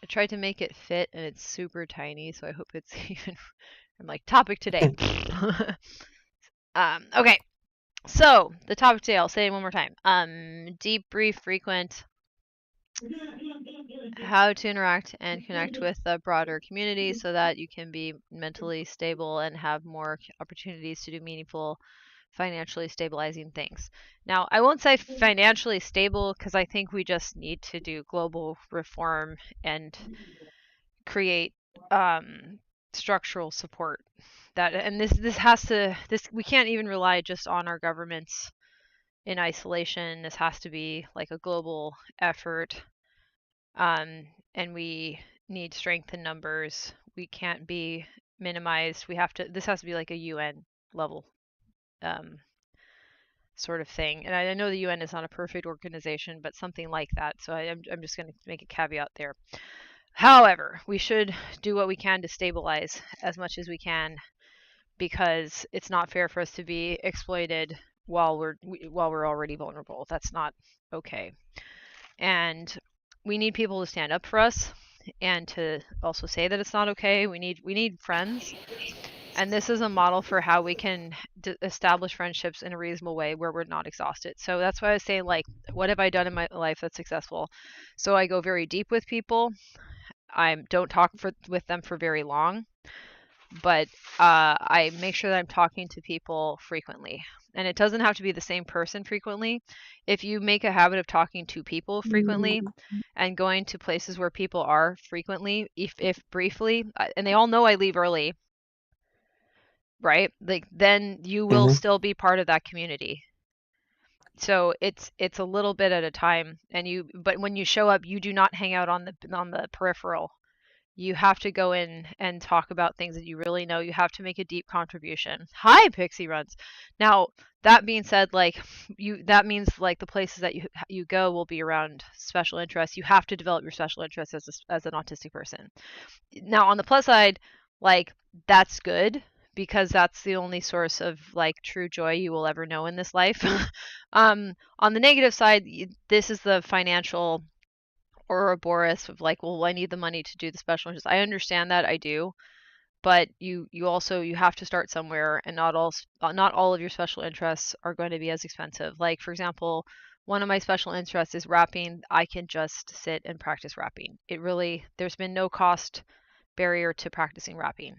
tried to make it fit and it's super tiny, so I hope it's even. I'm like, topic today. Okay, so the topic today, I'll say it one more time. Deep, brief, frequent, how to interact and connect with the broader community so that you can be mentally stable and have more opportunities to do meaningful, financially stabilizing things. Now, I won't say financially stable because I think we just need to do global reform and create structural support. And this has to we can't even rely just on our governments in isolation. This has to be like a global effort, and we need strength in numbers. We can't be minimized. This has to be like a UN level sort of thing. And I know the UN is not a perfect organization, but something like that. So I'm just going to make a caveat there. However, we should do what we can to stabilize as much as we can, because it's not fair for us to be exploited while we're already vulnerable. That's not okay. And we need people to stand up for us and to also say that it's not okay. We need friends. And this is a model for how we can establish friendships in a reasonable way where we're not exhausted. So that's why I say, like, what have I done in my life that's successful? So I go very deep with people. I don't talk with them for very long, but I make sure that I'm talking to people frequently. And it doesn't have to be the same person frequently. If you make a habit of talking to people frequently and going to places where people are frequently, if briefly, and they all know I leave early, right? Like, then you will still be part of that community. So it's a little bit at a time, but when you show up, you do not hang out on the peripheral. You have to go in and talk about things that you really know. You have to make a deep contribution. Hi, Pixie Runs. Now, that being said, that means like the places that you go will be around special interests. You have to develop your special interests as an autistic person. Now, on the plus side, like, that's good, because that's the only source of like true joy you will ever know in this life. On the negative side, this is the financial Ouroboros of like, well, I need the money to do the special interest. I understand that, I do, but you also have to start somewhere, and not all of your special interests are going to be as expensive. Like, for example, one of my special interests is rapping. I can just sit and practice rapping. There's been no cost barrier to practicing rapping.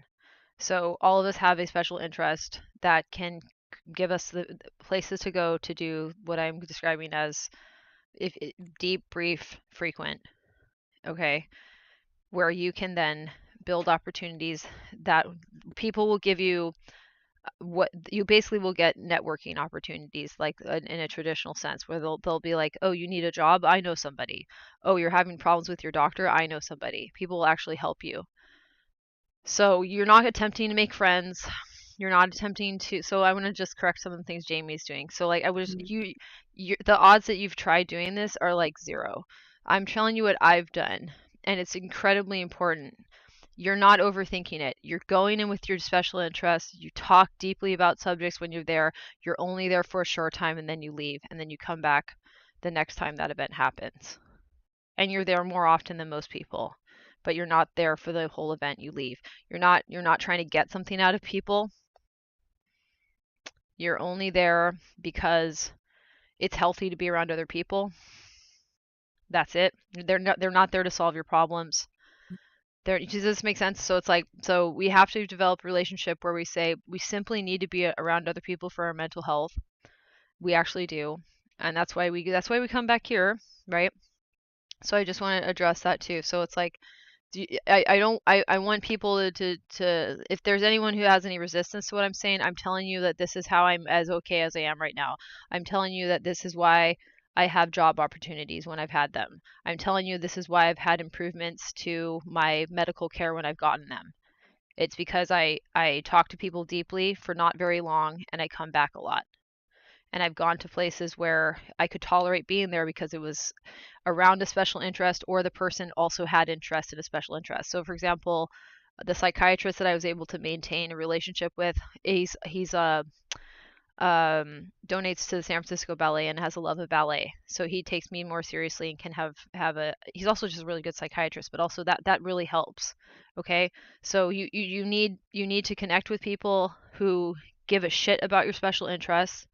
So all of us have a special interest that can give us the places to go to do what I'm describing as deep, brief, frequent, okay, where you can then build opportunities that people will give you. What you basically will get networking opportunities, like in a traditional sense, where they'll be like, oh, you need a job, I know somebody. Oh, you're having problems with your doctor, I know somebody. People will actually help you. So you're not attempting to make friends. You're not attempting to. So I want to just correct some of the things Jamie's doing. So like, the odds that you've tried doing this are like 0. I'm telling you what I've done, and it's incredibly important. You're not overthinking it. You're going in with your special interests. You talk deeply about subjects when you're there. You're only there for a short time, and then you leave, and then you come back the next time that event happens. And you're there more often than most people, but you're not there for the whole event. You leave. You're not trying to get something out of people. You're only there because it's healthy to be around other people. That's it. They're not there to solve your problems. Does this make sense? So it's like, so we have to develop a relationship where we say we simply need to be around other people for our mental health. We actually do, and that's why we come back here, right? So I just want to address that too. So it's like, I want people to if there's anyone who has any resistance to what I'm saying, I'm telling you that this is how I'm as okay as I am right now. I'm telling you that this is why I have job opportunities when I've had them. I'm telling you this is why I've had improvements to my medical care when I've gotten them. It's because I talk to people deeply for not very long, and I come back a lot. And I've gone to places where I could tolerate being there because it was around a special interest, or the person also had interest in a special interest. So for example, the psychiatrist that I was able to maintain a relationship with, he's donates to the San Francisco Ballet and has a love of ballet. So he takes me more seriously and can have a. He's also just a really good psychiatrist, but also that really helps. Okay, so you need to connect with people who give a shit about your special interests,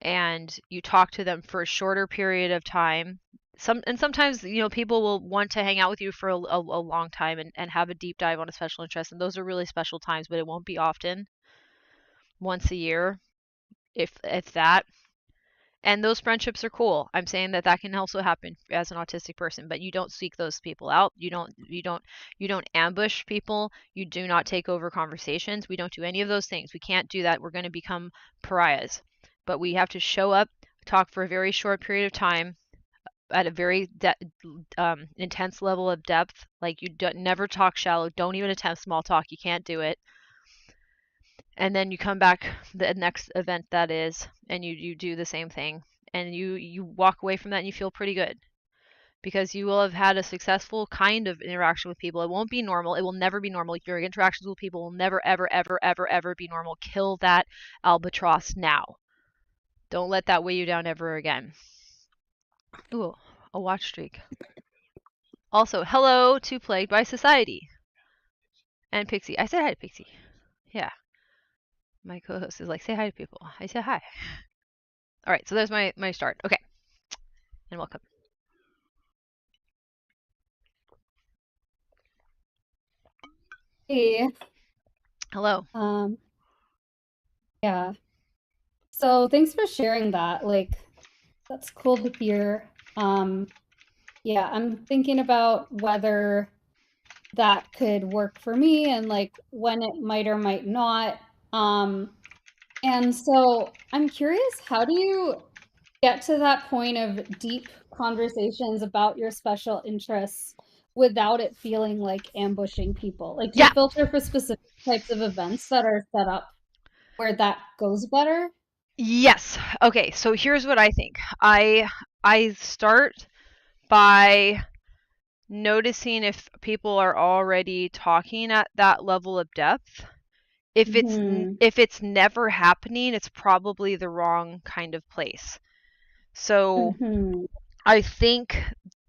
and you talk to them for a shorter period of time. Sometimes people will want to hang out with you for a long time and have a deep dive on a special interest, and those are really special times, but it won't be often. Once a year, if that. And those friendships are cool. I'm saying that can also happen as an autistic person, but you don't seek those people out. You don't ambush people. You do not take over conversations. We don't do any of those things. We can't do that. We're going to become pariahs. But we have to show up, talk for a very short period of time at a very intense level of depth. Like you don't never talk shallow. Don't even attempt small talk. You can't do it. And then you come back the next event that is, and you do the same thing, and you walk away from that and you feel pretty good because you will have had a successful kind of interaction with people. It won't be normal. It will never be normal. Your interactions with people will never ever ever ever ever be normal. Kill that albatross now. Don't let that weigh you down ever again. Ooh, a watch streak. Also, hello to Plagued by Society and Pixie. I said hi to Pixie. Yeah. My co-host is like, say hi to people. I say hi. All right, so there's my start. Okay, and welcome. Hey. Hello. Yeah. So thanks for sharing that. Like, that's cool to hear. Yeah, I'm thinking about whether that could work for me and like when it might or might not. And so I'm curious, how do you get to that point of deep conversations about your special interests without it feeling like ambushing people? Like, do you Yeah. filter for specific types of events that are set up where that goes better? Yes. Okay, so here's what I think. I start by noticing if people are already talking at that level of depth. If it's Mm-hmm. if it's never happening, it's probably the wrong kind of place. So Mm-hmm. I think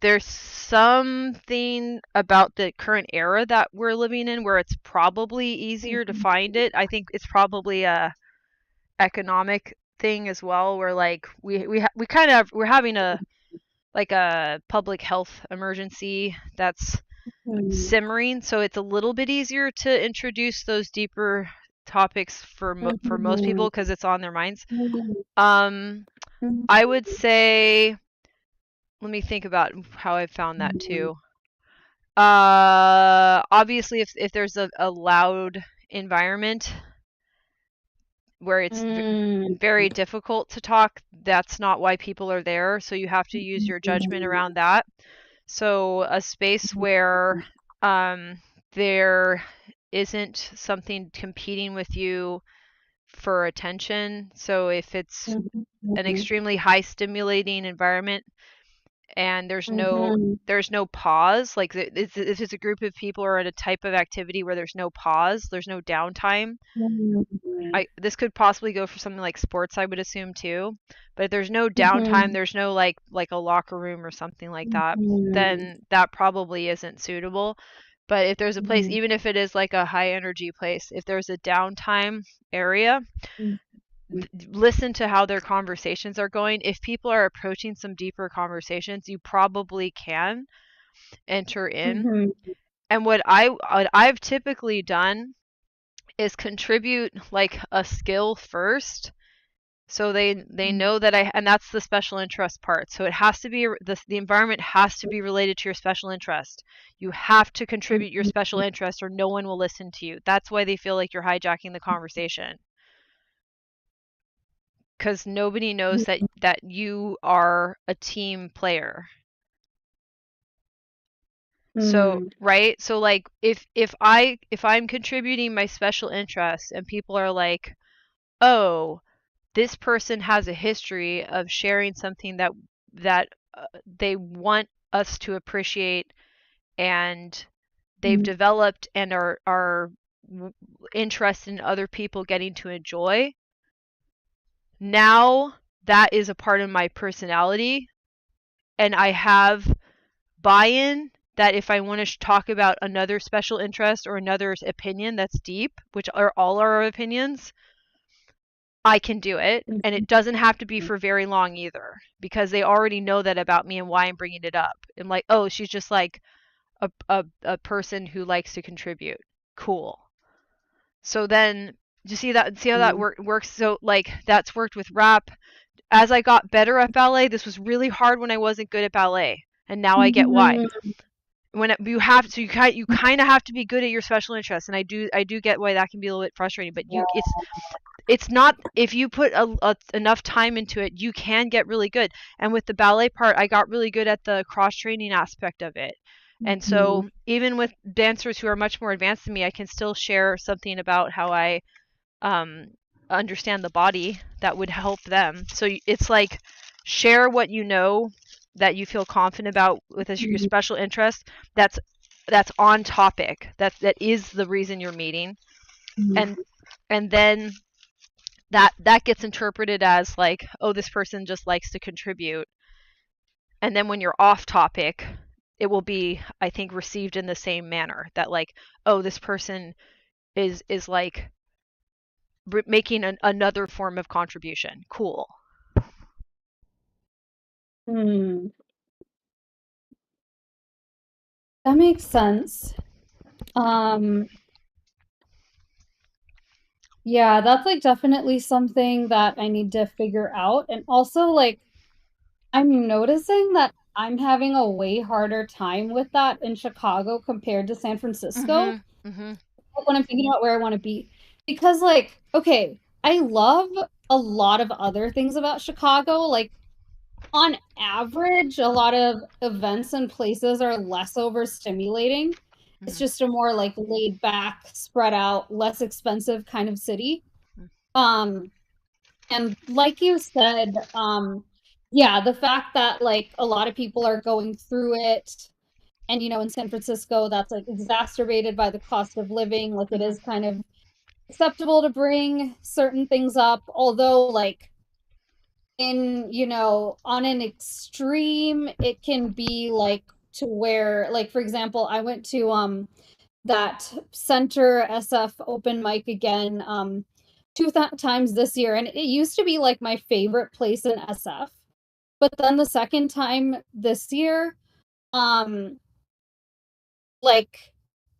there's something about the current era that we're living in where it's probably easier to find it. I think it's probably a economic thing as well, where like we kind of we're having a like a public health emergency that's Mm-hmm. simmering, so it's a little bit easier to introduce those deeper topics for most Mm-hmm. people because it's on their minds. Mm-hmm. Um, I would say, let me think about how I found that too. Obviously, if there's a loud environment where it's very difficult to talk, that's not why people are there. So you have to use your judgment around that. So a space where um, there isn't something competing with you for attention. So if it's an extremely high stimulating environment and Mm-hmm. there's no pause, like if it's a group of people or at a type of activity where there's no pause, there's no downtime. Mm-hmm. This could possibly go for something like sports, I would assume too. But if there's no downtime, Mm-hmm. there's no like a locker room or something like that, Mm-hmm. then that probably isn't suitable. But if there's a place, even if it is like a high energy place, if there's a downtime area, listen to how their conversations are going. If people are approaching some deeper conversations, you probably can enter in. Mm-hmm. And what I've typically done is contribute like a skill first, so they know that and that's the special interest part. So it has to be the environment has to be related to your special interest. You have to contribute your special interest or no one will listen to you. That's why they feel like you're hijacking the conversation, because nobody knows that you are a team player. So Mm-hmm. right, so like if I'm contributing my special interest and people are like, oh, this person has a history of sharing something that they want us to appreciate, and they've developed and are interested in other people getting to enjoy, Now that is a part of my personality, and I have buy-in that if I want to talk about another special interest or another opinion that's deep, which are all our opinions, I can do it. And it doesn't have to be for very long either, because they already know that about me and why I'm bringing it up. I'm like, oh, she's just like a person who likes to contribute. Cool. So then, you see that? See how that works? So like that's worked with rap. As I got better at ballet, this was really hard when I wasn't good at ballet, and now I get why. When you have to, you kind of have to be good at your special interests, and I do get why that can be a little bit frustrating. But Yeah. it's not, if you put enough time into it, you can get really good. And with the ballet part, I got really good at the cross training aspect of it. And so even with dancers who are much more advanced than me, I can still share something about how I um, understand the body that would help them. So it's like, share what you know that you feel confident about with your special interest. That's on topic. That is the reason you're meeting, and then that gets interpreted as like, oh, this person just likes to contribute. And then when you're off topic, it will be, I think, received in the same manner, that like, oh, this person is like making another form of contribution. Cool. Hmm. That makes sense. Um, yeah, that's like definitely something that I need to figure out. And also, like, I'm noticing that I'm having a way harder time with that in Chicago compared to San Francisco, Mhm. Mhm. when I'm thinking about where I want to be. Because, like, okay, I love a lot of other things about Chicago. Like, on average, a lot of events and places are less overstimulating. It's Mhm. just a more like laid back, spread out, less expensive kind of city. Mhm. Um, and like you said, yeah, the fact that like a lot of people are going through it, and in San Francisco, that's like exacerbated by the cost of living. Like it Mhm. is kind of acceptable to bring certain things up, although like on an extreme, it can be like to where, like, for example, I went to that Center SF open mic again two times this year, and it used to be like my favorite place in SF. But then the second time this year, um like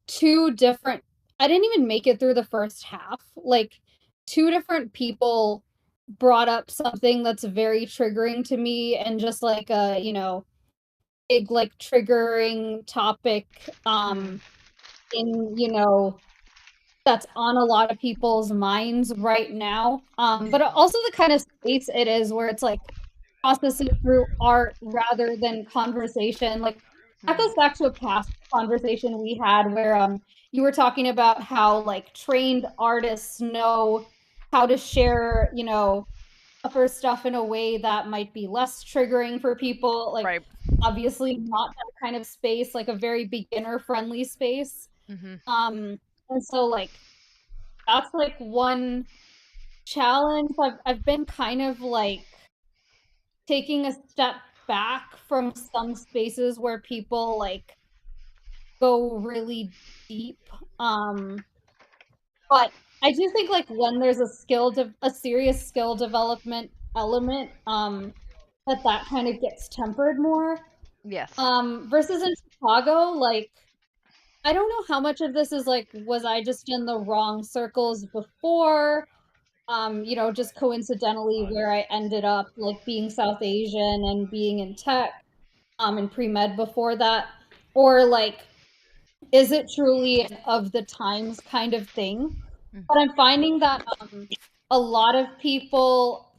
two different I didn't even make it through the first half. Like two different people brought up something that's very triggering to me, and just like a, big like triggering topic Mhm. in, that's on a lot of people's minds right now. But also the kind of space it is where it's like process it through art rather than conversation. Like that Mhm. goes back to a past conversation we had where you were talking about how like trained artists know how to share, upper stuff in a way that might be less triggering for people. Like Right. obviously not that kind of space, like a very beginner friendly space. Mhm. And so like that's like one challenge I've been kind of like taking a step back from some spaces where people like go really deep. Um, but I do think like when there's a serious skill development element, that kind of gets tempered more. Yes. Versus in Chicago, like I don't know how much of this is like, was I just in the wrong circles before? Just coincidentally where I ended up like being South Asian and being in tech, and pre-med before that, or like is it truly an of the times kind of thing? Mhm. But I'm finding that a lot of people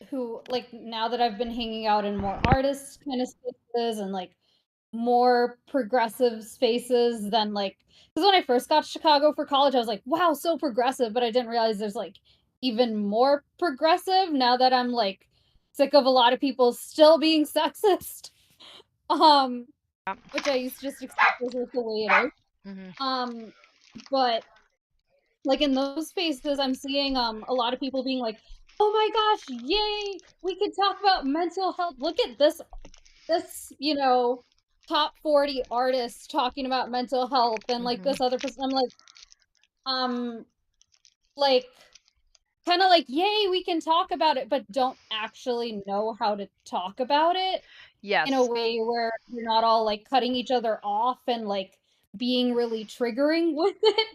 who like, now that I've been hanging out in more artist kind of spaces and like more progressive spaces than like, because when I first got to Chicago for college, I was like, wow, so progressive, but I didn't realize there's like even more progressive now that I'm like sick of a lot of people still being sexist. Um, Yeah. which I used to just accept as like the way it is. Mhm. Um, but like in those spaces, I'm seeing a lot of people being like oh my gosh, yay, we could talk about mental health. Look at this, top 40 artists talking about mental health and like Hmm. this other person. I'm um like kind of like, yay, we can talk about it, but don't actually know how to talk about it in a Yes. way where you're not all like cutting each other off and like being really triggering with it.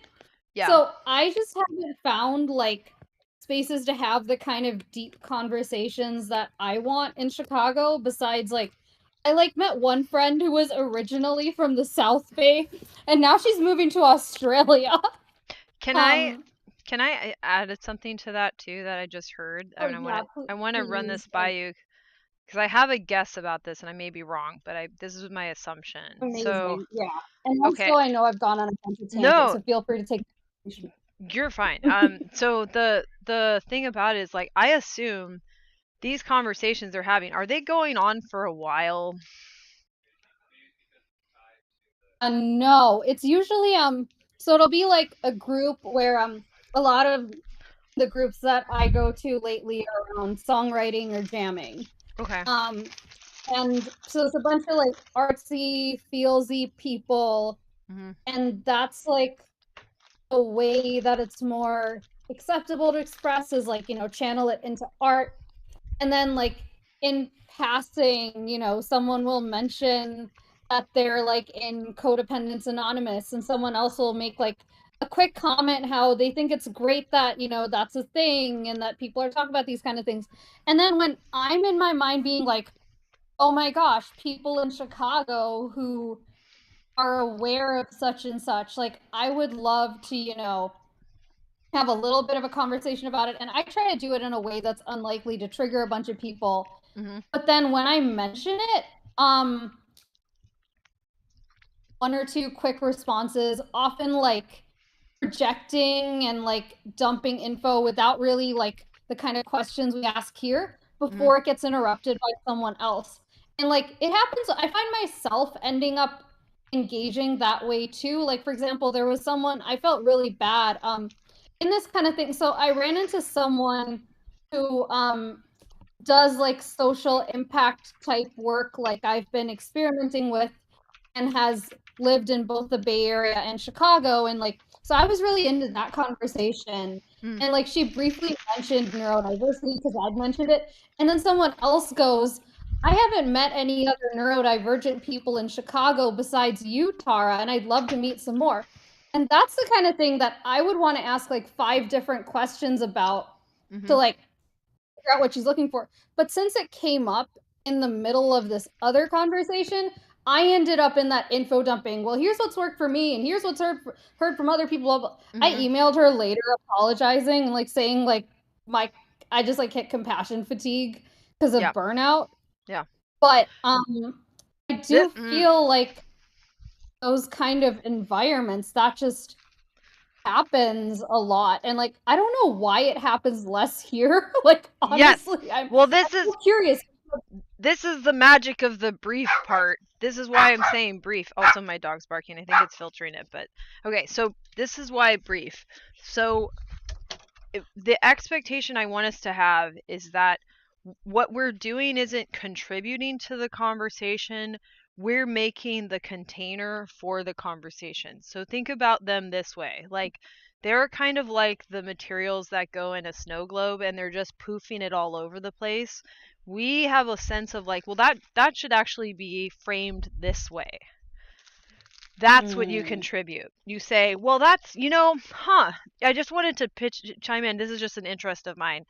Yeah. So I just haven't found like spaces to have the kind of deep conversations that I want in Chicago. Besides, like, I like met one friend who was originally from the South Bay, and now she's moving to Australia. Can I Um, can I add something to that too that I just heard? I oh mean, yeah, I want to run please, this by you because I have a guess about this and I may be wrong, but I this is my assumption. So, amazing, yeah. And okay. also, I know I've gone on a bunch of tangents, No, so feel free to take. you're fine. So the thing about it is like I assume these conversations they're having, are they going on for a while? No, it's usually so it'll be like a group where a lot of the groups that I go to lately are around songwriting or jamming. Okay. Um and so it's a bunch of like artsy, feelsy people, Hmm. and that's like a way that it's more acceptable to express is like, channel it into art. And then, like, in passing, someone will mention that they're like in Codependence Anonymous, and someone else will make like a quick comment how they think it's great that, that's a thing and that people are talking about these kind of things. And then when I'm in my mind being like, oh my gosh, people in Chicago who are aware of such and such, like, I would love to, have a little bit of a conversation about it. And I try to do it in a way that's unlikely to trigger a bunch of people. Hmm. But then when I mention it, um, one or two quick responses, often like projecting and like dumping info without really like the kind of questions we ask here Hmm. before it gets interrupted by someone else. And like it happens, I find myself ending up engaging that way too. Like for example, there was someone I felt really bad in this kind of thing. So I ran into someone who does like social impact type work like I've been experimenting with, and has lived in both the Bay Area and Chicago. And like, so I was really into that conversation. Hmm. And like, she briefly mentioned neurodiversity because I'd mentioned it. And then someone else goes, I haven't met any other neurodivergent people in Chicago besides you, Tara, and I'd love to meet some more. And that's the kind of thing that I would want to ask like 5 different questions about to Hmm. like figure out what she's looking for. But since it came up in the middle of this other conversation, I ended up in that info dumping. Well, here's what's worked for me, and here's what's heard from other people. I Hmm. emailed her later apologizing and like saying like my I just like hit compassion fatigue because of Yeah. burnout. Yeah. But I do Mm. feel like those kind of environments that just happens a lot, and like I don't know why it happens less here. Like Yes. honestly, I'm Well, so curious. this is the magic of the brief part. This is why I'm saying brief. Also, my dog's barking. I think it's filtering it, but okay. So this is why brief. So the expectation I want us to have is that what we're doing isn't contributing to the conversation. We're making the container for the conversation. So think about them this way. Like they're kind of like the materials that go in a snow globe and they're just poofing it all over the place. We have a sense of like, well that should actually be framed this way. That's what you Mm, contribute. You say, well, that's, I just wanted to chime in. This is just an interest of mine.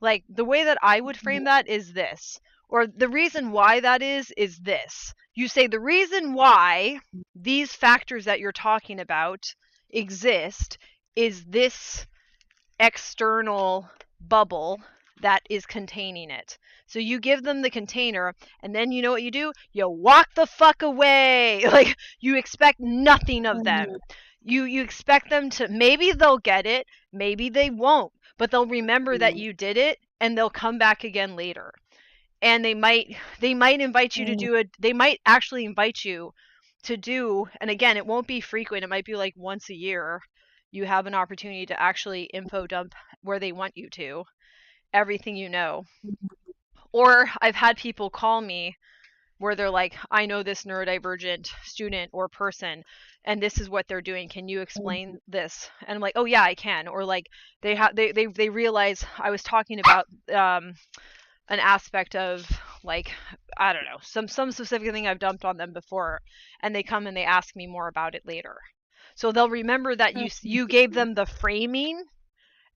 Like, the way that I would frame that is this, or the reason why that is this. You say, the reason why these factors that you're talking about exist is this external bubble that is containing it. So you give them the container, and then you know what you do? You walk the fuck away. Like you expect nothing of them. mm, You expect them to, maybe they'll get it, maybe they won't, but they'll remember that mm, you did it and they'll come back again later. And they might invite you to mm, do it. They might actually invite you to do, and again, it won't be frequent. It might be like once a year you have an opportunity to actually info dump where they want you to. everything you know. Or I've had people call me where they're like, I know this neurodivergent student or person, and this is what they're doing. Can you explain this? And I'm like, oh yeah, I can. Or like they realize I was talking about an aspect of, like, I don't know, some specific thing I've dumped on them before, and they come and they ask me more about it later. So they'll remember that you gave them the framing,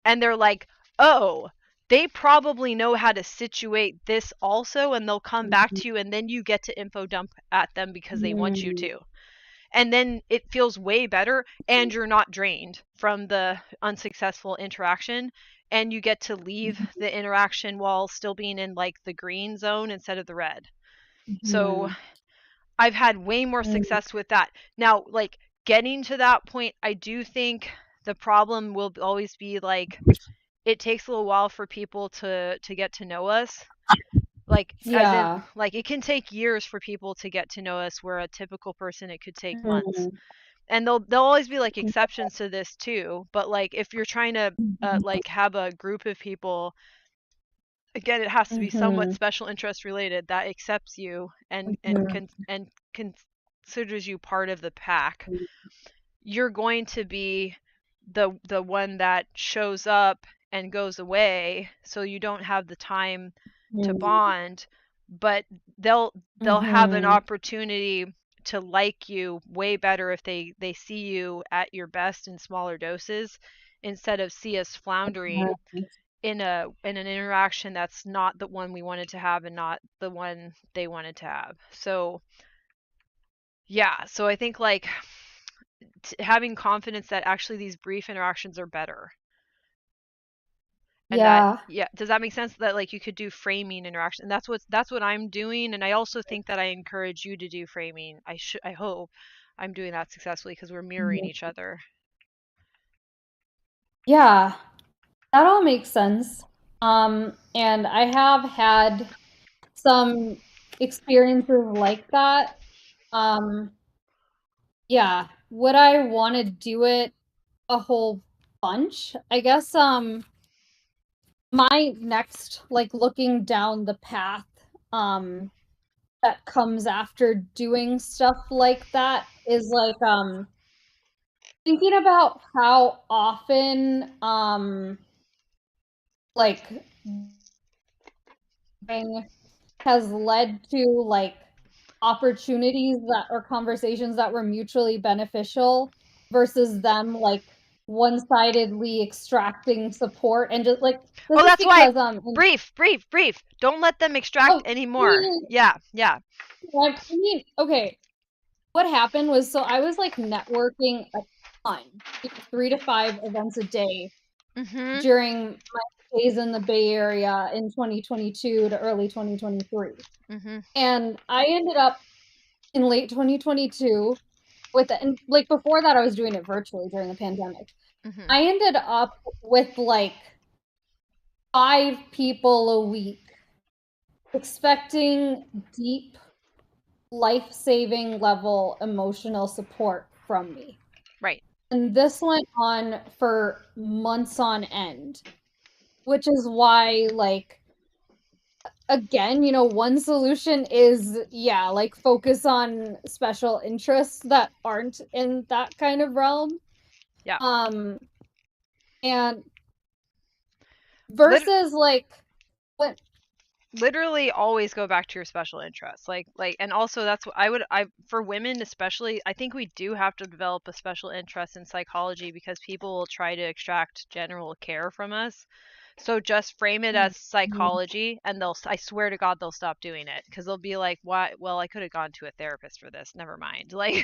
and they're like, oh, they probably know how to situate this also, and they'll come back to you, and then you get to info dump at them because they want you to. And then it feels way better, and you're not drained from the unsuccessful interaction, and you get to leave the interaction while still being in like the green zone instead of the red. So I've had way more success with that. Now, like, getting to that point, I do think the problem will always be like, it takes a little while for people to get to know us. Like, as in, Yeah. like, it can take years for people to get to know us, where a typical person it could take months. And there'll always be like exceptions to this too, but like if you're trying to like have a group of people, again, it has to be somewhat special interest related that accepts you and considers you part of the pack. You're going to be the one that shows up and goes away, so you don't have the time to bond, but they'll have an opportunity to like you way better if they see you at your best in smaller doses, instead of see us floundering in an interaction that's not the one we wanted to have and not the one they wanted to have. So yeah, so I think like having confidence that actually these brief interactions are better, and that, Yeah. yeah, does that make sense, that like you could do framing interaction, and that's what I'm doing. And I also think that I encourage you to do framing. I hope I'm doing that successfully because we're mirroring each other. Yeah. That all makes sense. And I have had some experiences like that. Um, yeah. Would I want to do it a whole bunch? I guess my next, like, looking down the path that comes after doing stuff like that is like thinking about how often like has led to like opportunities that or conversations that were mutually beneficial versus them like one-sidedly extracting support. And just like this Oh, is that's why, because brief, don't let them extract oh anymore. Yeah, yeah. I mean, okay, what happened was, so I was like networking a ton, 3 to 5 events a day Mhm. during my days in the Bay Area in 2022 to early 2023. Mhm. And I ended up in late 2022 with it. And like before that, I was doing it virtually during the pandemic. Mhm. I ended up with like 5 people a week expecting deep, life-saving level emotional support from me. Right. And this went on for months on end, which is why, like, again, one solution is, yeah, like focus on special interests that aren't in that kind of realm. Yeah. Um, and Lit- versus like what Literally always go back to your special interests, like, and also that's what I for women especially, I think we do have to develop a special interest in psychology, because people will try to extract general care from us. So just frame it as psychology, and I swear to God, they'll stop doing it, because they'll be like, "Why? Well, I could have gone to a therapist for this. Never mind." Like,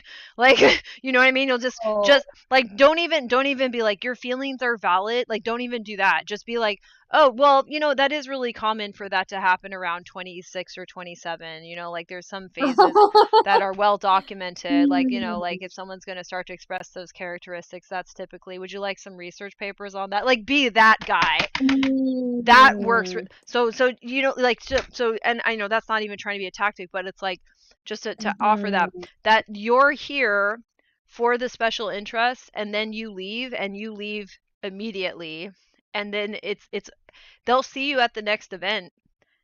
you know what I mean? You'll oh, just like, don't even be like, your feelings are valid. Like, don't even do that. Just be like, oh, well, that is really common for that to happen around 26 or 27. Like, there's some phases that are well documented. Like, like if someone's going to start to express those characteristics, that's typically, would you like some research papers on that? Like, be that guy. That works. Mm, So like, so, and I know that's not even trying to be a tactic, but it's like, just to offer that you're here for the special interest, and then you leave, and you leave immediately, and then it's they'll see you at the next event.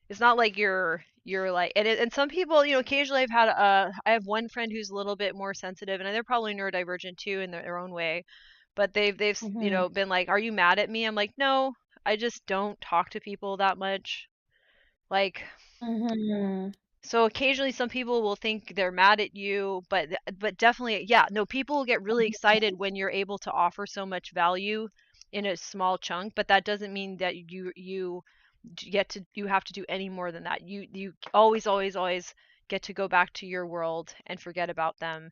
It's not like you're like, and some people, occasionally I have one friend who's a little bit more sensitive, and they're probably neurodivergent too in their own way, but they've Mhm. been like, "Are you mad at me?" I'm like, "No, I just don't talk to people that much." Like, Mhm. so occasionally some people will think they're mad at you, but definitely, yeah, no, people will get really excited when you're able to offer so much value in a small chunk, but that doesn't mean that you have to do any more than that. You always get to go back to your world and forget about them,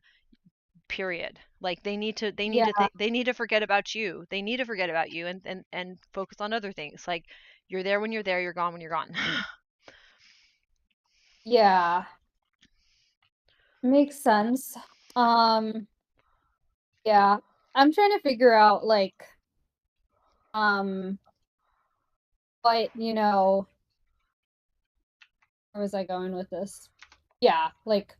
period. Like Yeah, they need to forget about you. They need to forget about you and focus on other things. Like, you're there when you're there, you're gone when you're gone. yeah. Makes sense. Um, yeah. I'm trying to figure out like um what, where was I going with this? Yeah, like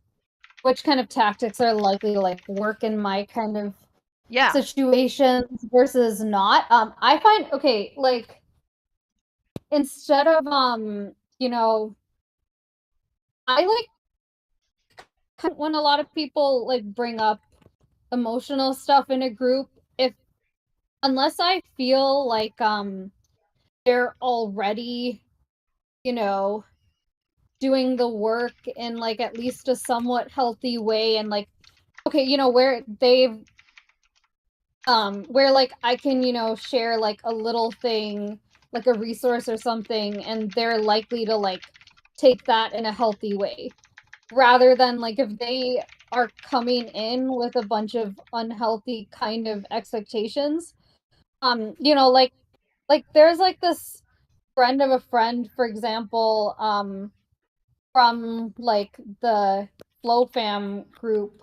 which kind of tactics are likely to like work in my kind of Yeah. situations versus not. I find okay, like instead of I like when a lot of people like bring up emotional stuff in a group, if unless I feel like they're already, you know, doing the work in like at least a somewhat healthy way and like okay, where they've where like I can, share like a little thing, like a resource or something, and they're likely to like take that in a healthy way. Rather than like if they are coming in with a bunch of unhealthy kind of expectations. Like there's like this friend of a friend, for example, from like the Flow Fam group,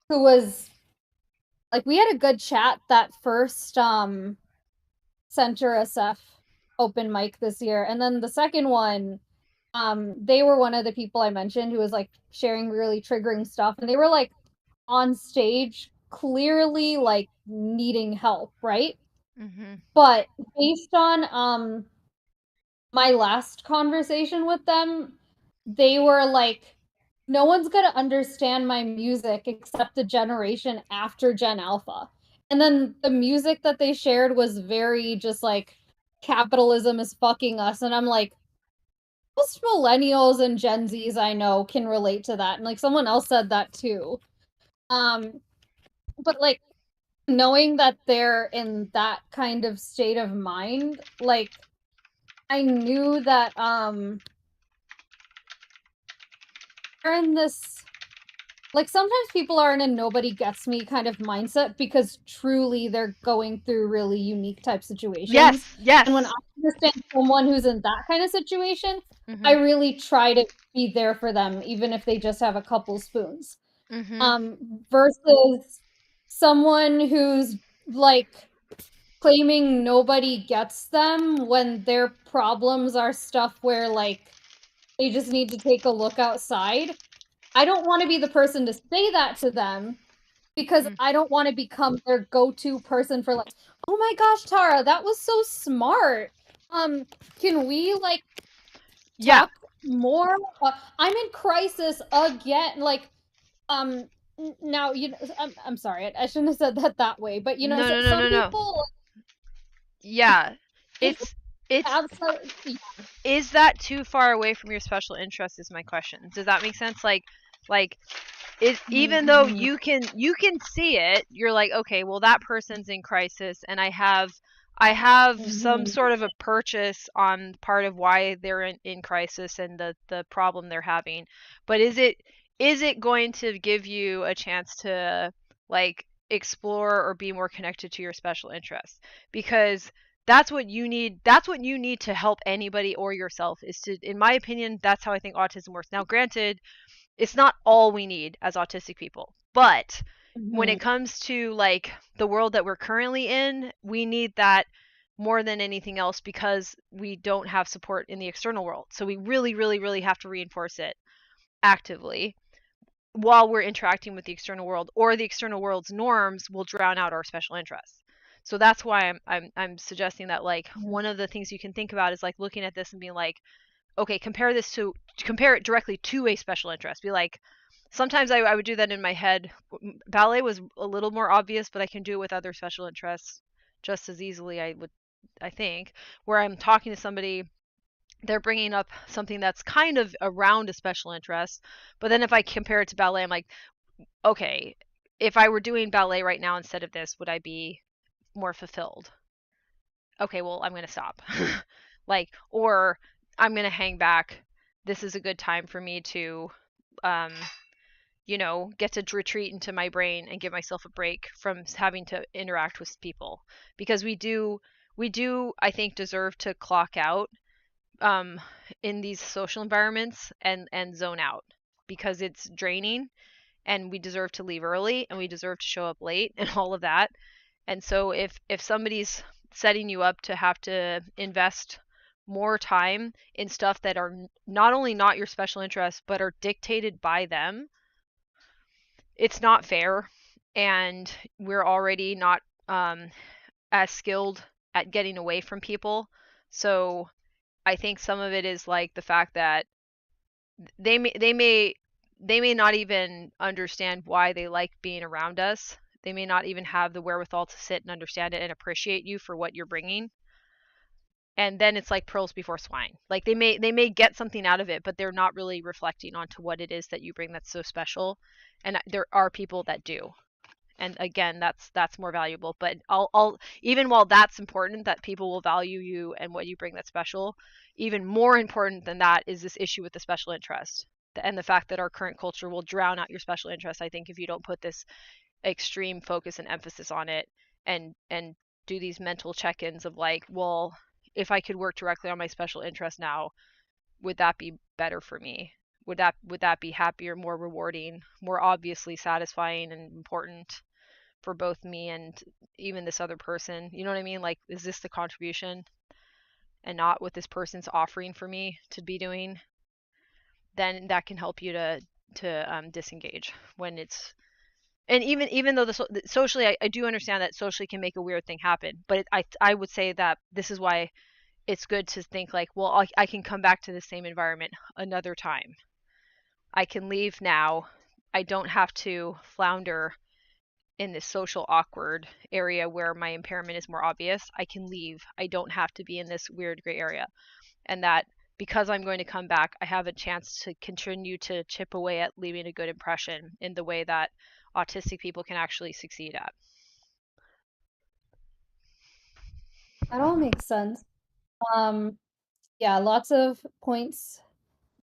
who was like we had a good chat that first Center SF open mic this year. And then the second one, they were one of the people I mentioned who was like sharing really triggering stuff. And they were like on stage, clearly like needing help, right? Mhm. But based on my last conversation with them, they were like, no one's gonna understand my music except the generation after Gen Alpha. And then the music that they shared was very just like capitalism is fucking us. And I'm like, most millennials and Gen Zs I know can relate to that. And like someone else said that too. Um, but like knowing that they're in that kind of state of mind, like I knew that they're in this like sometimes people are in a nobody gets me kind of mindset because truly they're going through really unique type situations. Yes, And when I yes. understand someone who's in that kind of situation, I Mhm. really try to be there for them, even if they just have a couple spoons. Mhm. Versus someone who's like claiming nobody gets them when their problems are stuff where like they just need to take a look outside. I don't want to be the person to say that to them because Mm. I don't want to become their go-to person for like, oh my gosh, Tara, that was so smart. Um, can we like Yeah. talk more? I'm in crisis again. Like, um, now I'm sorry, I shouldn't have said that that way, but No, no, no, some no, no. people Yeah. just It's it's absolutely. is that too far away from your special interest is my question. Does that make sense? Like is, even though Mm-hmm, you can see it, you're like, okay, well, that person's in crisis, and I have some mm-hmm, sort of a purchase on part of why they're in crisis and the problem they're having. But is it going to give you a chance to like explore or be more connected to your special interests? Because that's what you need to help anybody or yourself, is to, in my opinion, that's how I think autism works. Now, granted, it's not all we need as autistic people, but when mm-hmm. it comes to like the world that we're currently in, we need that more than anything else because we don't have support in the external world. So we really have to reinforce it actively while we're interacting with the external world, or the external world's norms will drown out our special interests. So that's why I'm suggesting that, like, Yeah. one of the things you can think about is like looking at this and being like, okay, compare it directly to a special interest. Be like, sometimes I would do that in my head. Ballet was a little more obvious, but I can do it with other special interests just as easily. I think, where I'm talking to somebody, they're bringing up something that's kind of around a special interest, but then if I compare it to ballet, I'm like, okay, if I were doing ballet right now instead of this, would I be more fulfilled? Okay, well, I'm going to stop. Like, or I'm going to hang back. This is a good time for me to, um, get to retreat into my brain and give myself a break from having to interact with people, because we do, I think, deserve to clock out, um, in these social environments, and zone out, because it's draining, and we deserve to leave early, and we deserve to show up late, and all of that. And so if somebody's setting you up to have to invest more time in stuff that are not only not your special interests but are dictated by them, it's not fair. And we're already not, as skilled at getting away from people. So I think some of it is like the fact that they may they may they may not even understand why they like being around us. They may not even have the wherewithal to sit and understand it and appreciate you for what you're bringing. And then it's like pearls before swine. Like they may get something out of it, but they're not really reflecting onto what it is that you bring that's so special. And there are people that do. And again, that's more valuable. But I'll even while that's important, that people will value you and what you bring that's special, even more important than that is this issue with the special interest, and the fact that our current culture will drown out your special interest, I think, if you don't put this extreme focus and emphasis on it, and do these mental check-ins of like, well, if I could work directly on my special interest now, would that be better for me? Would that be happier, more rewarding, more obviously satisfying and important for both me and even this other person? You know what I mean? Like, is this the contribution and not what this person's offering for me to be doing? Then that can help you to disengage when it's, and even though socially, I do understand that socially can make a weird thing happen, but I would say that this is why it's good to think like, well, I can come back to the same environment another time. I can leave now. I don't have to flounder in this social awkward area where my impairment is more obvious. I can leave. I don't have to be in this weird gray area. And that because I'm going to come back, I have a chance to continue to chip away at leaving a good impression in the way that autistic people can actually succeed at. That all makes sense. Um, yeah, lots of points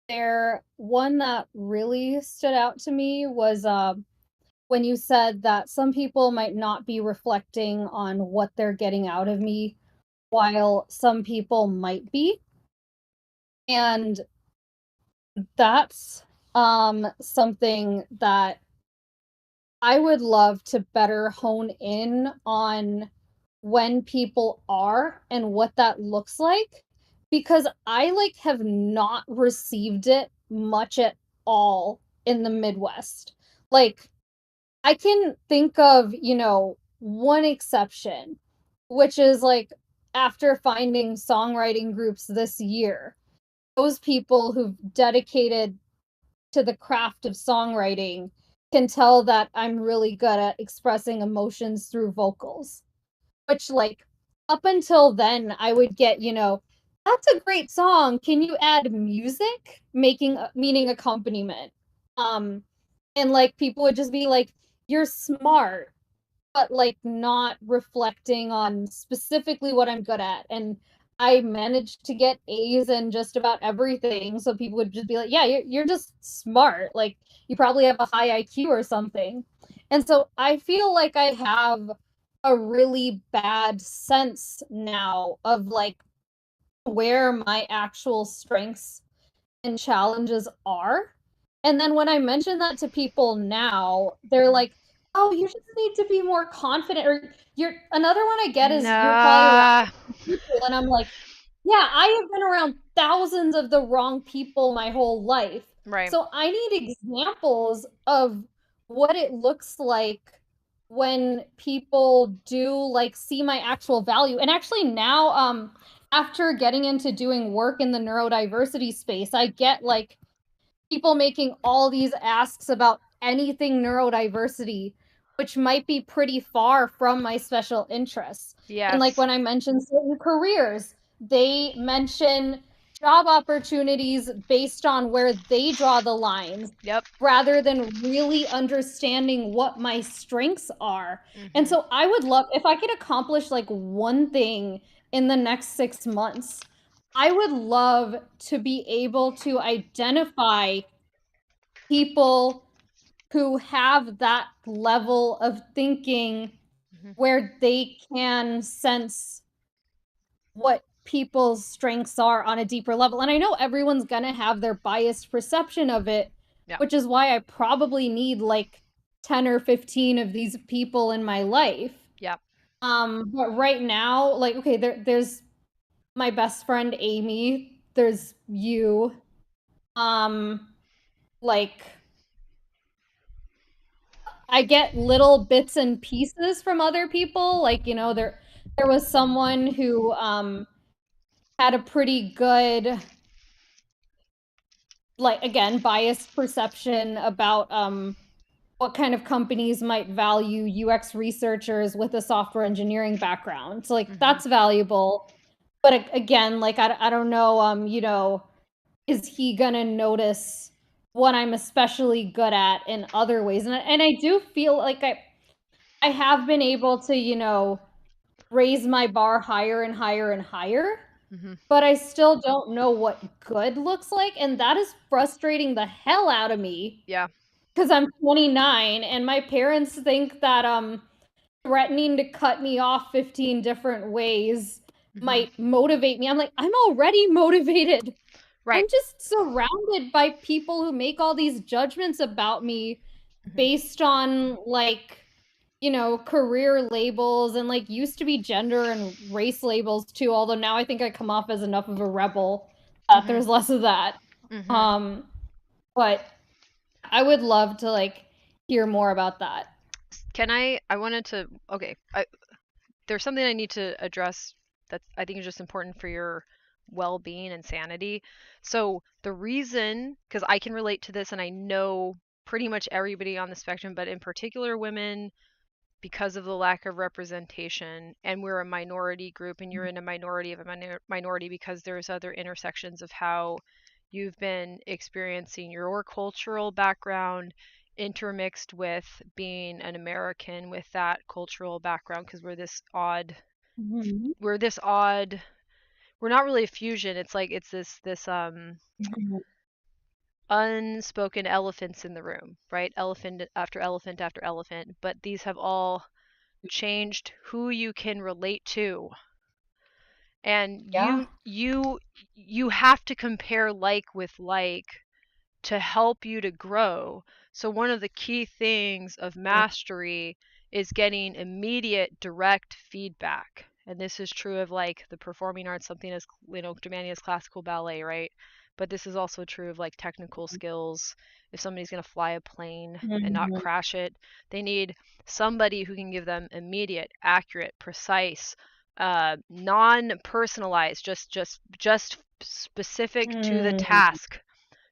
there. One that really stood out to me was when you said that some people might not be reflecting on what they're getting out of me, while some people might be. And that's something that I would love to better hone in on when people are and what that looks like, because I like have not received it much at all in the Midwest. Like I can think of, one exception, which is like after finding songwriting groups this year, those people who've dedicated to the craft of songwriting can tell that I'm really good at expressing emotions through vocals. Which, like, up until then, I would get, that's a great song. Can you add music? Meaning accompaniment. Um, and like people would just be like, you're smart, but like not reflecting on specifically what I'm good at. And I managed to get A's in just about everything. So people would just be like, yeah, you're just smart. Like you probably have a high IQ or something. And so I feel like I have a really bad sense now of like where my actual strengths and challenges are. And then when I mention that to people now, they're like, "Oh, you just need to be more confident." Or you're another one I get is you're probably around Nah. people, and I'm like, "Yeah, I have been around thousands of the wrong people my whole life." Right. So I need examples of what it looks like when people do like see my actual value. And actually now, after getting into doing work in the neurodiversity space, I get like people making all these asks about anything neurodiversity, which might be pretty far from my special interests. And like Yes. when I mention certain careers, they mention job opportunities based on where they draw the lines Yep. rather than really understanding what my strengths are. And Mhm. so I would love if I could accomplish like one thing in the next 6 months. I would love to be able to identify people who have that level of thinking Mhm. where they can sense what people's strengths are on a deeper level. And I know everyone's going to have their biased perception of it, Yeah. which is why I probably need like 10 or 15 of these people in my life. Yeah. But right now, like, okay, there's my best friend Amy, there's you, um, like I get little bits and pieces from other people. Like, Mhm. there was someone who had a pretty good, like, again, biased perception about what kind of companies might value UX researchers with a software engineering background. So like Mhm. that's valuable. But again, like I don't know, is he gonna notice what I'm especially good at in other ways? And I do feel like I have been able to, raise my bar higher and higher and higher, Mhm. but I still don't know what good looks like, and that is frustrating the hell out of me Yeah. because I'm 29 and my parents think that threatening to cut me off 15 different ways Mhm. might motivate me. I'm like, I'm already motivated. Right. I'm just surrounded by people who make all these judgments about me Mhm. based on like, career labels and like used to be gender and race labels too, although now I think I come off as enough of a rebel that Mhm. there's less of that. Mhm. Um, but I would love to like hear more about that. Can I wanted to okay. There's something I need to address that I think is just important for your well-being and sanity. So the reason, because I can relate to this and I know pretty much everybody on the spectrum, but in particular women, because of the lack of representation, and we're a minority group, and you're in a minority of a minority because there's other intersections of how you've been experiencing your cultural background intermixed with being an American with that cultural background because Mhm. we're this odd we're not really a fusion. It's like it's this Mhm. unspoken elephants in the room, right? Elephant after elephant after elephant, but these have all changed who you can relate to. And Yeah. you have to compare like with like to help you to grow. So one of the key things of mastery is getting immediate direct feedback. And this is true of like the performing arts, something as demanding as classical ballet, right? But this is also true of like technical skills. If somebody's going to fly a plane and not Mhm. crash it, they need somebody who can give them immediate, accurate, precise, non-personalized, just specific to the Mm. task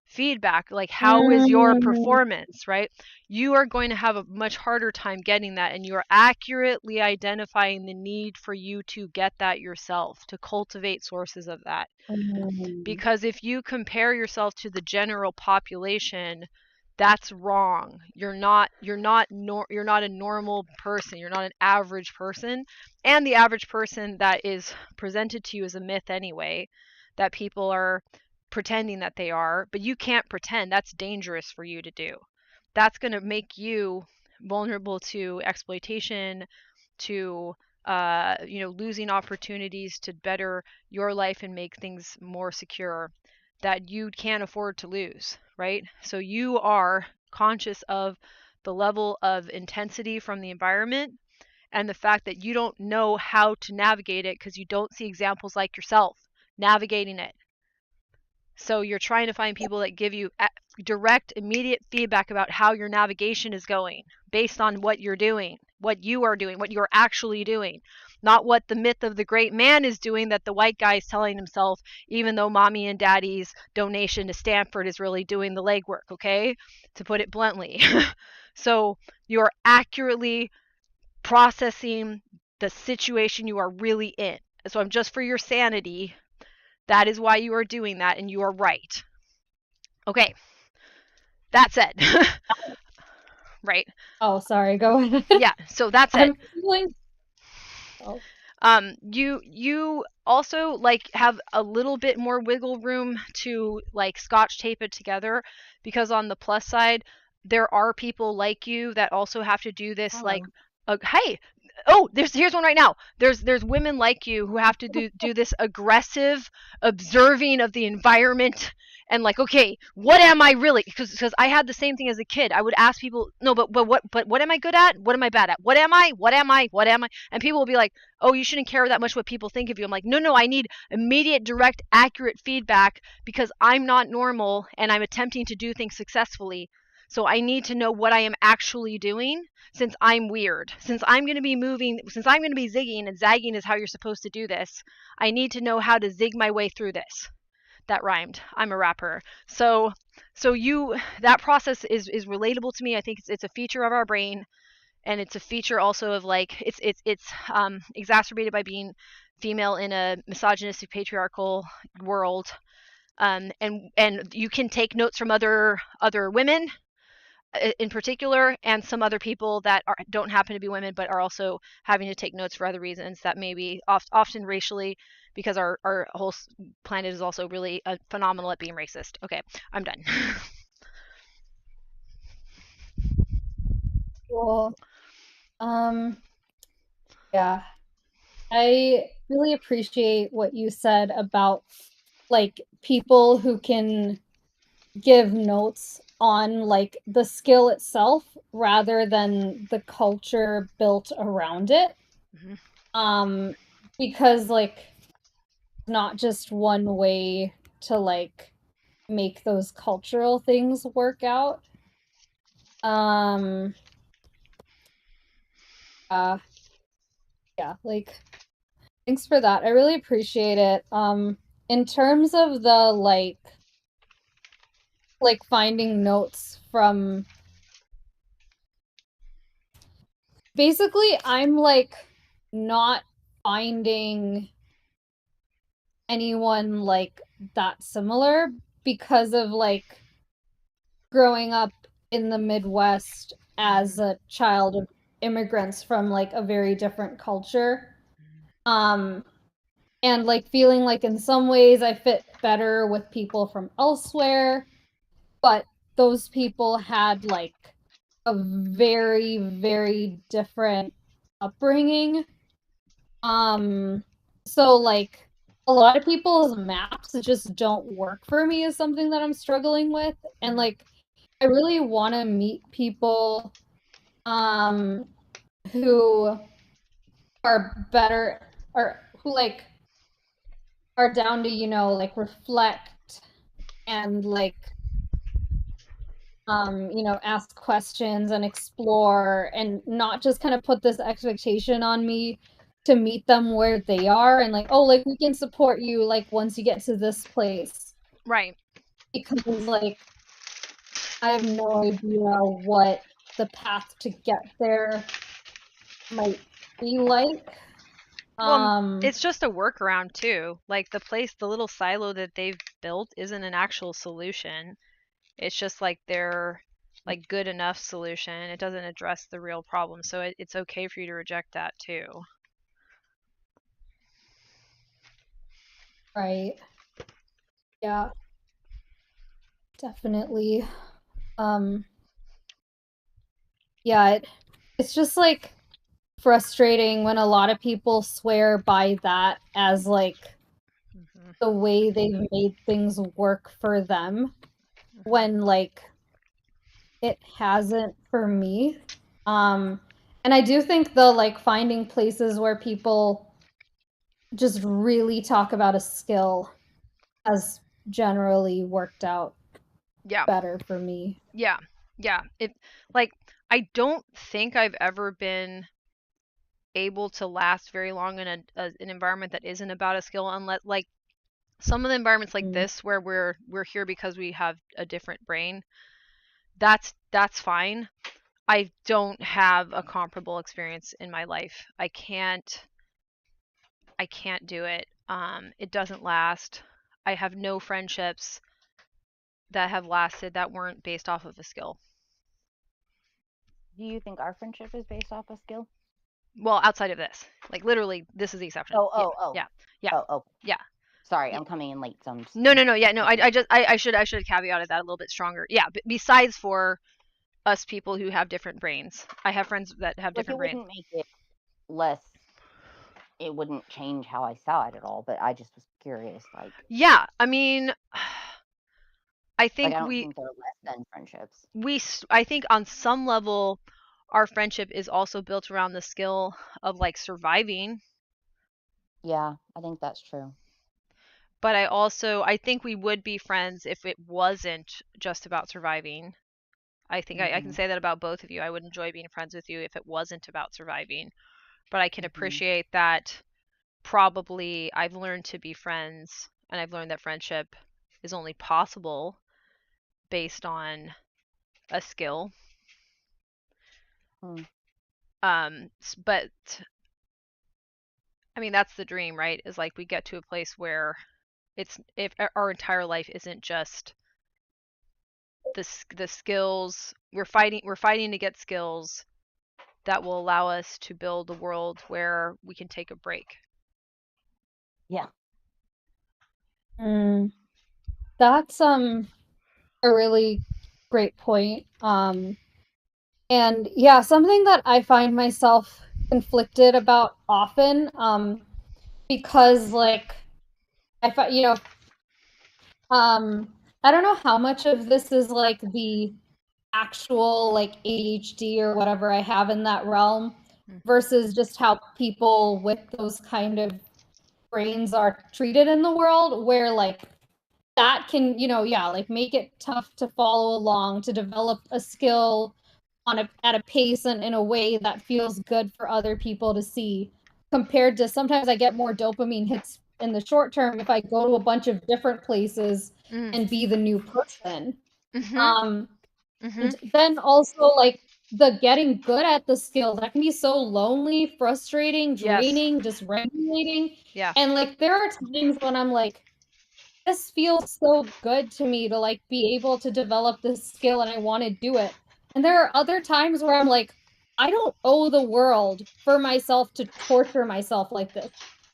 feedback, like how is your Mm. performance, right? You are going to have a much harder time getting that, and you're accurately identifying the need for you to get that yourself, to cultivate sources of that. Mm. Because if you compare yourself to the general population, that's wrong. You're not a normal person. You're not an average person. And the average person that is presented to you is a myth anyway, that people are pretending that they are, but you can't pretend. That's dangerous for you to do. That's going to make you vulnerable to exploitation, to losing opportunities to better your life and make things more secure that you can't afford to lose, right? So you are conscious of the level of intensity from the environment and the fact that you don't know how to navigate it because you don't see examples like yourself navigating it. So you're trying to find people that give you direct, immediate feedback about how your navigation is going based on what you're doing. what you are doing, what you're actually doing, not what the myth of the great man is doing that the white guy is telling himself, even though mommy and daddy's donation to Stanford is really doing the legwork, okay? To put it bluntly. So you're accurately processing the situation you are really in. So I'm just for your sanity. That is why you are doing that, and you are right. Okay, that said, right? Oh, sorry, go ahead. Yeah, so that's it. I'm feeling oh, You also like have a little bit more wiggle room to like scotch tape it together, because on the plus side there are people like you that also have to do this, like, oh. hey, oh, here's one right now. There's women like you who have to do this aggressive observing of the environment, and like, okay, what am I really, because I had the same thing as a kid. I would ask people, no, but what am I good at, what am I bad at, what am I, and people will be like, oh, you shouldn't care that much what people think of you. I'm like, no, I need immediate, direct, accurate feedback, because I'm not normal and I'm attempting to do things successfully. So I need to know what I am actually doing, since I'm weird. Since I'm going to be moving, since I'm going to be zigging, and zagging is how you're supposed to do this, I need to know how to zig my way through this. That rhymed. I'm a rapper. So that process is relatable to me. I think it's a feature of our brain, and it's a feature also of like it's exacerbated by being female in a misogynistic patriarchal world. And you can take notes from other women in particular, and some other people that don't happen to be women but are also having to take notes for other reasons that may be often racially, because our whole planet is also really phenomenal at being racist. Okay, I'm done. Cool. Um, yeah. I really appreciate what you said about like people who can give notes on like the skill itself rather than the culture built around it. Mm-hmm. Um, because like not just one way to like make those cultural things work out. Um, uh, yeah, like thanks for that. I really appreciate it. In terms of the like finding notes from basically I'm like not finding anyone like that similar because of like growing up in the Midwest as a child of immigrants from like a very different culture. Um and like feeling like in some ways I fit better with people from elsewhere, but those people had like a very, very different upbringing. So like a lot of people's maps just don't work for me is something that I'm struggling with. And like I really want to meet people um who are better or who like are down to, like reflect and like ask questions and explore and not just kind of put this expectation on me to meet them where they are and like, oh, like we can support you like once you get to this place. Right. Because like I have no idea what the path to get there might be like. Well, Um, it's just a workaround too. Like the little silo that they've built isn't an actual solution. It's just like their like good enough solution. It doesn't address the real problem. So it's okay for you to reject that too. right. Yeah, definitely. Um, yeah, it's just like frustrating when a lot of people swear by that as like Mm-hmm. the way they've made things work for them Mm-hmm. when like it hasn't for me. Um and I do think the like finding places where people just really talk about a skill has generally worked out Yeah. better for me. Yeah. Yeah. It like I don't think I've ever been able to last very long in an environment that isn't about a skill, unless like some of the environments like Mm. this where we're here because we have a different brain. That's fine. I don't have a comparable experience in my life. I can't do it. It doesn't last. I have no friendships that have lasted that weren't based off of a skill. Do you think our friendship is based off a skill? Well, outside of this, like literally, this is the exception. Oh, Yeah, oh, oh, yeah, yeah, oh, oh. yeah. Sorry, Yeah. I'm coming in late, so I'm just No, no, no. Yeah, no. I, confused. I just, I should have caveated that a little bit stronger. Yeah. Besides for us people who have different brains, I have friends that have Like, different it brains. wouldn't make it less. It wouldn't change how I saw it at all. But I just was curious. Yeah. I mean, I Like think I don't think they're less than friendships. I think on some level, our friendship is also built around the skill of like surviving. Yeah, I think that's true. But I think we would be friends if it wasn't just about surviving. I think I can Mhm. say that about both of you. I would enjoy being friends with you if it wasn't about surviving. But I can Mhm. appreciate that probably I've learned to be friends and I've learned that friendship is only possible based on a skill. Hmm. But I mean, that's the dream, right? Is like we get to a place where it's if our entire life isn't just the skills we're fighting to get skills that will allow us to build a world where we can take a break. Yeah. Mm. That's a really great point. And yeah, something that I find myself conflicted about often, because like I find, I don't know how much of this is like the actual like ADHD or whatever I have in that realm Mm-hmm. versus just how people with those kind of brains are treated in the world, where like that can, yeah, like make it tough to follow along, to develop a skill at a pace and in a way that feels good for other people to see, compared to sometimes I get more dopamine hits in the short term if I go to a bunch of different places Mm. and be the new person. Mhm. Um, Mhm. and then also like the getting good at the skill that can be so lonely, frustrating, Yes. draining, dysregulating. Yeah. And like there are times when I'm like, this feels so good to me to like be able to develop this skill and I want to do it. And there are other times where I'm like, I don't owe the world for myself to torture myself like this.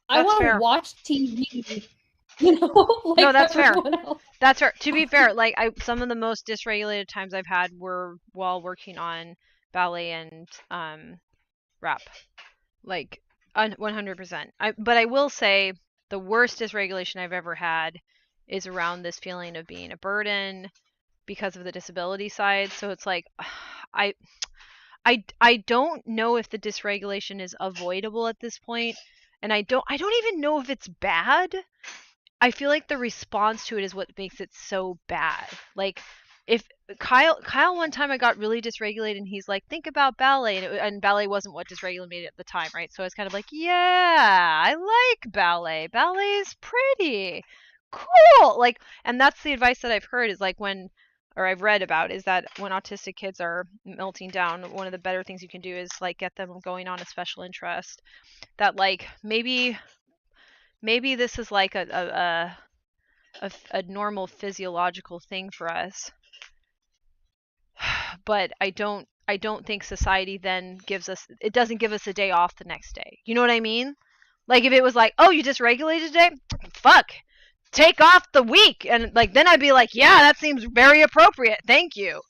I That's want to fair. watch TV, No, like that's fair. everyone else. That's fair. To be fair, like some of the most dysregulated times I've had were while working on ballet and rap. Like 100%. But I will say the worst dysregulation I've ever had is around this feeling of being a burden because of the disability side. So it's like I I don't know if the dysregulation is avoidable at this point, and I don't even know if it's bad. I feel like the response to it is what makes it so bad. Like if Kyle one time I got really dysregulated and he's like, think about ballet, and ballet wasn't what dysregulated me at the time, right? So I was kind of like, yeah, I like ballet. Ballet's pretty cool. Like, and that's the advice that I've heard is like when or I've read about is that when autistic kids are melting down, one of the better things you can do is like get them going on a special interest. That like maybe this is like a normal physiological thing for us, but I don't think society then doesn't give us a day off the next day. You know what I mean? Like if it was like, oh, you dysregulated today, fuck, take off the week, and like then I'd be like, yeah, that seems very appropriate, thank you.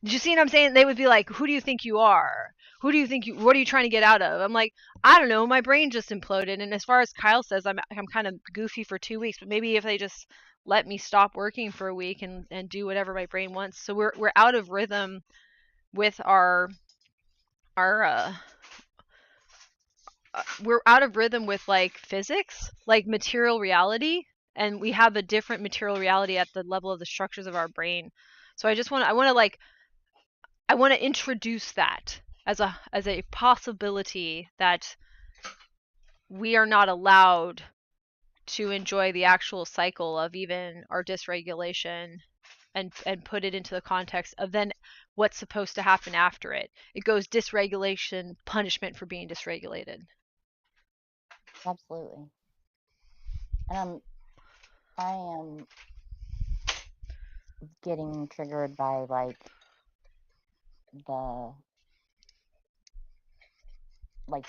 Did you see what I'm saying? They would be like, who do you think you are? What are you trying to get out of? I'm like, I don't know. My brain just imploded. And as far as Kyle says, I'm kind of goofy for 2 weeks, but maybe if they just let me stop working for a week and do whatever my brain wants. So we're out of rhythm with our we're out of rhythm with like physics, like material reality, and we have a different material reality at the level of the structures of our brain. So I want to like I want to introduce that as a possibility that we are not allowed to enjoy the actual cycle of even our dysregulation and put it into the context of then what's supposed to happen after it. It goes dysregulation, punishment for being dysregulated. Absolutely. And I am getting triggered by like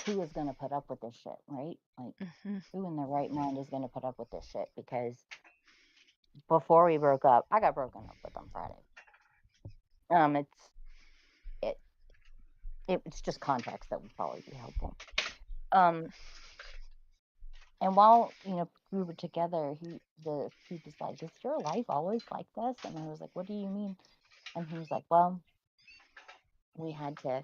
who is going to put up with this shit, right? Like who in their right mind is going to put up with this shit? Because before we broke up, I got broken up with on Friday. It's just context that would probably be helpful. And while we were together, he was like, "Is your life always like this?" And I was like, "What do you mean?" And he was like, "Well, we had to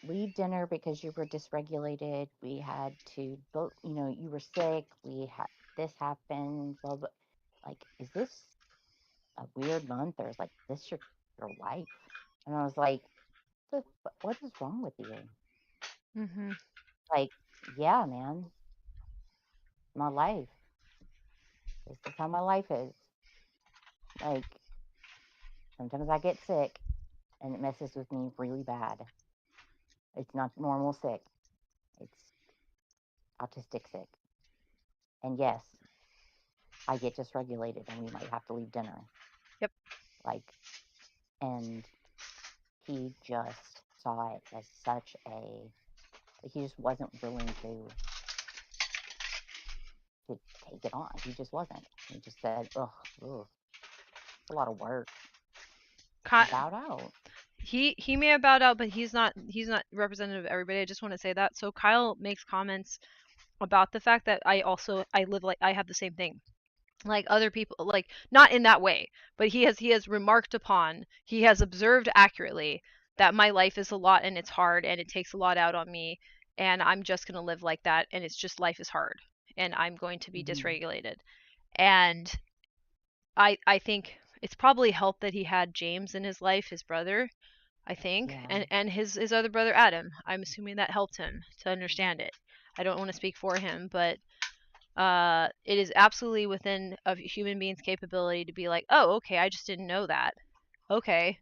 leave dinner because you were dysregulated. We had to both, you were sick. We had this happen. Blah, blah. Like, is this a weird month, or is like this your life?" And I was like, "What is wrong with you?" Like, yeah, man, my life. This is how my life is. Like, sometimes I get sick and it messes with me really bad. It's not normal sick. It's autistic sick. And yes, I get dysregulated and we might have to leave dinner. Yep. Like, and he just saw it as such he just wasn't willing to take it on. He just wasn't. He just said, ugh, it's a lot of work. Bowed out. He may have bowed out, but he's not representative of everybody. I just want to say that. So Kyle makes comments about the fact that I live like I have the same thing. Like other people, like not in that way, but he has remarked upon, he has observed accurately that my life is a lot and it's hard and it takes a lot out on me, and I'm just going to live like that, and it's just life is hard and I'm going to be dysregulated. And I think it's probably helped that he had James in his life, his brother, I think, and his other brother Adam. I'm assuming that helped him to understand it. I don't want to speak for him, but it is absolutely within a human being's capability to be like, oh, okay, I just didn't know that. Okay,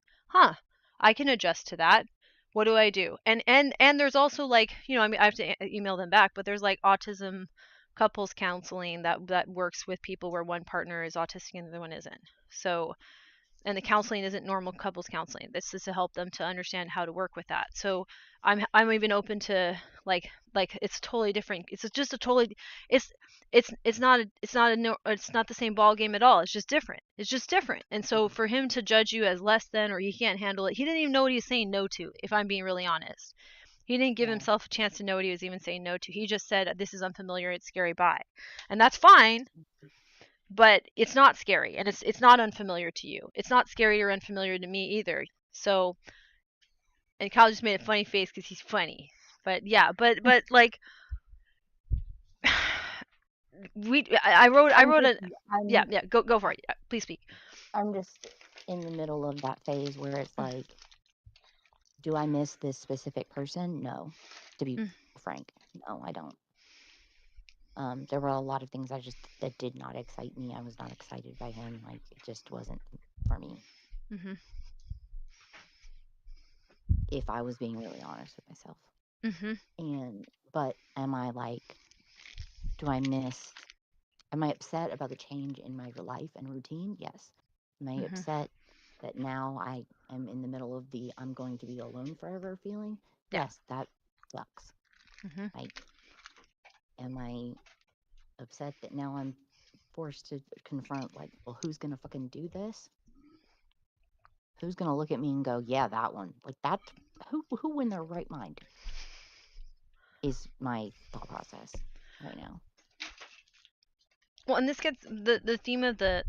I can adjust to that. What do I do? And there's also like, I mean, I have to email them back, but there's like autism couples counseling that works with people where one partner is autistic and the other one isn't. So, and the counseling isn't normal couples counseling. This is to help them to understand how to work with that. So I'm even open to like it's totally different. It's just a totally it's not the same ball game at all. It's just different. It's just different. And so for him to judge you as less than, or he can't handle it, he didn't even know what he was saying no to, if I'm being really honest. He didn't give himself a chance to know what he was even saying no to. He just said, this is unfamiliar, it's scary, bye. And that's fine, but it's not scary, and it's not unfamiliar to you. It's not scary or unfamiliar to me either. So, and Kyle just made a funny face because he's funny. But yeah, but like I wrote go for it. Please speak. I'm just in the middle of that phase where it's like, do I miss this specific person? No. To be frank, no, I don't. There were a lot of things that did not excite me. I was not excited by him. Like, it just wasn't for me. If I was being really honest with myself. But am I upset about the change in my life and routine? Yes. Am I upset that now I am in the middle of the I'm going to be alone forever feeling? Yes, that sucks. Like, am I upset that now I'm forced to confront, like, well, who's gonna fucking do this? Who's gonna look at me and go, yeah, that one? Like, that, who in their right mind is my thought process right now. Well, and this gets the theme of the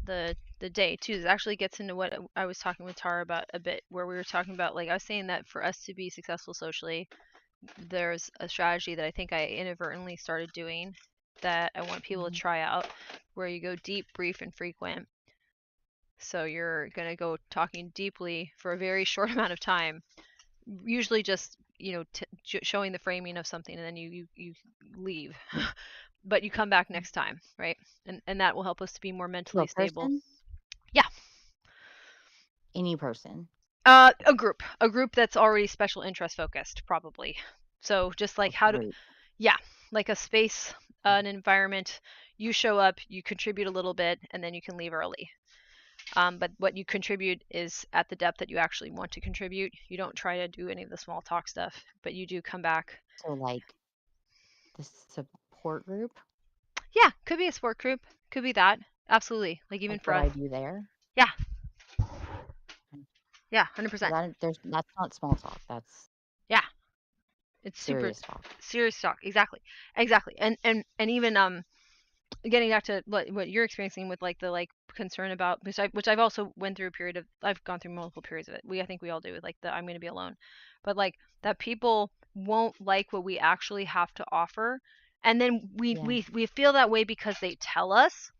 day too. This actually gets into what I was talking with Tara about a bit, where we were talking about, like, I was saying that for us to be successful socially, there's a strategy that I think I inadvertently started doing that I want people to try out, where you go deep, brief, and frequent. So you're going to go talking deeply for a very short amount of time, usually just, showing the framing of something, and then you leave. But you come back next time, right? And that will help us to be more To mentally a stable. person? Yeah. Any person? A group that's already special interest focused, probably. So just like like a space, an environment. You show up, you contribute a little bit, and then you can leave early. But what you contribute is at the depth that you actually want to contribute. You don't try to do any of the small talk stuff, but you do come back. So like the support group? Yeah, could be a support group. Could be that. Absolutely. Like even Like for what us. I do there? Yeah. Yeah, 100%. That's not small talk. That's Yeah. It's super serious talk. serious talk. Exactly. And even getting back to what you're experiencing with like the concern about, which I've also went through a period of, I've gone through multiple periods of it. I think we all do, with like the I'm going to be alone, but like that people won't like what we actually have to offer, and then we feel that way because they tell us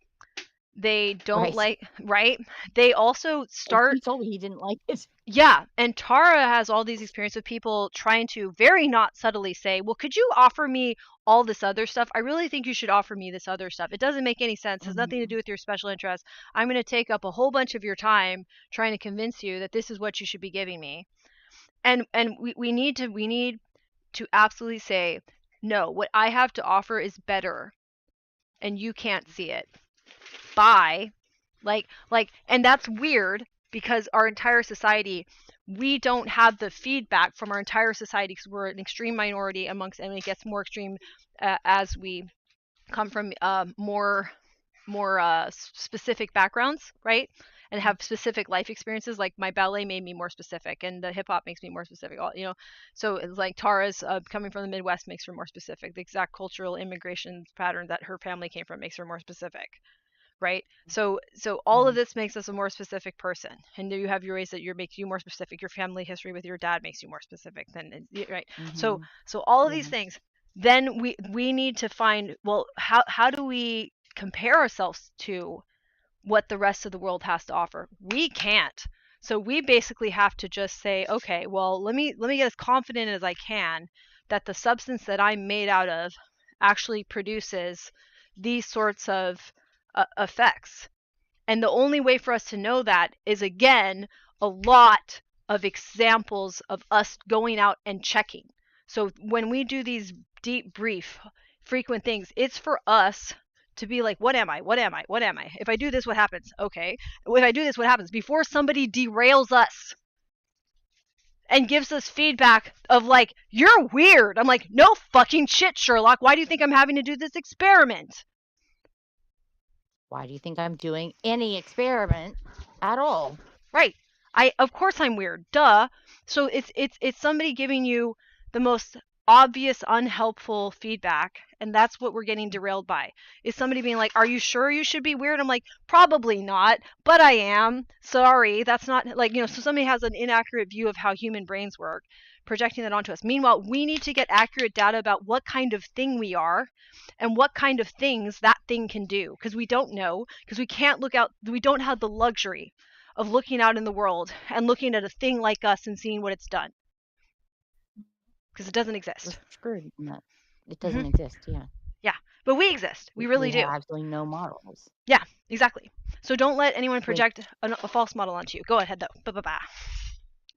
they don't like, right? They also start. He told me he didn't like it. Yeah, and Tara has all these experiences with people trying to very not subtly say, well, could you offer me all this other stuff? I really think you should offer me this other stuff. It doesn't make any sense. It has nothing to do with your special interest. I'm going to take up a whole bunch of your time trying to convince you that this is what you should be giving me. And we need to absolutely say, no, what I have to offer is better, and you can't see it. Bye. And that's weird because our entire society, we don't have the feedback from our entire society because we're an extreme minority amongst, and it gets more extreme as we come from more specific backgrounds, right? And have specific life experiences. Like my ballet made me more specific, and the hip hop makes me more specific. So it's like Tara's coming from the Midwest makes her more specific. The exact cultural immigration pattern that her family came from makes her more specific, right? So all of this makes us a more specific person, and you have your ways that makes you more specific. Your family history with your dad makes you more specific than, right? So all of these things, then we need to find, well, how do we compare ourselves to what the rest of the world has to offer? We can't. So we basically have to just say, okay, well, let me get as confident as I can that the substance that I'm made out of actually produces these sorts of effects. And the only way for us to know that is, again, a lot of examples of us going out and checking. So when we do these deep, brief, frequent things, it's for us to be like, what am I? What am I? What am I? If I do this, what happens? Okay. If I do this, what happens? Before somebody derails us and gives us feedback of like, you're weird. I'm like, no fucking shit, Sherlock. Why do you think I'm having to do this experiment? Why do you think I'm doing any experiment at all? Right. Of course I'm weird. Duh. So it's somebody giving you the most obvious unhelpful feedback, and that's what we're getting derailed by. Is somebody being like, "Are you sure you should be weird?" I'm like, "Probably not, but I am. Sorry, that's not like, so somebody has an inaccurate view of how human brains work, projecting that onto us. Meanwhile, we need to get accurate data about what kind of thing we are and what kind of things that thing can do, because we don't know, because we can't look out, we don't have the luxury of looking out in the world and looking at a thing like us and seeing what it's done, because it doesn't exist. We're screwed in that. It doesn't exist, yeah. Yeah, but we exist. We really do. We have absolutely no models. Yeah, exactly. So don't let anyone project a false model onto you. Go ahead, though. Ba-ba-ba.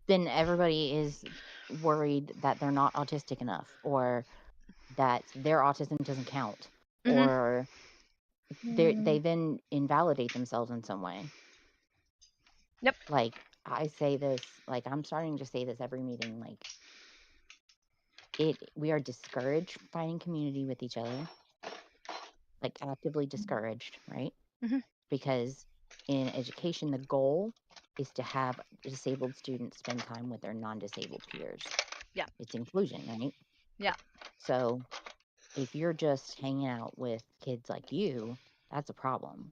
Then everybody is worried that they're not autistic enough, or that their autism doesn't count, or they then invalidate themselves in some way. Yep. Like, I say this, like, I'm starting to say this every meeting, like, we are discouraged from finding community with each other, like actively discouraged, right? Because in education, the goal is to have disabled students spend time with their non-disabled peers. Yeah. It's inclusion, right? Yeah. So if you're just hanging out with kids like you, that's a problem.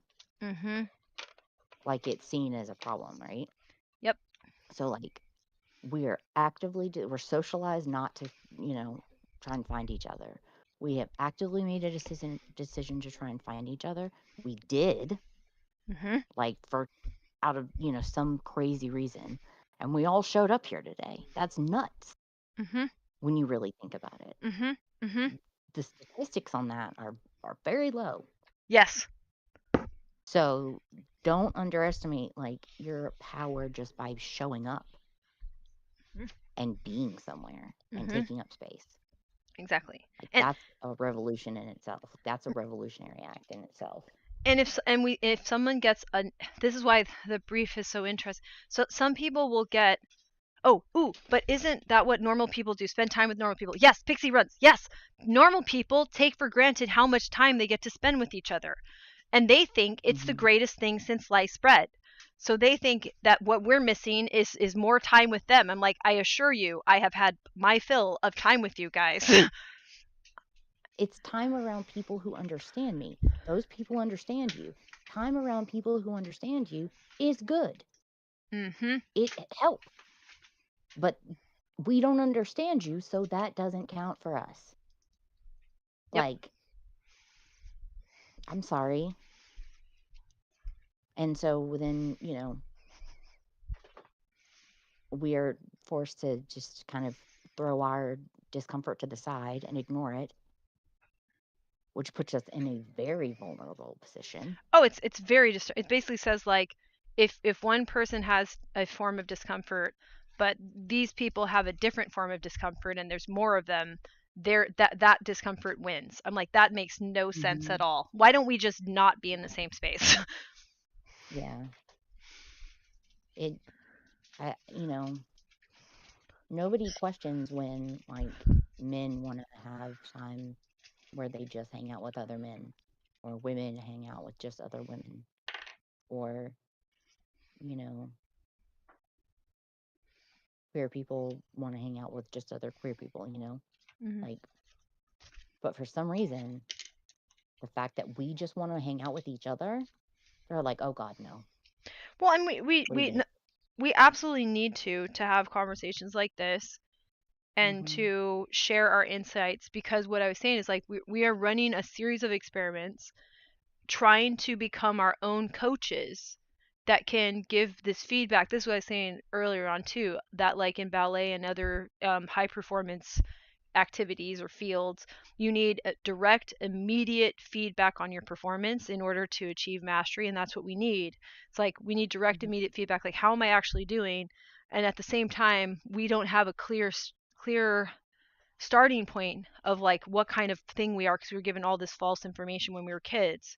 Like, it's seen as a problem, right? Yep. So like, we're socialized not to, try and find each other. We have actively made a decision to try and find each other. We did, like, for out of, some crazy reason. And we all showed up here today. That's nuts Mm-hmm. when you really think about it. Mm-hmm. Mm-hmm. The statistics on that are very low. Yes. So don't underestimate like your power just by showing up and being somewhere and Mm-hmm. taking up space. Exactly. Like And that's a revolution in itself. That's a revolutionary act in itself. if someone gets this is why the brief is so interesting. So some people will get, oh, ooh, but isn't that what normal people do? Spend time with normal people. Yes, pixie runs. Yes. Normal people take for granted how much time they get to spend with each other. And they think it's the Mm-hmm. greatest thing since sliced bread. So they think that what we're missing is more time with them. I'm like, I assure you, I have had my fill of time with you guys. It's time around people who understand me. Those people understand you. Time around people who understand you is good. Mm-hmm. It helps. But we don't understand you, so that doesn't count for us. Yep. Like, I'm sorry. And so then, we are forced to just kind of throw our discomfort to the side and ignore it, which puts us in a very vulnerable position. Oh, it's very it basically says like if one person has a form of discomfort, but these people have a different form of discomfort and there's more of them, there that discomfort wins. I'm like, that makes no sense Mm-hmm. at all. Why don't we just not be in the same space? Yeah. Nobody questions when like men want to have time where they just hang out with other men, or women hang out with just other women, or you know queer people want to hang out with just other queer people, Mm-hmm. like, but for some reason the fact that we just want to hang out with each other, they're like, oh god, no. Well, and we we What are you we gonna we absolutely need to have conversations like this and Mm-hmm. to share our insights, because what I was saying is like we are running a series of experiments trying to become our own coaches that can give this feedback. This is what I was saying earlier on too, that like in ballet and other high performance activities or fields, you need a direct, immediate feedback on your performance in order to achieve mastery, and that's what we need. It's like we need direct, Mm-hmm. immediate feedback, like how am I actually doing? And at the same time, we don't have a clear starting point of like what kind of thing we are, because we were given all this false information when we were kids,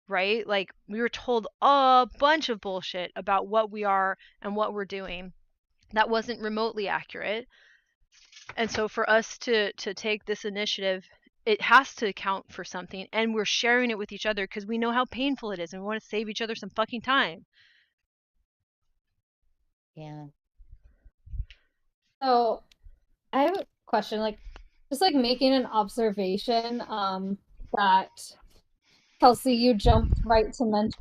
right? Like we were told a bunch of bullshit about what we are and what we're doing that wasn't remotely accurate. And so for us to take this initiative, it has to account for something, and we're sharing it with each other because we know how painful it is and we want to save each other some fucking time. Yeah. So I have a question, like just like making an observation, that Kelsey, you jumped right to mention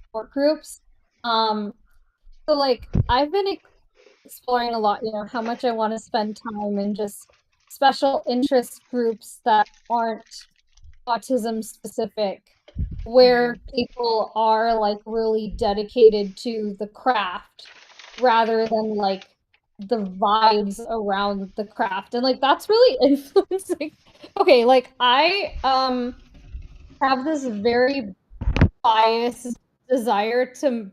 support groups. So like I've been exploring a lot, how much I want to spend time in just special interest groups that aren't autism specific, where people are like really dedicated to the craft rather than like the vibes around the craft. And like that's really influencing. Okay, like I have this very biased desire to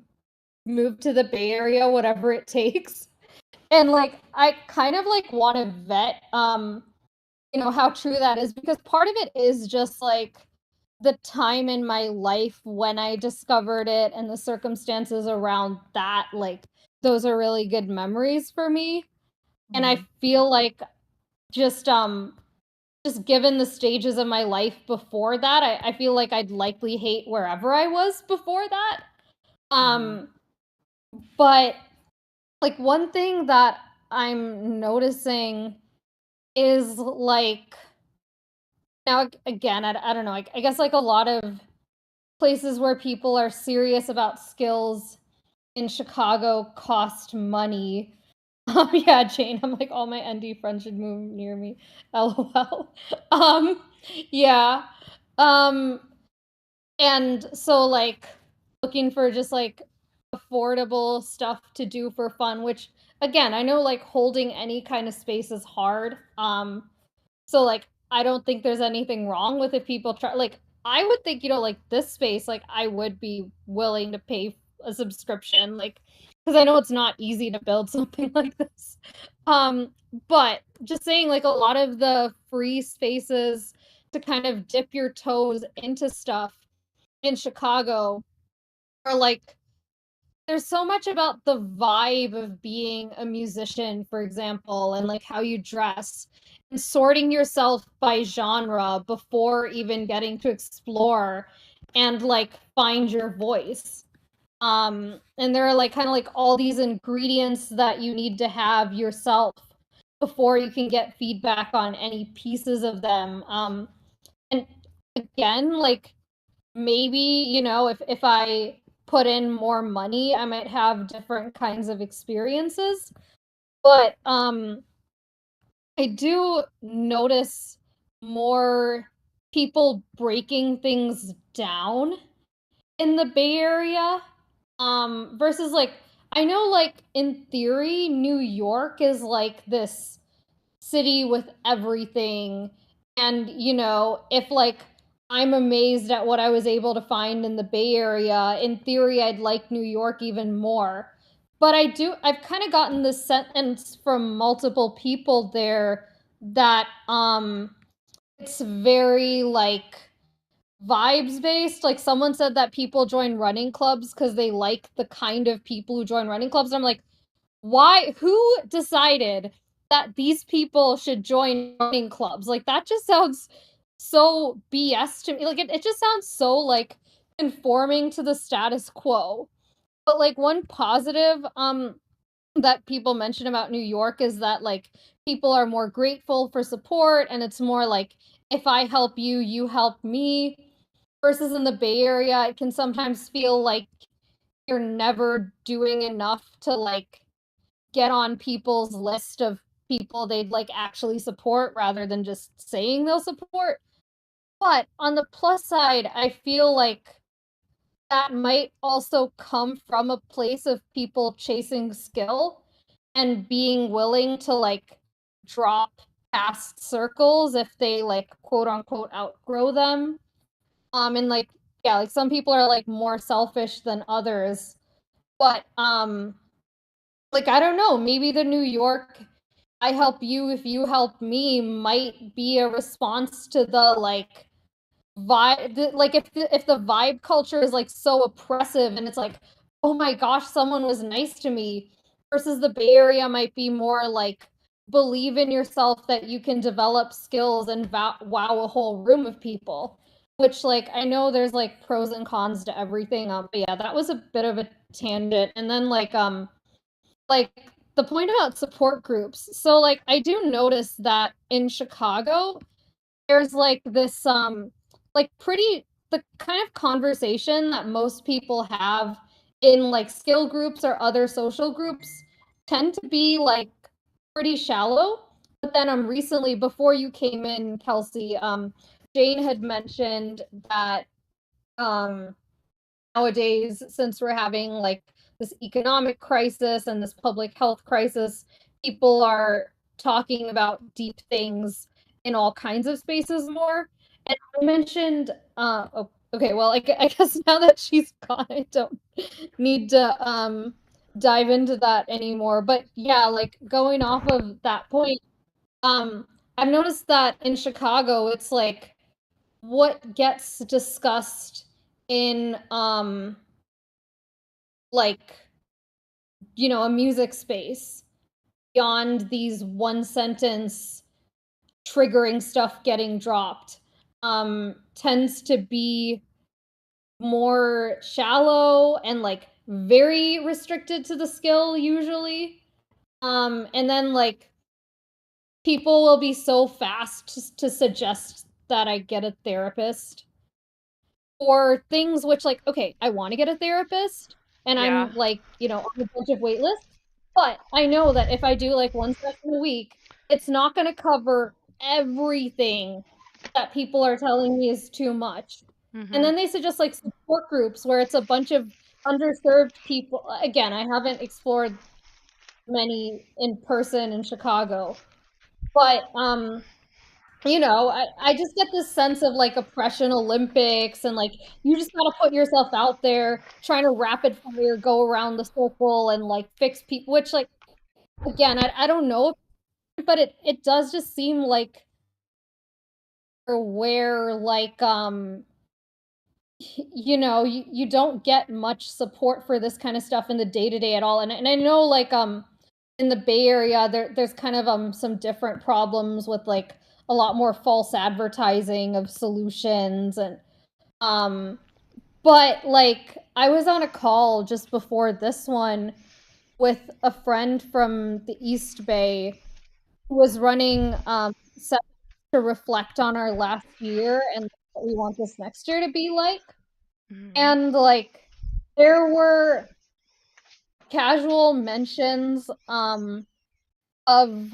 move to the Bay Area, whatever it takes. And like I kind of like want to vet how true that is, because part of it is just like the time in my life when I discovered it and the circumstances around that, like those are really good memories for me. And I Mm-hmm. feel like just just given the stages of my life before that, I feel like I'd likely hate wherever I was before that. Mm-hmm. Um but like one thing that I'm noticing is like now again, I don't know, I guess like a lot of places where people are serious about skills in Chicago cost money. Yeah, Jane, I'm like, all my ND friends should move near me. LOL. Yeah. Um, and so like looking for just like affordable stuff to do for fun, which again, I know like holding any kind of space is hard. So like I don't think there's anything wrong with if people try, like I would think, like this space, like I would be willing to pay a subscription, like because I know it's not easy to build something like this. But just saying, like a lot of the free spaces to kind of dip your toes into stuff in Chicago are like there's so much about the vibe of being a musician, for example, and like how you dress and sorting yourself by genre before even getting to explore and like find your voice. And there are like kind of like all these ingredients that you need to have yourself before you can get feedback on any pieces of them. And again, like maybe, if I put in more money, I might have different kinds of experiences. But I do notice more people breaking things down in the Bay Area. Versus like I know like in theory New York is like this city with everything. And, if like I'm amazed at what I was able to find in the Bay Area, in theory, I'd like New York even more. But I've kind of gotten this sentence from multiple people there that it's very like vibes based. Like someone said that people join running clubs because they like the kind of people who join running clubs. And I'm like, why? Who decided that these people should join running clubs? Like that just sounds so BS to me. Like it just sounds so like conforming to the status quo. But like one positive that people mention about New York is that like people are more grateful for support, and it's more like if I help you, you help me. Versus in the Bay Area, it can sometimes feel like you're never doing enough to like get on people's list of people they'd like actually support rather than just saying they'll support. But on the plus side, I feel like that might also come from a place of people chasing skill and being willing to like drop past circles if they like quote unquote outgrow them. And like yeah, like some people are like more selfish than others. But like I don't know, maybe the New York I help you if you help me might be a response to the like vibe, like if the vibe culture is like so oppressive and it's like, oh my gosh, someone was nice to me, versus the Bay Area might be more like believe in yourself that you can develop skills and wow a whole room of people. Which like I know there's like pros and cons to everything. But yeah, that was a bit of a tangent. And then like the point about support groups. So like I do notice that in Chicago there's like this like pretty the kind of conversation that most people have in like skill groups or other social groups tend to be like pretty shallow. But then recently before you came in, Kelsey, Jane had mentioned that um nowadays, since we're having like this economic crisis and this public health crisis, people are talking about deep things in all kinds of spaces more. And I mentioned, oh, okay, well, I guess now that she's gone, I don't need to dive into that anymore. But yeah, like going off of that point, I've noticed that in Chicago, it's like what gets discussed in like a music space beyond these one sentence triggering stuff getting dropped tends to be more shallow and like very restricted to the skill usually. And then like people will be so fast to suggest that I get a therapist or things which like, okay, I want to get a therapist and Yeah. I'm like, on a bunch of wait lists, but I know that if I do like one session a week, it's not going to cover everything that people are telling me is too much. And Mhm. then they suggest like support groups where it's a bunch of underserved people, again, I haven't explored many in person in Chicago, but you know, I just get this sense of like oppression Olympics and like you just gotta put yourself out there trying to rapid fire go around the circle and like fix people, which like again, I don't know, but it does just seem like where like you know, you don't get much support for this kind of stuff in the day-to-day at all. And I know like in the Bay Area there's kind of some different problems with like a lot more false advertising of solutions and um but like I was on a call just before this one with a friend from the East Bay who was running to reflect on our last year and what we want this next year to be like. And like there were casual mentions of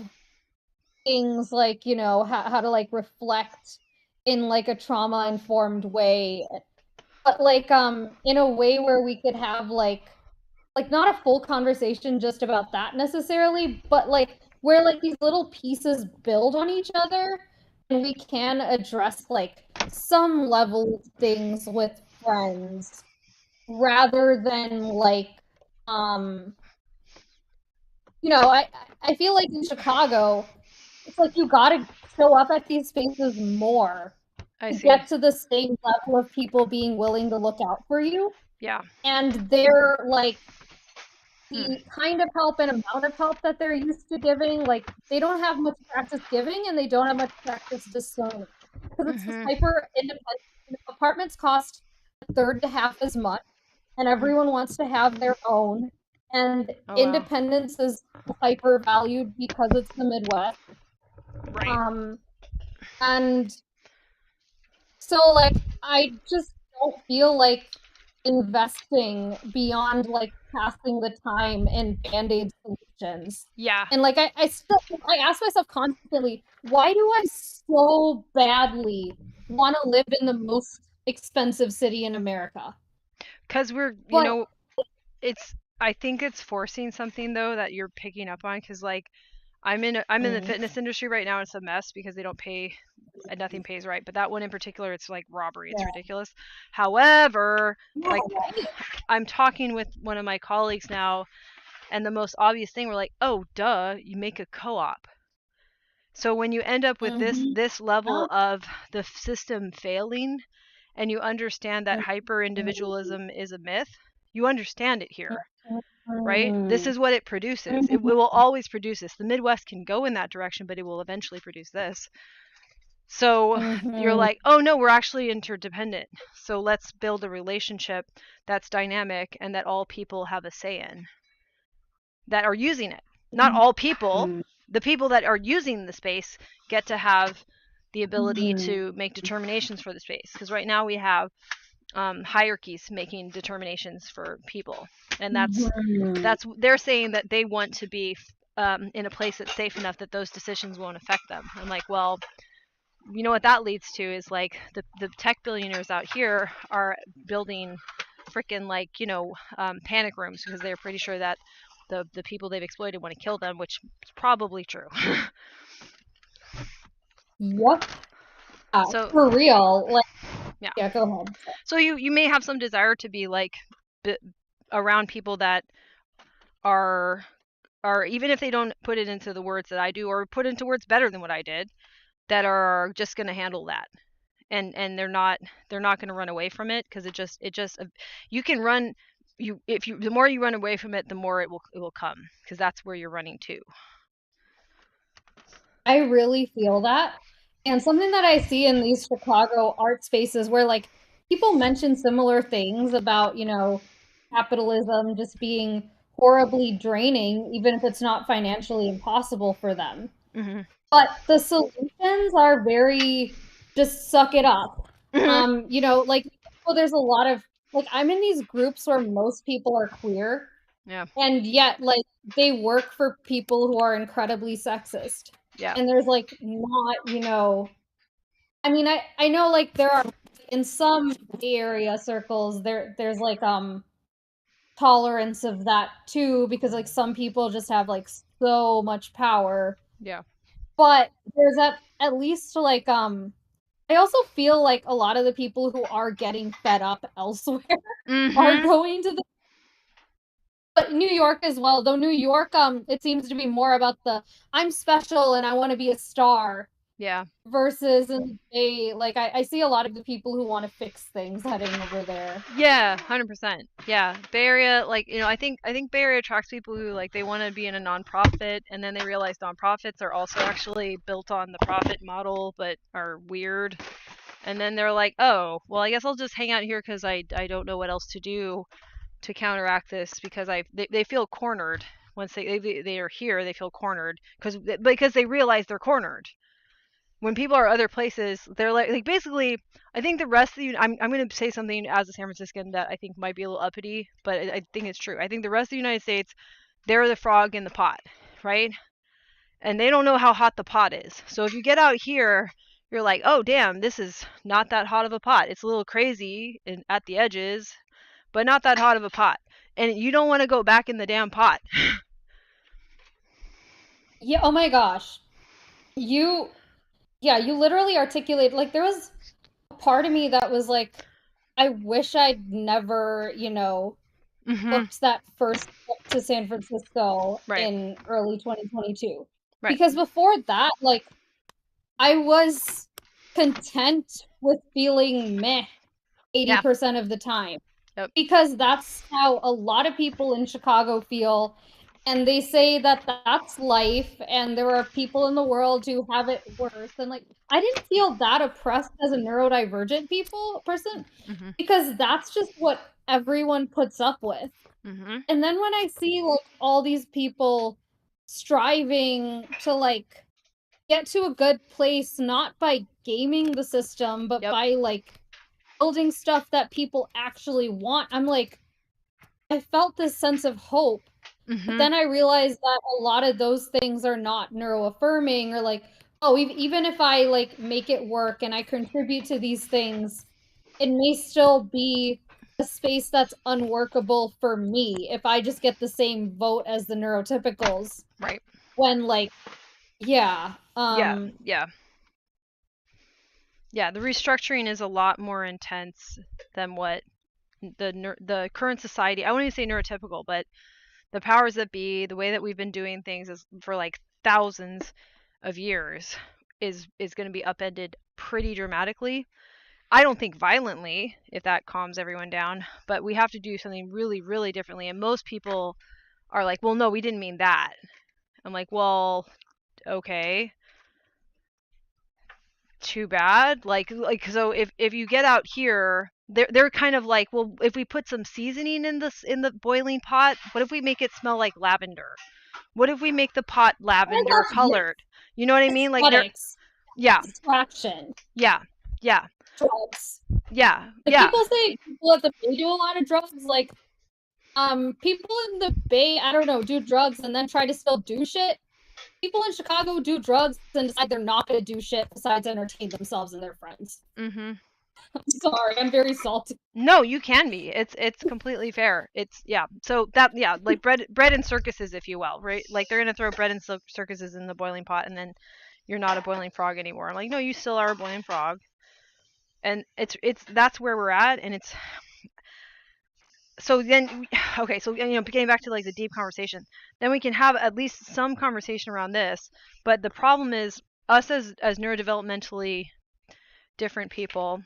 things like, you know, how to like reflect in like a trauma informed way. But like in a way where we could have like not a full conversation just about that necessarily, but like where like these little pieces build on each other and we can address like some level of things with friends rather than like you know, I feel like in Chicago it's like you got to show up at these spaces more I to see. get to the same level of people being willing to look out for you. Yeah. And they're like the kind of help and amount of help that they're used to giving, like they don't have much practice giving and they don't have much practice discerning. Because it's just hyper independent. Apartments cost a third to half as much, and everyone wants to have their own. And Oh, wow. independence is hyper valued because it's the Midwest. Right. And so like I just don't feel like investing beyond like passing the time in band-aid solutions. Yeah. And like I ask myself constantly, why do I so badly want to live in the most expensive city in America? Because we're, you But know, I think it's forcing something though that you're picking up on. Because like I'm in the fitness industry right now. It's a mess because they don't pay, nothing pays right. But that one in particular, it's like robbery. It's ridiculous. However, like I'm talking with one of my colleagues now, and the most obvious thing, we're like, oh, duh, you make a co-op. So when you end up with this level of the system failing, and you understand that hyper individualism is a myth, you understand it here, right? This is what it produces. It will always produce this. The Midwest can go in that direction, but it will eventually produce this. So you're like, oh no, we're actually interdependent. So let's build a relationship that's dynamic and that all people have a say in, that are using it. Not all people. The people that are using the space get to have the ability to make determinations for the space. Because right now we have hierarchies making determinations for people, and that's they're saying that they want to be in a place that's safe enough that those decisions won't affect them. I'm like, well, you know what that leads to is like the tech billionaires out here are building freaking like, you know, panic rooms because they're pretty sure that the people they've exploited want to kill them, which is probably true. Yep. So for real. Like yeah, go ahead. so you may have some desire to be like around people that are even if they don't put it into the words that I do, or put into words better than what I did, that are just going to handle that. And they're not going to run away from it, because it just you can run, if you the more you run away from it, the more it will come, because that's where you're running to. I really feel that. And something that I see in these Chicago art spaces where like people mention similar things about, you know, capitalism just being horribly draining, even if it's not financially impossible for them. But the solutions are very just suck it up. You know, like well, there's a lot of like I'm in these groups where most people are queer. Yeah. And yet like they work for people who are incredibly sexist. Yeah. And there's like not, you know, I mean I know like there are in some area circles there's like tolerance of that too, because like some people just have like so much power. Yeah. But there's at least like I also feel like a lot of the people who are getting fed up elsewhere are going to the but New York as well, though New York it seems to be more about the I'm special and I want to be a star. Yeah. Versus in the Bay, like I see a lot of the people who want to fix things heading over there. Yeah, 100%. Yeah, Bay Area, like, you know, I think Bay Area attracts people who like they want to be in a nonprofit, and then they realize nonprofits are also actually built on the profit model, but are weird. And then they're like, oh, well, I guess I'll just hang out here because I don't know what else to do to counteract this, because they feel cornered once they are here. They feel cornered because they realize they're cornered. When people are other places, they're like basically, I think the rest of I'm going to say something as a San Franciscan that I think might be a little uppity, but I think it's true. I think the rest of the United States, they're the frog in the pot, right? And they don't know how hot the pot is. So if you get out here, you're like, oh damn, this is not that hot of a pot. It's a little crazy at the edges, but not that hot of a pot. And you don't want to go back in the damn pot. Yeah, oh my gosh. You literally articulate like there was a part of me that was like, I wish I'd never, booked that first trip to San Francisco Right. in early 2022. Right. Because before that, like, I was content with feeling meh 80% of the time. Yep. Because that's how a lot of people in Chicago feel. And they say that that's life, and there are people in the world who have it worse. And like, I didn't feel that oppressed as a neurodivergent person because that's just what everyone puts up with. And then when I see like all these people striving to like get to a good place, not by gaming the system, but by like building stuff that people actually want, I'm like, I felt this sense of hope. But then I realized that a lot of those things are not neuroaffirming, or like, oh, even if I like make it work and I contribute to these things, it may still be a space that's unworkable for me if I just get the same vote as the neurotypicals. Right. When like, yeah. Yeah, the restructuring is a lot more intense than what the current society, I wouldn't even say neurotypical, but the powers that be, the way that we've been doing things is for like thousands of years is going to be upended pretty dramatically. I don't think violently, if that calms everyone down, but we have to do something really, really differently. And most people are like, well, no, we didn't mean that. I'm like, well, okay, too bad. Like so if you get out here, they're kind of like, well, if we put some seasoning in the boiling pot, what if we make it smell like lavender? What if we make the pot lavender colored? You know what I mean? Like distraction. Yeah. Drugs. Yeah. People say people at the Bay do a lot of drugs. Like, people in the Bay, I don't know, do drugs and then try to still do shit. People in Chicago do drugs and decide they're not going to do shit besides entertain themselves and their friends. I'm sorry, I'm very salty. No, you can be. It's completely fair. It's So that like bread and circuses, if you will, right? Like they're gonna throw bread and circuses in the boiling pot, and then you're not a boiling frog anymore. I'm like, no, you still are a boiling frog. And it's that's where we're at, and it's so then okay. So getting back to like the deep conversation, then we can have at least some conversation around this. But the problem is us as neurodevelopmentally different people,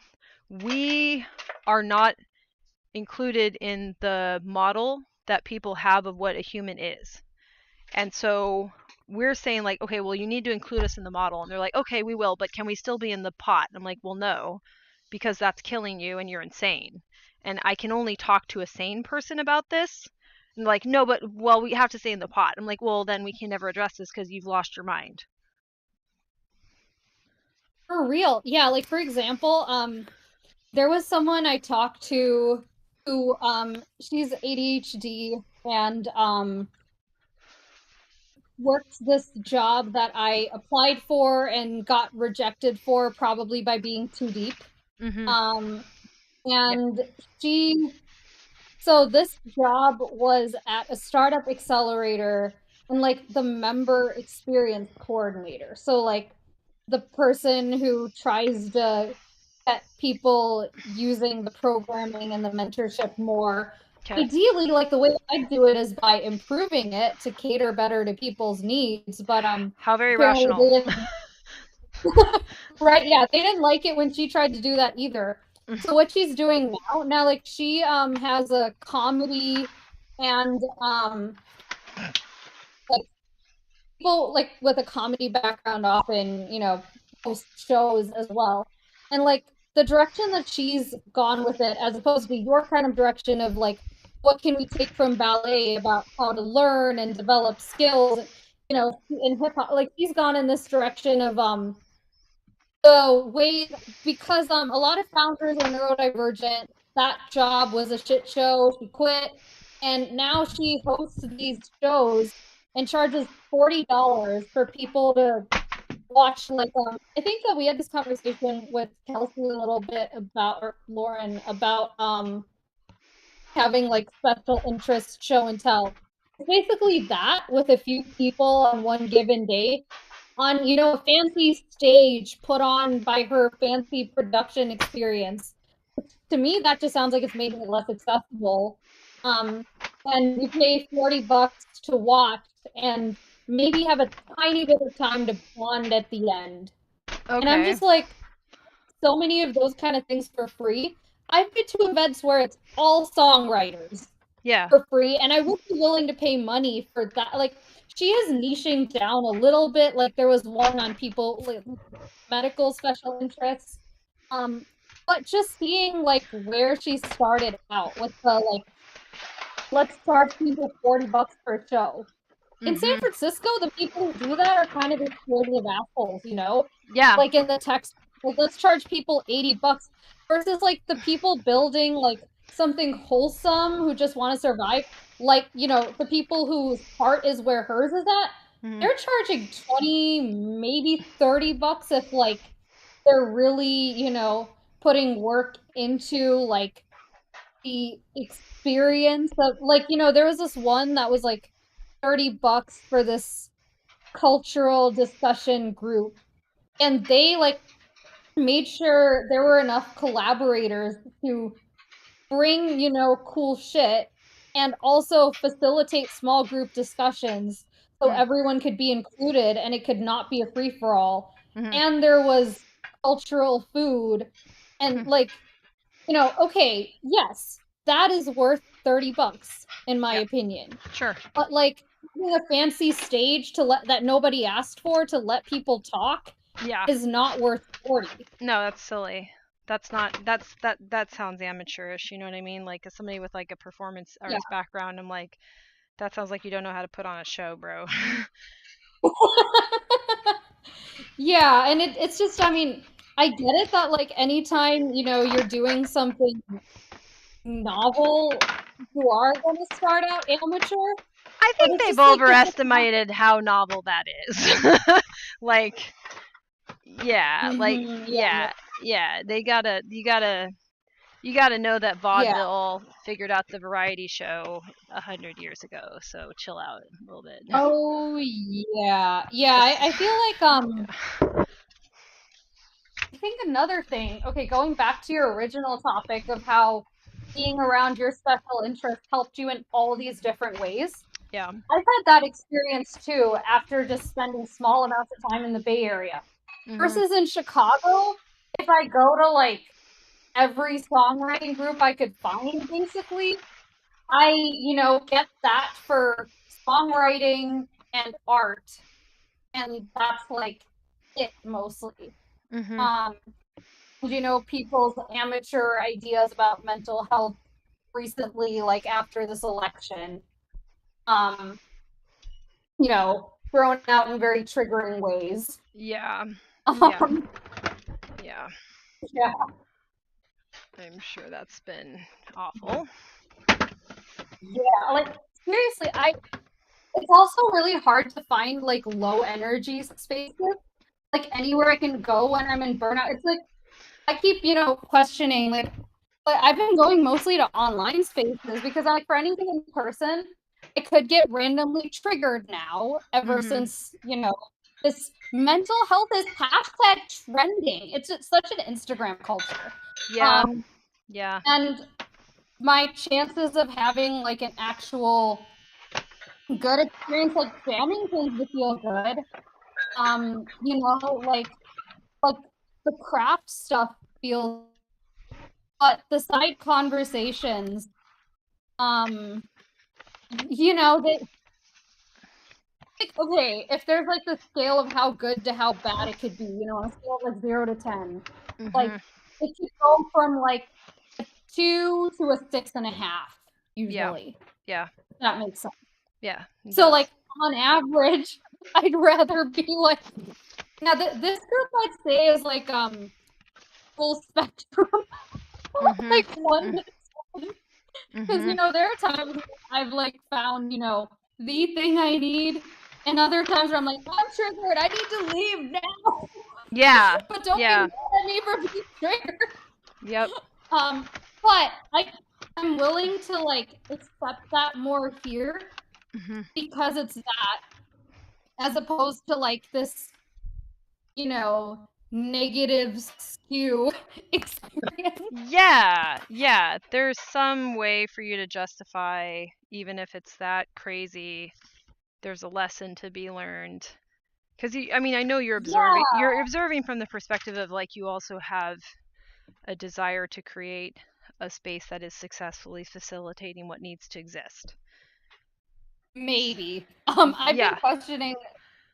we are not included in the model that people have of what a human is. And so we're saying like, okay, well, you need to include us in the model. And they're like, okay, we will, but can we still be in the pot? And I'm like, well, no, because that's killing you and you're insane. And I can only talk to a sane person about this. And like, no, but well, we have to stay in the pot. I'm like, well, then we can never address this because you've lost your mind. For real. Yeah, like for example, there was someone I talked to who she's ADHD and worked this job that I applied for and got rejected for, probably by being too deep. And she So this job was at a startup accelerator and like the member experience coordinator. So like the person who tries to get people using the programming and the mentorship more. Okay. Ideally, like the way I do it is by improving it to cater better to people's needs, but How very apparently rational. they didn't. Right, yeah, they didn't like it when she tried to do that either. So what she's doing now, like she has a comedy and like people like with a comedy background often, post shows as well. And like the direction that she's gone with it, as opposed to your kind of direction of like, what can we take from ballet about how to learn and develop skills, in hip hop, like she's gone in this direction of the way, because a lot of founders are neurodivergent. That job was a shit show. She quit, and now she hosts these shows and charges $40 for people to watch. Like, I think that we had this conversation with Kelsey a little bit about, or Lauren, about having like special interest show and tell. It's basically that with a few people on one given day on, a fancy stage put on by her fancy production experience. To me, that just sounds like it's making it less accessible. And you pay $40 to watch and maybe have a tiny bit of time to bond at the end. Okay. And I'm just like, so many of those kind of things for free. I've been to events where it's all songwriters for free, and I would be willing to pay money for that. Like, she is niching down a little bit. Like, there was one on people like medical special interests. But just seeing like where she started out with the like, let's charge people $40 per show. In San Francisco, the people who do that are kind of exploitative assholes, Yeah. Like in the text, like, let's charge people $80 versus like the people building like something wholesome who just want to survive. Like, the people whose heart is where hers is at, they're charging 20, maybe $30 if like they're really, putting work into like the experience of like, there was this one that was like $30 for this cultural discussion group, and they like made sure there were enough collaborators to bring, cool shit and also facilitate small group discussions so everyone could be included and it could not be a free-for-all. And there was cultural food and like, okay, yes, that is worth $30 in my opinion. Sure. But like having a fancy stage that nobody asked for to let people talk is not worth 40. No, that's silly. That sounds amateurish, you know what I mean? Like as somebody with like a performance arts background, I'm like, that sounds like you don't know how to put on a show, bro. Yeah, and it's just, I mean, I get it that like anytime, you're doing something novel, you are going to start out amateur. I think they've overestimated how novel that is. Like, yeah, like, yeah. You gotta know that vaudeville figured out the variety show 100 years ago. So chill out a little bit. Oh yeah, I feel like I think another thing. Okay, going back to your original topic of how being around your special interest helped you in all these different ways. Yeah, I've had that experience too after just spending small amounts of time in the Bay Area. Versus in Chicago, if I go to like every songwriting group I could find, basically, I, get that for songwriting and art. And that's like it mostly. People's amateur ideas about mental health recently, like after this election, thrown out in very triggering ways. Yeah. Yeah. I'm sure that's been awful. Yeah, like seriously, it's also really hard to find like low energy spaces. Like anywhere I can go when I'm in burnout. It's like I keep, questioning like But I've been going mostly to online spaces because I'm like, for anything in person, it could get randomly triggered now, ever since, this mental health is hashtag trending. It's such an Instagram culture. Yeah. Yeah. And my chances of having like an actual good experience, like jamming things to feel good, like the craft stuff feels, but the side conversations, they like, okay, if there's like the scale of how good to how bad it could be, on a scale of like 0 to 10, like it could go from like a 2 to a 6.5 usually. Yeah. That makes sense. Yeah. So like on average, I'd rather be like, now this group I'd say is like full spectrum. Like 1 to 10. Because there are times I've like found, the thing I need, and other times where I'm like, I'm triggered, I need to leave now. Yeah. But don't be mad at me for being triggered. Yep. But I'm willing to like accept that more here because it's that, as opposed to like this, negative skew experience. Yeah. There's some way for you to justify, even if it's that crazy, there's a lesson to be learned. Because I know you're observing. Yeah. You're observing from the perspective of like you also have a desire to create a space that is successfully facilitating what needs to exist. Maybe. I've been questioning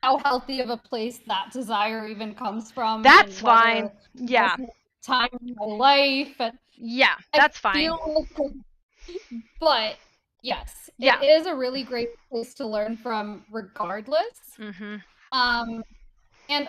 how healthy of a place that desire even comes from. That's fine. Yeah. Time in my life. And yeah, that's fine. But yes, it is a really great place to learn from regardless. And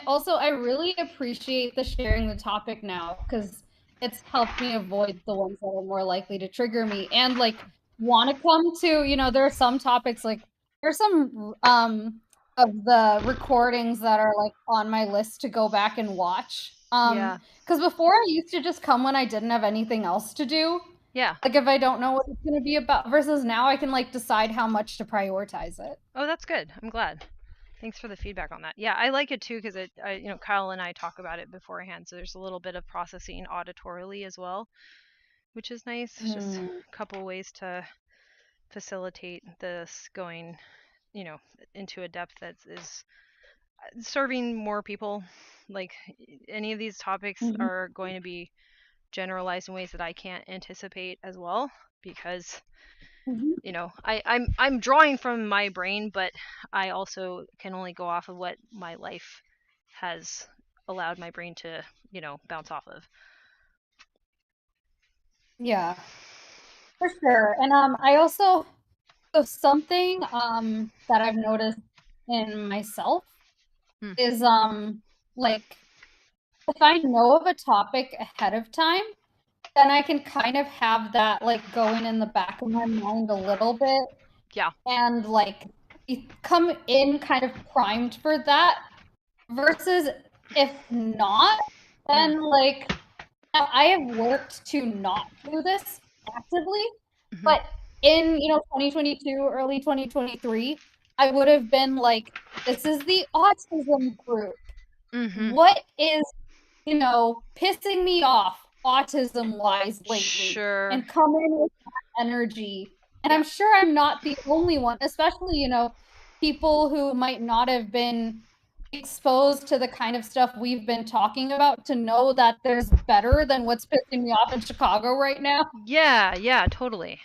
also I really appreciate the sharing the topic now, because it's helped me avoid the ones that are more likely to trigger me and like want to come to, there are some topics, like there's some of the recordings that are like on my list to go back and watch. Because before I used to just come when I didn't have anything else to do. Yeah. Like if I don't know what it's going to be about, versus now I can like decide how much to prioritize it. Oh, that's good. I'm glad. Thanks for the feedback on that. Yeah, I like it too, because Kyle and I talk about it beforehand, so there's a little bit of processing auditorily as well, which is nice. Just a couple ways to facilitate this going, into a depth that is serving more people. Like any of these topics are going to be generalized in ways that I can't anticipate as well, because I'm drawing from my brain, but I also can only go off of what my life has allowed my brain to, bounce off of. Yeah, for sure. And I also, so something that I've noticed in myself is like if I know of a topic ahead of time, then I can kind of have that like going in the back of my mind a little bit. Yeah. And like come in kind of primed for that, versus if not, then like I have worked to not do this actively, but in 2022, early 2023, I would have been like, this is the autism group. What is pissing me off autism wise lately? Sure. And come in with that energy. And I'm sure I'm not the only one, especially people who might not have been exposed to the kind of stuff we've been talking about, to know that there's better than what's pissing me off in Chicago right now. Yeah, totally.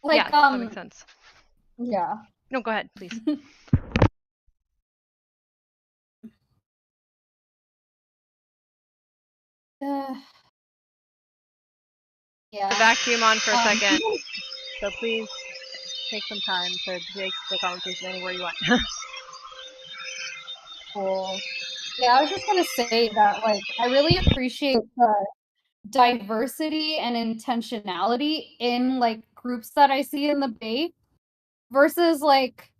Like, that makes sense. Yeah. No, go ahead, please. Yeah. The vacuum on for a second. So please take some time to take the conversation anywhere you want. Cool. Yeah, I was just gonna say that, like, I really appreciate the diversity and intentionality in like groups that I see in the Bay, versus like,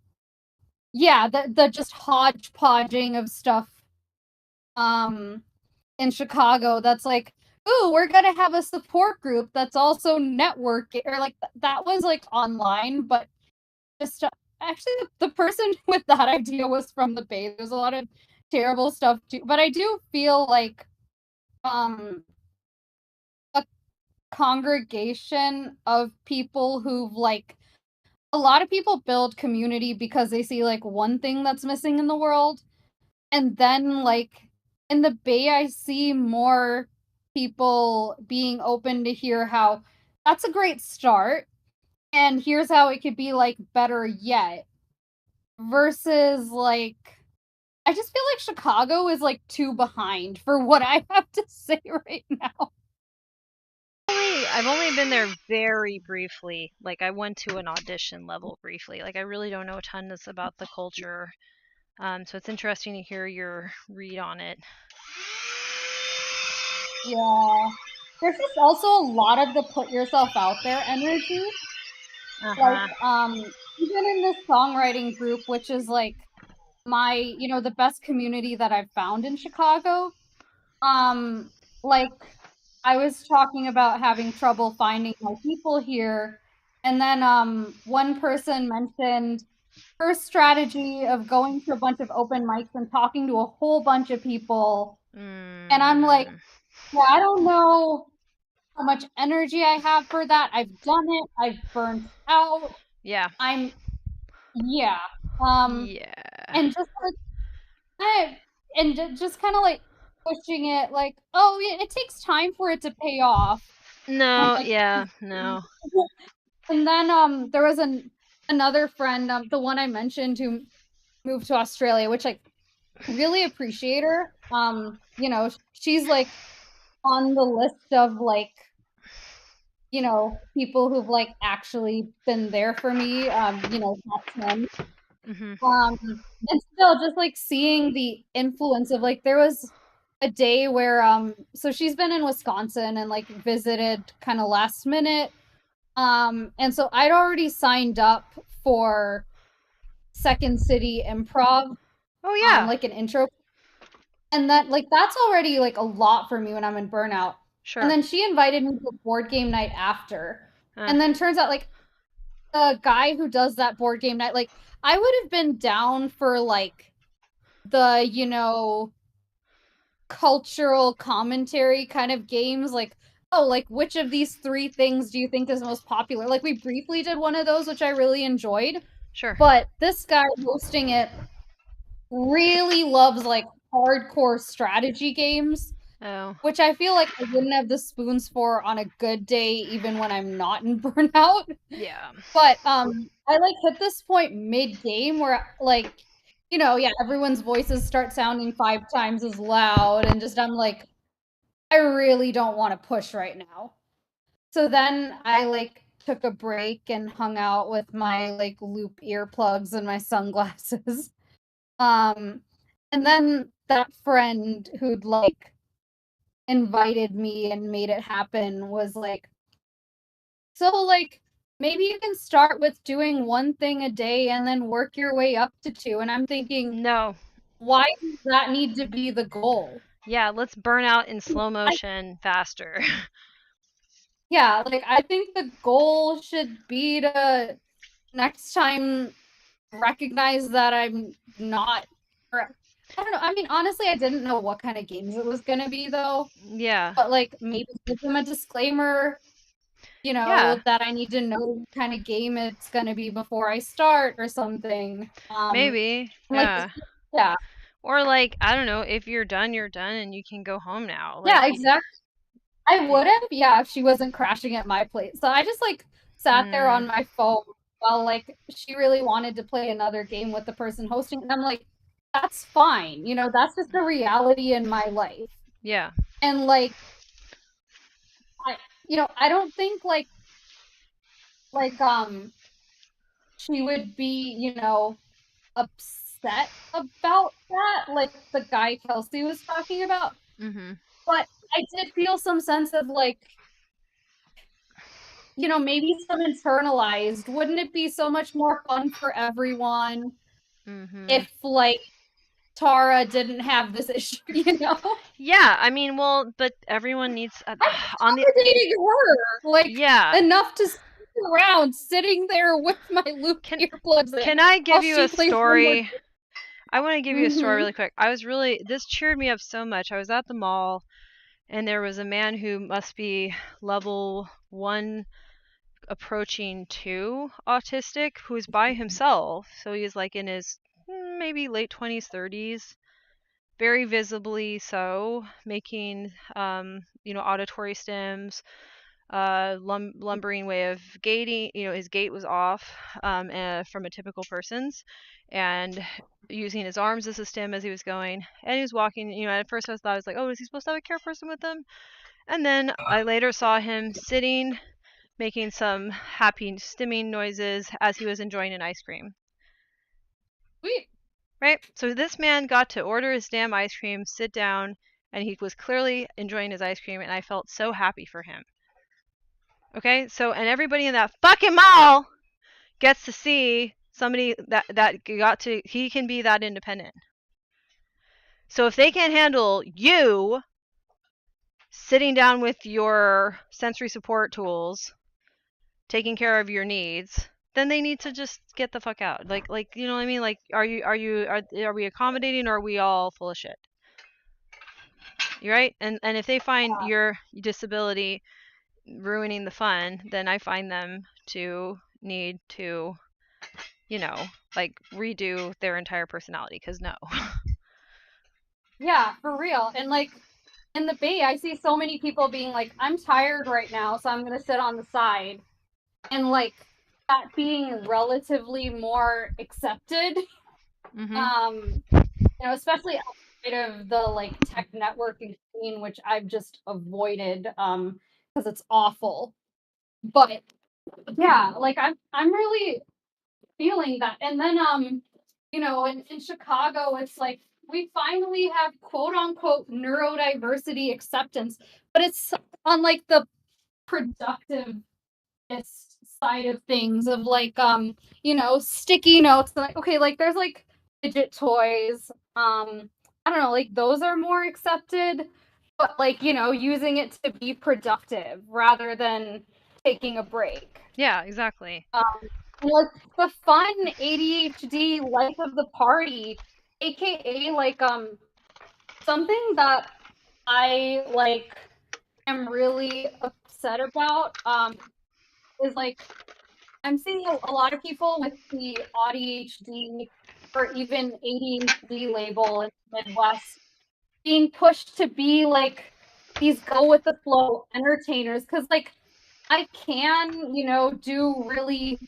yeah, the just hodgepodging of stuff in Chicago that's like ooh, we're gonna have a support group that's also networking, or like that was like online, but just actually the person with that idea was from the Bay. There's a lot of terrible stuff too, but I do feel like a congregation of people who've like a lot of people build community because they see like one thing that's missing in the world. And then like in the Bay, I see more people being open to hear how that's a great start. And here's how it could be like better yet. Versus like I just feel like Chicago is like too behind for what I have to say right now. I've only been there very briefly. Like I went to an audition level briefly. Like I really don't know a ton about the culture. So it's interesting to hear your read on it. Yeah. There's just also a lot of the put yourself out there energy. Like, even in this songwriting group, which is like my, the best community that I've found in Chicago. Like I was talking about having trouble finding my people here, and then one person mentioned her strategy of going to a bunch of open mics and talking to a whole bunch of people. And I'm like, yeah, I don't know how much energy I have for that. I've done it. I've burnt out. Yeah. Yeah. Yeah. And just like just kind of like pushing it like, oh yeah, it takes time for it to pay off. No, Like, yeah, no. and then there was another friend, the one I mentioned who moved to Australia, which like really appreciate her. She's like on the list of like people who've like actually been there for me. Top 10. And still just like seeing the influence of like there was a day where so she's been in Wisconsin and like visited kind of last minute. And so I'd already signed up for Second City Improv. Oh yeah. Like an intro. And that's already like a lot for me when I'm in burnout. Sure. And then she invited me to a board game night after. And then turns out like the guy who does that board game night, like I would have been down for like the cultural commentary kind of games, like, oh, like which of these three things do you think is most popular? Like we briefly did one of those, which I really enjoyed. Sure. But this guy hosting it really loves like hardcore strategy games. Oh. Which I feel like I wouldn't have the spoons for on a good day, even when I'm not in burnout. Yeah. But I like hit this point mid-game where like, everyone's voices start sounding 5 times as loud, and just I'm like, I really don't want to push right now. So then I like took a break and hung out with my like loop earplugs and my sunglasses. And then that friend who'd like invited me and made it happen was like, so like maybe you can start with doing one thing a day and then work your way up to 2. And I'm thinking, no, why does that need to be the goal? Yeah, let's burn out in slow motion faster. Yeah, like I think the goal should be to next time recognize that I'm not, or I don't know. I mean, honestly, I didn't know what kind of games it was gonna be though. Yeah. But like maybe give them a disclaimer, that I need to know what kind of game it's gonna be before I start or something. Maybe. Like, Yeah. yeah. Or like, I don't know, if you're done, you're done and you can go home now. Like, Yeah, exactly. I would have, yeah, if she wasn't crashing at my place. So I just like sat there on my phone while like she really wanted to play another game with the person hosting, and I'm like, that's fine. That's just a reality in my life. Yeah. And like I don't think like she would be, upset about that, like the guy Kelsey was talking about. But I did feel some sense of like, maybe some internalized, wouldn't it be so much more fun for everyone if like Tara didn't have this issue, Yeah, I mean, well, but everyone needs I'm on the accommodating her, like yeah. enough to stick around, sitting there with my loop Can earplugs in can I while give you she a plays one more. story? I want to give you a story Mm-hmm. really quick. This cheered me up so much. I was at the mall and there was a man who must be level 1 approaching 2 autistic who's by himself. So he's like in his maybe late 20s, 30s, very visibly so, making auditory stims, lumbering way of gating. His gait was off from a typical person's, and using his arms as a stem as he was going. And he was walking. At first I was like, oh, is he supposed to have a care person with him? And then I later saw him sitting, making some happy stimming noises as he was enjoying an ice cream. Sweet. Right? So this man got to order his damn ice cream, sit down, and he was clearly enjoying his ice cream, and I felt so happy for him. Okay? So, and everybody in that fucking mall gets to see somebody he can be that independent. So if they can't handle you sitting down with your sensory support tools, taking care of your needs, then they need to just get the fuck out. Like you know what I mean? Like, are we accommodating, or are we all full of shit? You're right. And if they find your disability ruining the fun, then I find them to need to, like redo their entire personality. Because no. Yeah, for real. And like in the Bay, I see so many people being like, I'm tired right now, so I'm gonna sit on the side. And like that being relatively more accepted. Especially outside of the like tech networking scene, which I've just avoided because it's awful. But yeah, like I'm really feeling that. And then in Chicago, it's like we finally have quote unquote neurodiversity acceptance, but it's on like the productive side of things of like sticky notes, like okay, like there's like fidget toys, I don't know, like those are more accepted, but like using it to be productive rather than taking a break. Yeah, exactly. Like the fun ADHD life of the party, aka like something that I like am really upset about is like I'm seeing a lot of people with the ADHD or even ADHD label in the Midwest being pushed to be like these go with the flow entertainers, because like I can, do really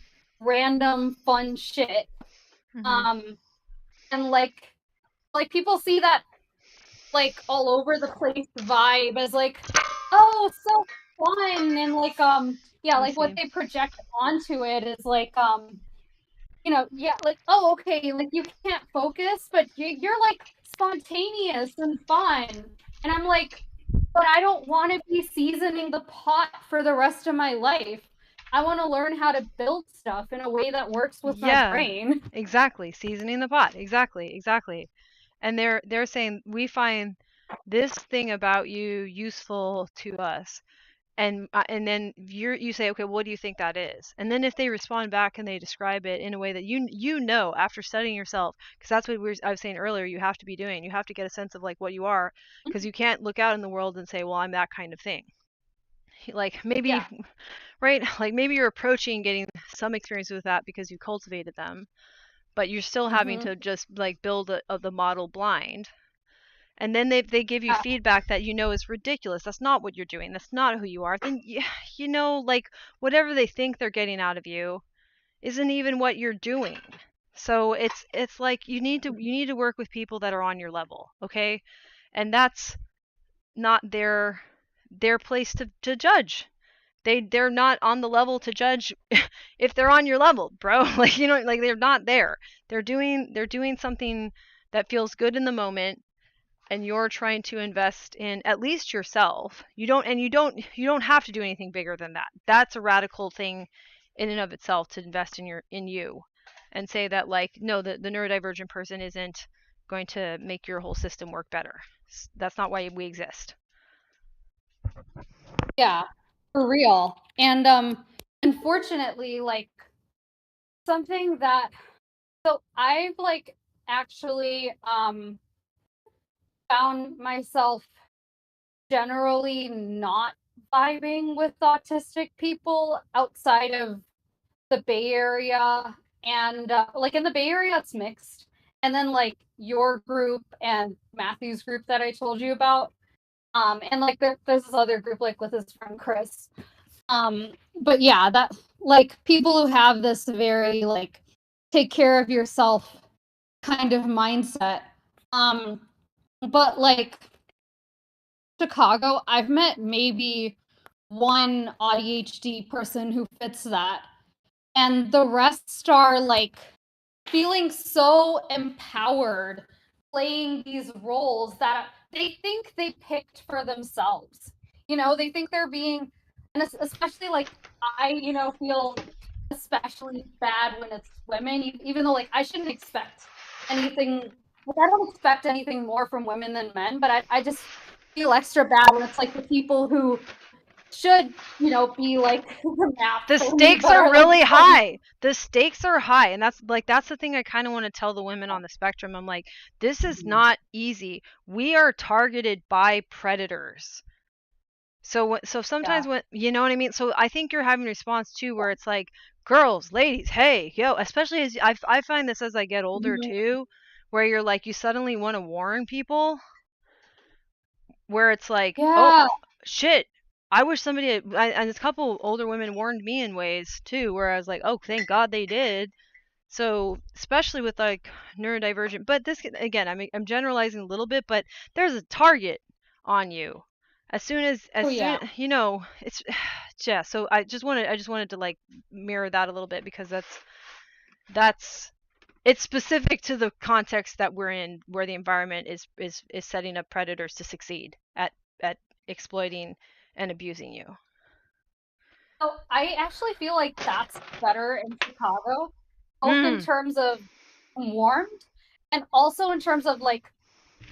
random fun shit. And like people see that like all over the place vibe as like, oh, so fun, and like yeah, like what they project onto it is like yeah, like, oh, okay, like you can't focus, but you're like spontaneous and fun. And I'm like, but I don't want to be seasoning the pot for the rest of my life. I want to learn how to build stuff in a way that works with my brain. Exactly. Seasoning the pot. Exactly. And they're saying, we find this thing about you useful to us. And then you say, okay, what do you think that is? And then if they respond back and they describe it in a way that after studying yourself, because that's what I was saying earlier, you have to be doing. You have to get a sense of like what you are, because you can't look out in the world and say, well, I'm that kind of thing. Like maybe, Yeah. right? Like maybe you're approaching getting some experience with that because you cultivated them, but you're still having to just like build the model blind. And then they give you feedback that is ridiculous. That's not what you're doing. That's not who you are. Then like whatever they think they're getting out of you isn't even what you're doing. So it's like you need to work with people that are on your level, okay? And that's not their place to judge. They're not on the level to judge if they're on your level, bro. Like like they're not there. They're doing something that feels good in the moment, and you're trying to invest in at least yourself. You don't have to do anything bigger than that. That's a radical thing in and of itself, to invest in you and say that like, no, the neurodivergent person isn't going to make your whole system work better. That's not why we exist. Yeah, for real. And unfortunately, like something that so I've like actually found myself generally not vibing with autistic people outside of the Bay Area. And like in the Bay Area, it's mixed. And then like your group and Matthew's group that I told you about. And like there's this other group like with his friend Chris. But yeah, that like people who have this very like take care of yourself kind of mindset. But like Chicago, I've met maybe one ADHD person who fits that, and the rest are like feeling so empowered playing these roles that they think they picked for themselves. You know, they think they're being, and especially like I, you know, feel especially bad when it's women, even though like I shouldn't expect anything. Like, I don't expect anything more from women than men, but I just feel extra bad when it's like the people who should, you know, be like the map The pony, stakes but are are like really high. The stakes are high, and that's the thing I kind of want to tell the women on the spectrum. I'm like, this is not easy. We are targeted by predators. So sometimes when, you know what I mean? So I think you're having a response too where it's like, girls, ladies, hey, yo, especially as I find this as I get older too, where you're like, you suddenly want to warn people, where it's like, oh shit, I wish somebody had, and a couple older women warned me in ways too, where I was like, oh, thank God they did. So especially with like neurodivergent, but this again, I'm generalizing a little bit, but there's a target on you as soon you know, it's yeah. So I just wanted to like mirror that a little bit, because that's it's specific to the context that we're in, where the environment is setting up predators to succeed at exploiting and abusing you. So I actually feel like that's better in Chicago, both in terms of warmed and also in terms of like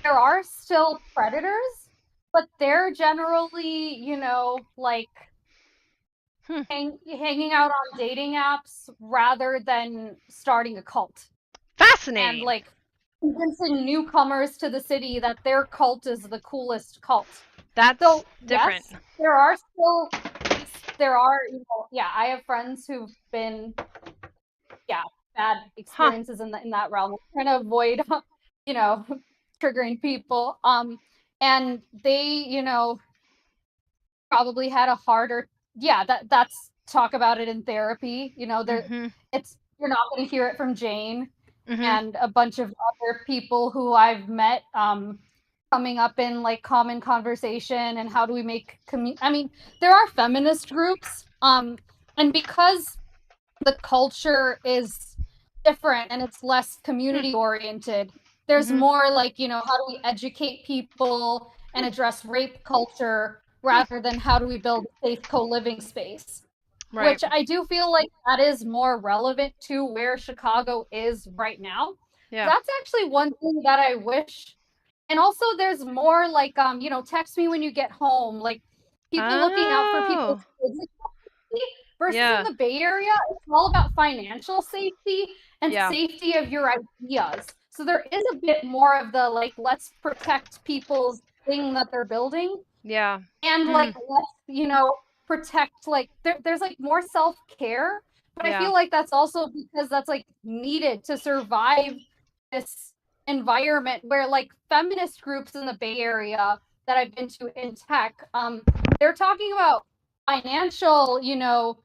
there are still predators, but they're generally, you know, like hanging out on dating apps rather than starting a cult. Fascinating. And like convincing newcomers to the city that their cult is the coolest cult. That's so different. Yes, there are still there are, you know, yeah, I have friends who've been bad experiences in that realm. Trying to avoid, you know, triggering people. And they, you know, probably had a harder that's talk about it in therapy. You know, it's you're not going to hear it from Jane and a bunch of other people who I've met coming up in like common conversation. And how do we make I mean, there are feminist groups and because the culture is different and it's less community oriented, there's more like, you know, how do we educate people and address rape culture rather than how do we build a safe co-living space. Right. Which I do feel like that is more relevant to where Chicago is right now. Yeah. That's actually one thing that I wish. And also there's more like you know, text me when you get home, like people looking out for people's versus in the Bay Area, it's all about financial safety and safety of your ideas. So there is a bit more of the like, let's protect people's thing that they're building. Yeah. And like, let's, you know, protect, like, there's like more self-care. But I feel like that's also because that's like needed to survive this environment where like feminist groups in the Bay Area that I've been to in tech, they're talking about financial, you know,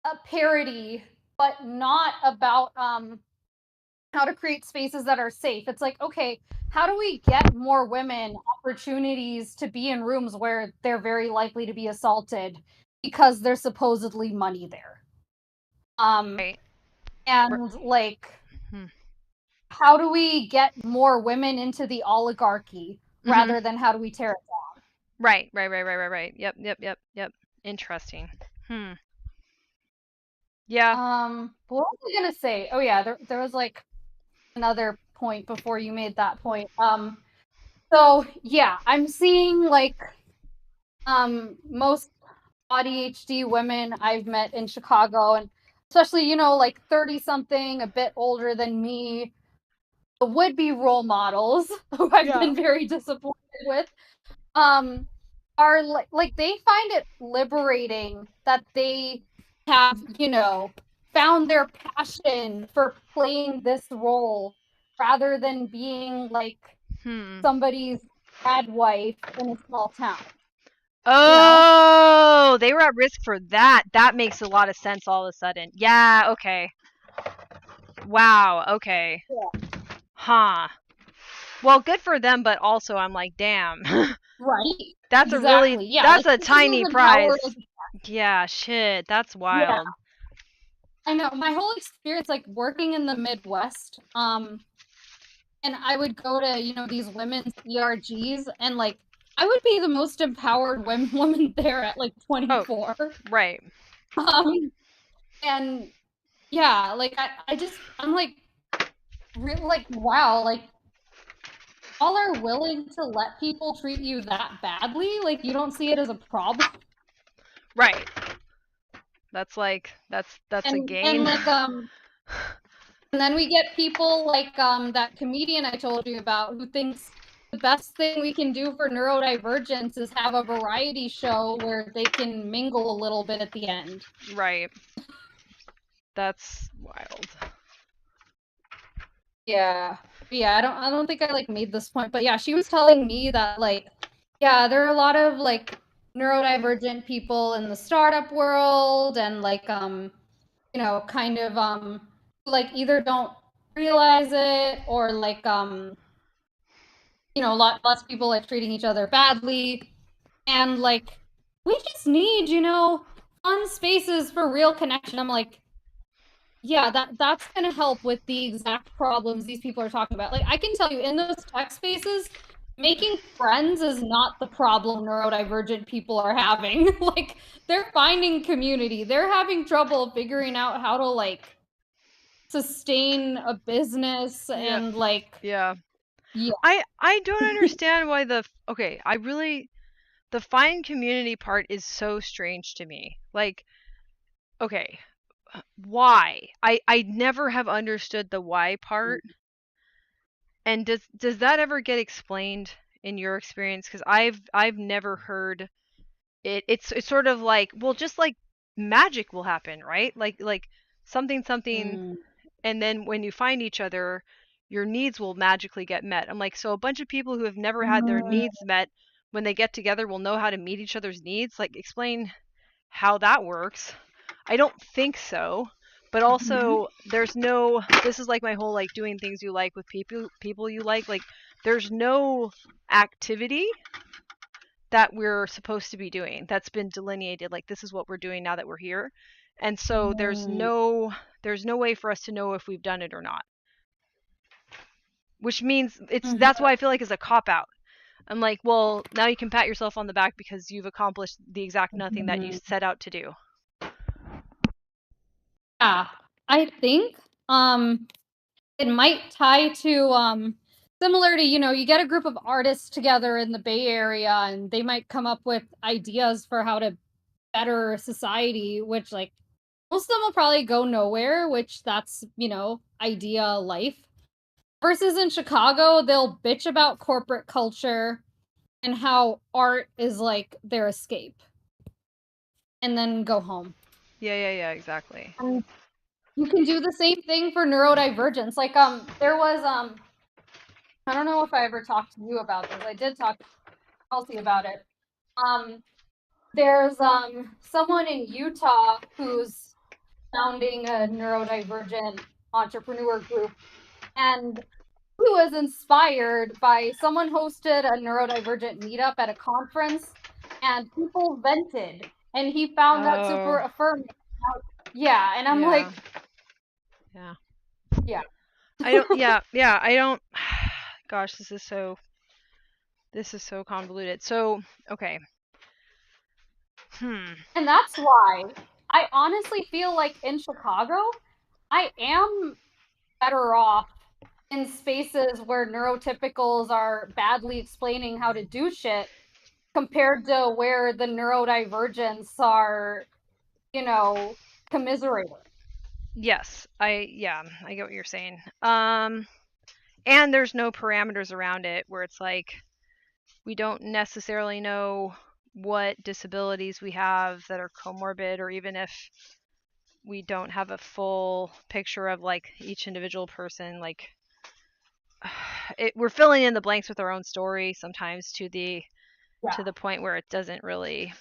a parody, but not about how to create spaces that are safe. It's like, okay, how do we get more women opportunities to be in rooms where they're very likely to be assaulted because there's supposedly money there? And like, how do we get more women into the oligarchy rather than how do we tear it down? Right. Yep. Interesting. Yeah. What was I gonna say? Oh yeah, there was like another point before you made that point. So yeah, I'm seeing like most ADHD women I've met in Chicago, and especially, you know, like 30 something, a bit older than me, the would-be role models who I've been very disappointed with, are like they find it liberating that they have, you know, found their passion for playing this role rather than being like somebody's bad wife in a small town. You know? Oh, they were at risk for that. That makes a lot of sense all of a sudden. Yeah, okay. Wow, okay. Yeah. Huh. Well, good for them, but also I'm like, damn. Right. That's Exactly. Yeah. that's Like, a tiny prize. as Yeah, shit. That's yeah. wild. I know. My whole experience, like working in the Midwest, and I would go to, you know, these women's ERGs, and like I would be the most empowered woman there at like 24. Oh, right. And yeah, like I'm like really like, wow, like y'all are willing to let people treat you that badly? Like you don't see it as a problem? Right. That's like that's a gain. And like and then we get people like that comedian I told you about who thinks the best thing we can do for neurodivergence is have a variety show where they can mingle a little bit at the end. Right. That's wild. Yeah. Yeah, I don't think I like made this point, but yeah, she was telling me that like yeah, there are a lot of like neurodivergent people in the startup world, and like you know, kind of like either don't realize it, or like you know, lots of people like treating each other badly, and like we just need, you know, fun spaces for real connection. I'm like, yeah, that's gonna help with the exact problems these people are talking about. Like I can tell you, in those tech spaces, making friends is not the problem neurodivergent people are having. Like they're finding community. They're having trouble figuring out how to like sustain a business and like Yeah. yeah. I don't understand why the find community part is so strange to me. Like, okay, why? I never have understood the why part. And does that ever get explained in your experience? Because I've never heard it. It's sort of like, well, just like magic will happen, right? Like something, and then when you find each other, your needs will magically get met. I'm like, so a bunch of people who have never had their needs met, when they get together, will know how to meet each other's needs. Like, explain how that works. I don't think so. But also, there's no. This is like my whole like doing things you like with people you like. Like, there's no activity that we're supposed to be doing that's been delineated. Like, this is what we're doing now that we're here. And so there's no way for us to know if we've done it or not. Which means that's why I feel like it's a cop out. I'm like, well, now you can pat yourself on the back because you've accomplished the exact nothing that you set out to do. Yeah, I think it might tie to similar to, you know, you get a group of artists together in the Bay Area and they might come up with ideas for how to better society, which like most of them will probably go nowhere, which that's, you know, idea life. Versus in Chicago, they'll bitch about corporate culture and how art is like their escape, and then go home. Yeah, exactly. And you can do the same thing for neurodivergence. Like there was I don't know if I ever talked to you about this. I did talk to Kelsey about it. There's someone in Utah who's founding a neurodivergent entrepreneur group, and he was inspired by someone hosted a neurodivergent meetup at a conference, and people vented, and he found that super affirming. Yeah, and I'm like, yeah. I don't. Yeah. I don't. Gosh, this is so convoluted. So, okay. And that's why I honestly feel like in Chicago, I am better off in spaces where neurotypicals are badly explaining how to do shit compared to where the neurodivergents are, commiserating. Yes, I get what you're saying. And there's no parameters around it where it's like we don't necessarily know what disabilities we have that are comorbid, or even if we don't have a full picture of like each individual person, like we're filling in the blanks with our own story sometimes to the point where it doesn't really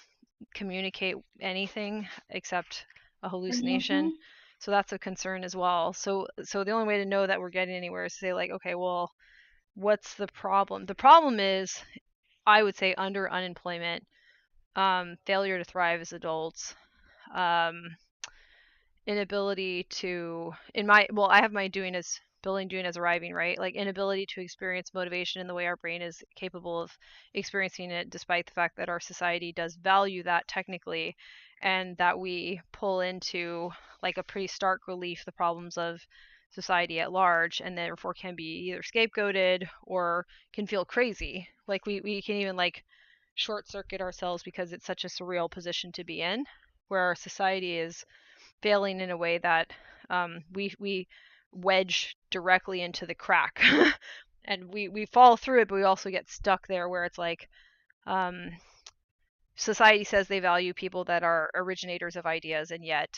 communicate anything except a hallucination. Mm-hmm. So that's a concern as well. So the only way to know that we're getting anywhere is to say like, okay, well, what's the problem? The problem is, I would say, unemployment, failure to thrive as adults, inability to, I have my doing as arriving, right? Like inability to experience motivation in the way our brain is capable of experiencing it, despite the fact that our society does value that technically, and that we pull into like a pretty stark relief the problems of society at large, and therefore can be either scapegoated or can feel crazy. Like we can even like short circuit ourselves because it's such a surreal position to be in, where our society is failing in a way that we wedge directly into the crack. And we fall through it, but we also get stuck there where it's like society says they value people that are originators of ideas, and yet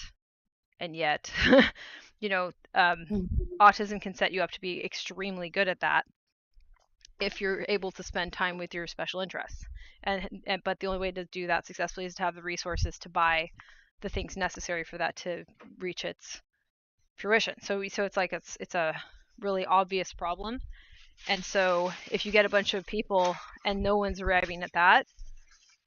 autism can set you up to be extremely good at that if you're able to spend time with your special interests. But the only way to do that successfully is to have the resources to buy the things necessary for that to reach its fruition. So it's like it's a really obvious problem. And so if you get a bunch of people and no one's arriving at that,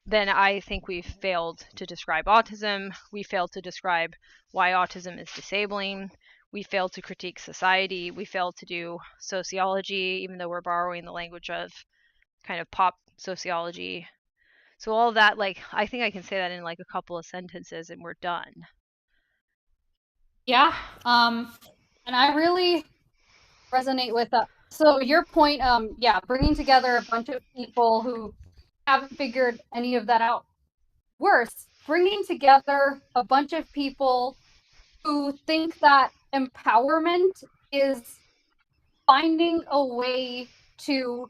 then I think we've failed to describe autism. We failed to describe why autism is disabling. We failed to critique society. We failed to do sociology, even though we're borrowing the language of kind of pop sociology. So all of that, like, I think I can say that in like a couple of sentences and we're done. Yeah. And I really resonate with that. So your point, bringing together a bunch of people who haven't figured any of that out. Worse, bringing together a bunch of people who think that empowerment is finding a way to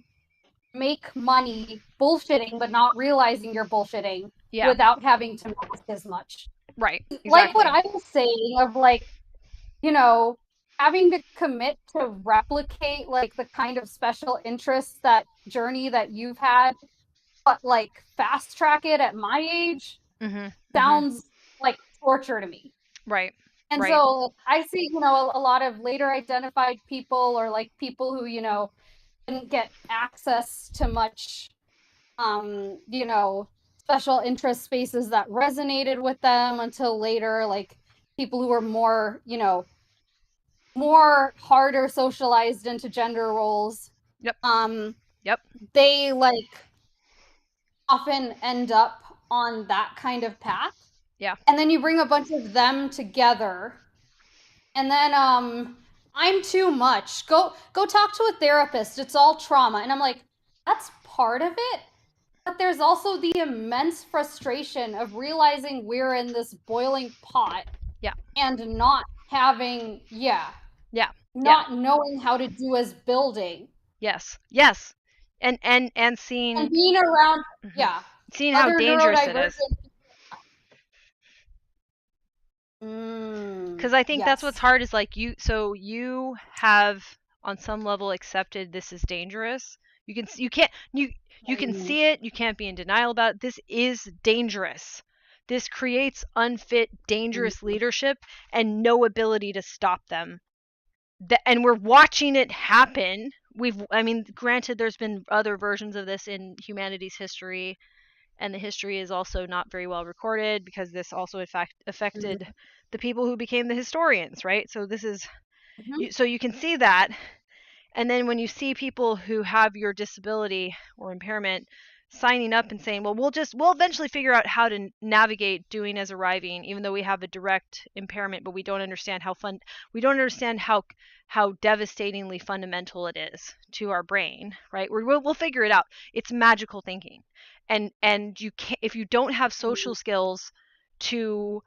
make money bullshitting, but not realizing you're bullshitting without having to mask as much. Right. Exactly. Like what I was saying of like, having to commit to replicate like the kind of special interests, that journey that you've had, but like fast track it at my age sounds like torture to me. Right. And so I see, a lot of later identified people, or like people who, didn't get access to much, special interest spaces that resonated with them until later, like people who were more, more harder socialized into gender roles. Yep. They like often end up on that kind of path. Yeah. And then you bring a bunch of them together, and then I'm too much. Go talk to a therapist. It's all trauma. And I'm like, that's part of it. But there's also the immense frustration of realizing we're in this boiling pot. Yeah. And not having, not knowing how to do as building. Yes. And seeing and being around, seeing how dangerous it is. Because I think that's what's hard is like you have on some level accepted this is dangerous. You can see it. You can't be in denial about it. This is dangerous. This creates unfit, dangerous leadership and no ability to stop them. And we're watching it happen. Granted, there's been other versions of this in humanity's history, and the history is also not very well recorded because this also affected the people who became the historians, right? So this is so you can see that. And then when you see people who have your disability or impairment signing up and saying, well, we'll eventually figure out how to navigate doing as arriving, even though we have a direct impairment, but we don't understand how devastatingly fundamental it is to our brain, right? We'll figure it out. It's magical thinking. And you can't, if you don't have social skills to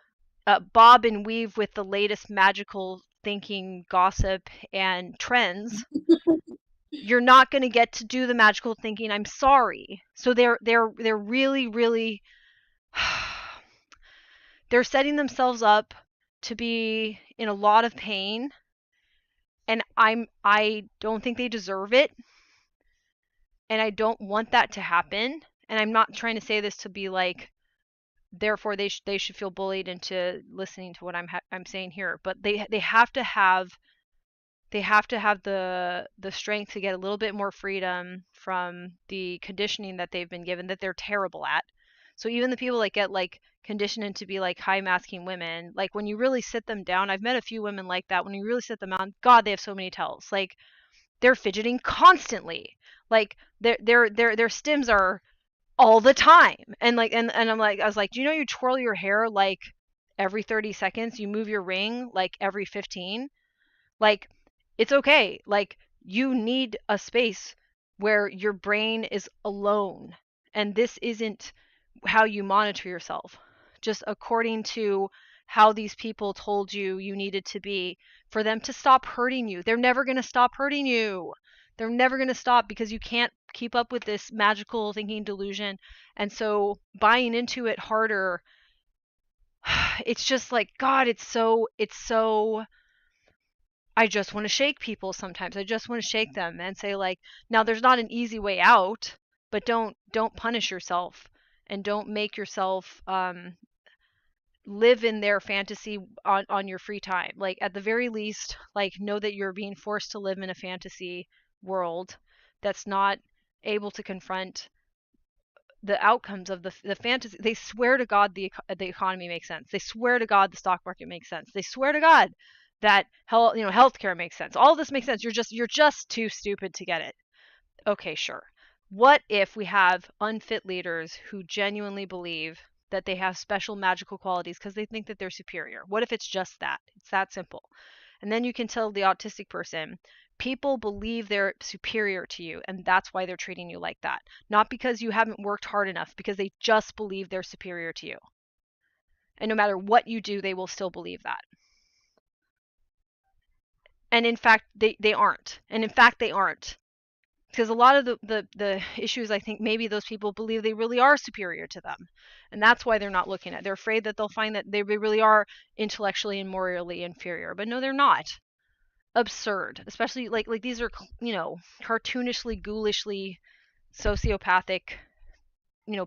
bob and weave with the latest magical thinking, gossip, and trends, you're not going to get to do the magical thinking. I'm sorry. So they're really, really they're setting themselves up to be in a lot of pain, and I don't think they deserve it, and I don't want that to happen. And I'm not trying to say this to be like, therefore they should feel bullied into listening to what I'm saying here, but they have to have the strength to get a little bit more freedom from the conditioning that they've been given that they're terrible at. So even the people that get like conditioned into be like high masking women, like when you really sit them down, I've met a few women like that. When you really sit them down, God, they have so many tells. Like they're fidgeting constantly. Like their stims are all the time. And like and I'm like, I was like, do you know you twirl your hair like every 30 seconds? You move your ring like every 15? Like it's okay. Like you need a space where your brain is alone. And this isn't how you monitor yourself, just according to how these people told you you needed to be for them to stop hurting you. They're never going to stop hurting you. They're never going to stop because you can't keep up with this magical thinking delusion. And so buying into it harder, it's just like, God, it's so I just want to shake people sometimes. I just want to shake them and say like, now there's not an easy way out, but don't punish yourself and don't make yourself live in their fantasy on your free time. Like at the very least, like know that you're being forced to live in a fantasy world that's not able to confront the outcomes of the fantasy. They swear to God the economy makes sense. They swear to God the stock market makes sense. They swear to God that healthcare makes sense. All of this makes sense. You're just too stupid to get it. Okay, sure. What if we have unfit leaders who genuinely believe that they have special magical qualities because they think that they're superior? What if it's just that? It's that simple. And then you can tell the autistic person, people believe they're superior to you, and that's why they're treating you like that. Not because you haven't worked hard enough, because they just believe they're superior to you. And no matter what you do, they will still believe that. And in fact, they aren't. And in fact, they aren't. Because a lot of the issues, I think maybe those people believe they really are superior to them. And that's why they're not looking at it. They're afraid that they'll find that they really are intellectually and morally inferior. But no, they're not. Absurd. Especially like these are, cartoonishly, ghoulishly sociopathic,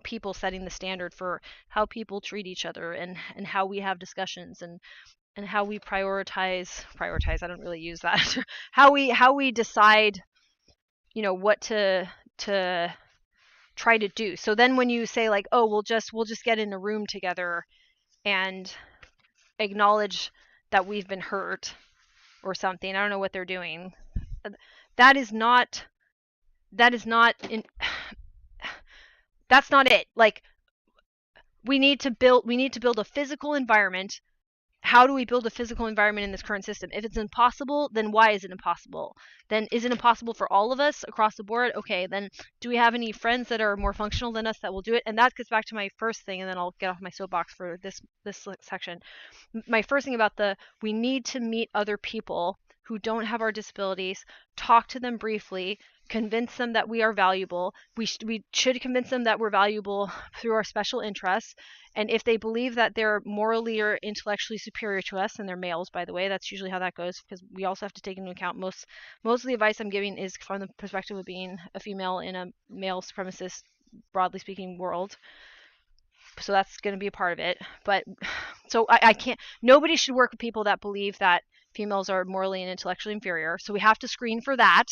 people setting the standard for how people treat each other and how we have discussions and how we prioritize, I don't really use that. how we decide what to try to do. So then when you say like, oh, we'll just get in a room together and acknowledge that we've been hurt or something, I don't know what they're doing. That is not that's not it. Like we need to build a physical environment. How do we build a physical environment in this current system? If it's impossible, then why is it impossible? Then is it impossible for all of us across the board? Okay, then do we have any friends that are more functional than us that will do it? And that gets back to my first thing, and then I'll get off my soapbox for this section. My first thing about we need to meet other people who don't have our disabilities, talk to them briefly, convince them that we are valuable. We should convince them that we're valuable through our special interests. And if they believe that they're morally or intellectually superior to us, and they're males, by the way, that's usually how that goes, because we also have to take into account most of the advice I'm giving is from the perspective of being a female in a male supremacist, broadly speaking, world. So that's going to be a part of it. But so I can't, nobody should work with people that believe that females are morally and intellectually inferior. So we have to screen for that.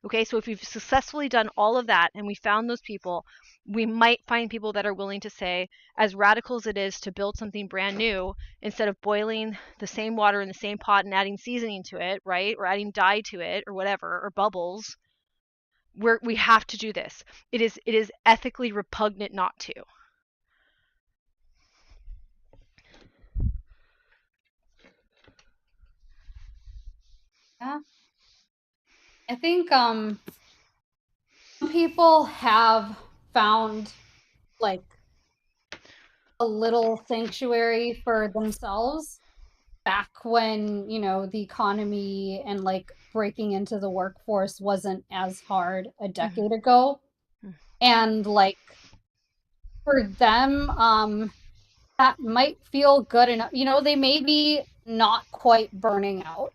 Okay, so if we've successfully done all of that and we found those people, we might find people that are willing to say, as radical as it is to build something brand new, instead of boiling the same water in the same pot and adding seasoning to it, right? Or adding dye to it or whatever, or bubbles, we have to do this. It is ethically repugnant not to. Yeah. I think some people have found like a little sanctuary for themselves back when, the economy and like breaking into the workforce wasn't as hard a decade ago. And like for them, that might feel good enough. They may be not quite burning out.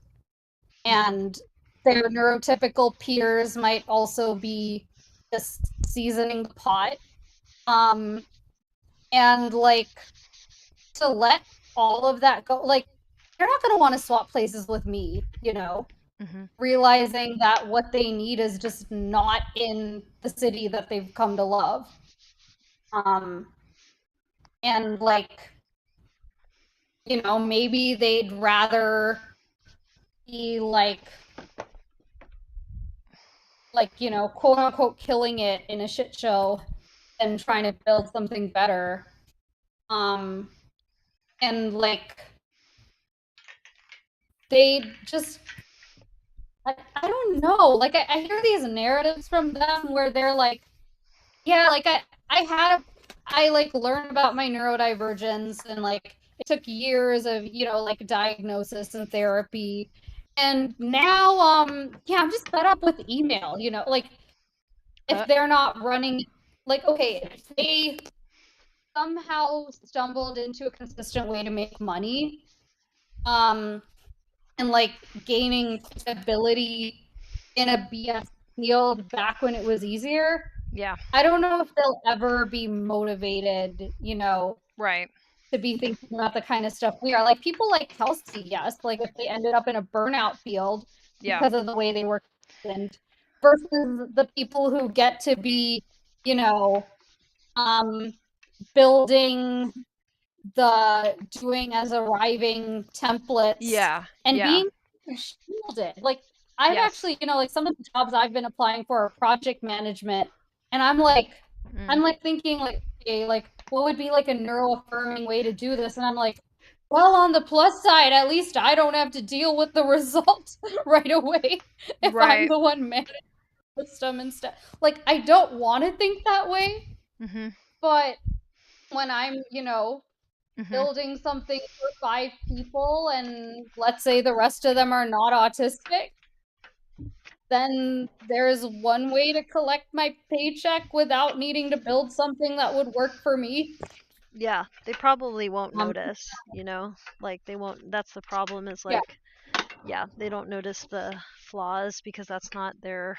And their neurotypical peers might also be just seasoning the pot. And like to let all of that go, like you're not going to want to swap places with me, realizing that what they need is just not in the city that they've come to love. And like, maybe they'd rather be like, quote unquote killing it in a shit show than trying to build something better. And like they just I don't know. Like I hear these narratives from them where they're like, yeah, like I like learned about my neurodivergence and like it took years of, like diagnosis and therapy. And now yeah, I'm just fed up with email, like if they're not running like okay, if they somehow stumbled into a consistent way to make money, and like gaining stability in a BS field back when it was easier. Yeah. I don't know if they'll ever be motivated, Right. to be thinking about the kind of stuff we are. Like people like Kelsey, yes, like if they ended up in a burnout field because of the way they work, and versus the people who get to be, building the doing as arriving templates and being shielded. Like I've actually, like some of the jobs I've been applying for are project management, and I'm like thinking like, okay, like what would be like a neuroaffirming way to do this? And I'm like, well, on the plus side, at least I don't have to deal with the result right away if I'm the one managing the system instead. Like I don't want to think that way, but when I'm, building something for 5 people and let's say the rest of them are not autistic, then there's one way to collect my paycheck without needing to build something that would work for me. Yeah, they probably won't notice, like they won't. That's the problem is like, they don't notice the flaws because that's not their.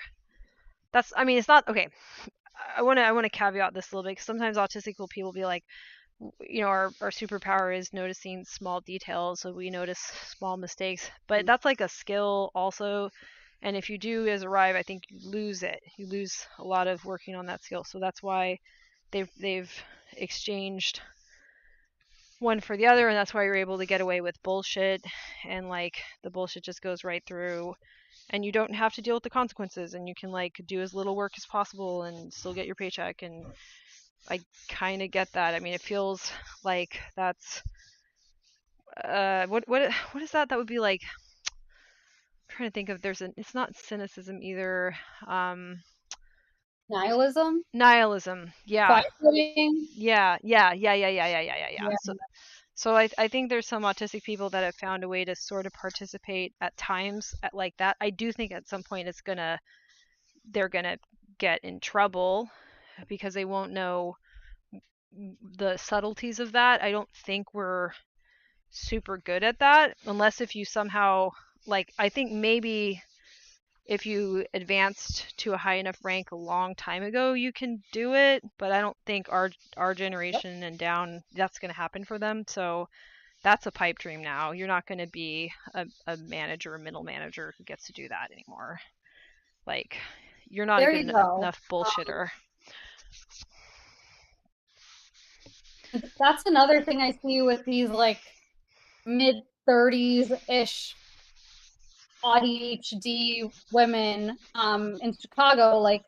I mean, it's not okay. I want to caveat this a little bit because sometimes autistic people be like, our superpower is noticing small details, so we notice small mistakes, but that's like a skill also, and if you do as arrive, I think you lose it. You lose a lot of working on that skill, so that's why they've exchanged one for the other, and that's why you're able to get away with bullshit, and like the bullshit just goes right through and you don't have to deal with the consequences, and you can like do as little work as possible and still get your paycheck. And I kind of get that. I mean, it feels like that's what is that would be like. I'm trying to think of it's not cynicism either. Nihilism? Nihilism. Yeah. Quiet quitting? Yeah. So I think there's some autistic people that have found a way to sort of participate at times at like that. I do think at some point they're gonna get in trouble because they won't know the subtleties of that. I don't think we're super good at that unless if you somehow like I think maybe if you advanced to a high enough rank a long time ago you can do it, but I don't think our generation and down that's going to happen for them. So that's a pipe dream now. You're not going to be a manager, a middle manager who gets to do that anymore. Like you're not There a good enough bullshitter. That's another thing I see with these like mid 30s ish ADHD women in Chicago, like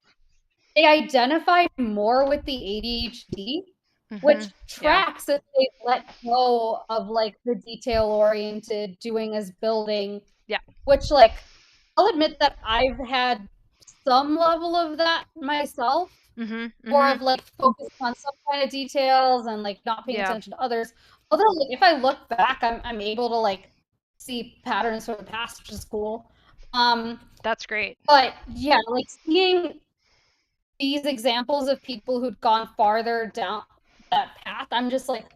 they identify more with the ADHD, which Yeah. tracks if they let go of like the detail oriented doing as building, Yeah. which like I'll admit that I've had some level of that myself, or of like focused on some kind of details and like not paying Yeah. attention to others. Although like if I look back, I'm able to like see patterns from the past, which is cool. That's great. But yeah, like seeing these examples of people who'd gone farther down that path, I'm just like,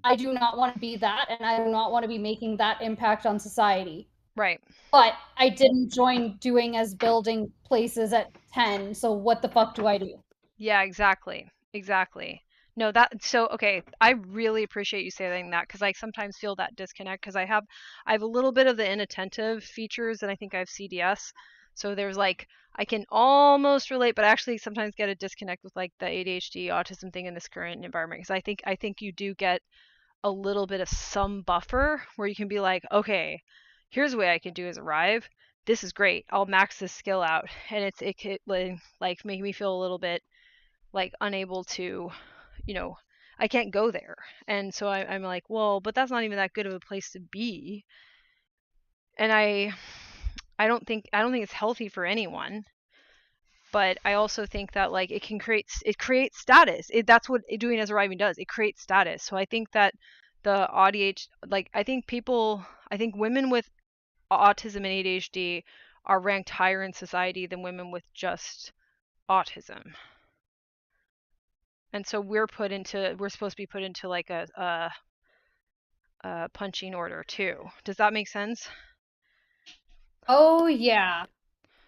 I do not want to be that, and I do not want to be making that impact on society. Right. But I didn't join doing as building places at 10, so what the fuck do I do? Yeah, exactly. Exactly. No, that so okay, I really appreciate you saying that because I sometimes feel that disconnect because I have a little bit of the inattentive features and I think I have CDS. So there's like I can almost relate, but I actually sometimes get a disconnect with like the ADHD autism thing in this current environment because I think you do get a little bit of some buffer where you can be like, okay, here's what I can do is arrive. This is great. I'll max this skill out, and it could like make me feel a little bit like unable to, you know, I can't go there. And so I'm like, well, but that's not even that good of a place to be. And I don't think it's healthy for anyone. But I also think that like it creates status. That's what doing as arriving does. It creates status. So I think that the ADHD like I think women with autism and ADHD are ranked higher in society than women with just autism. And so we're supposed to be put into like a punching order too. Does that make sense? Oh yeah.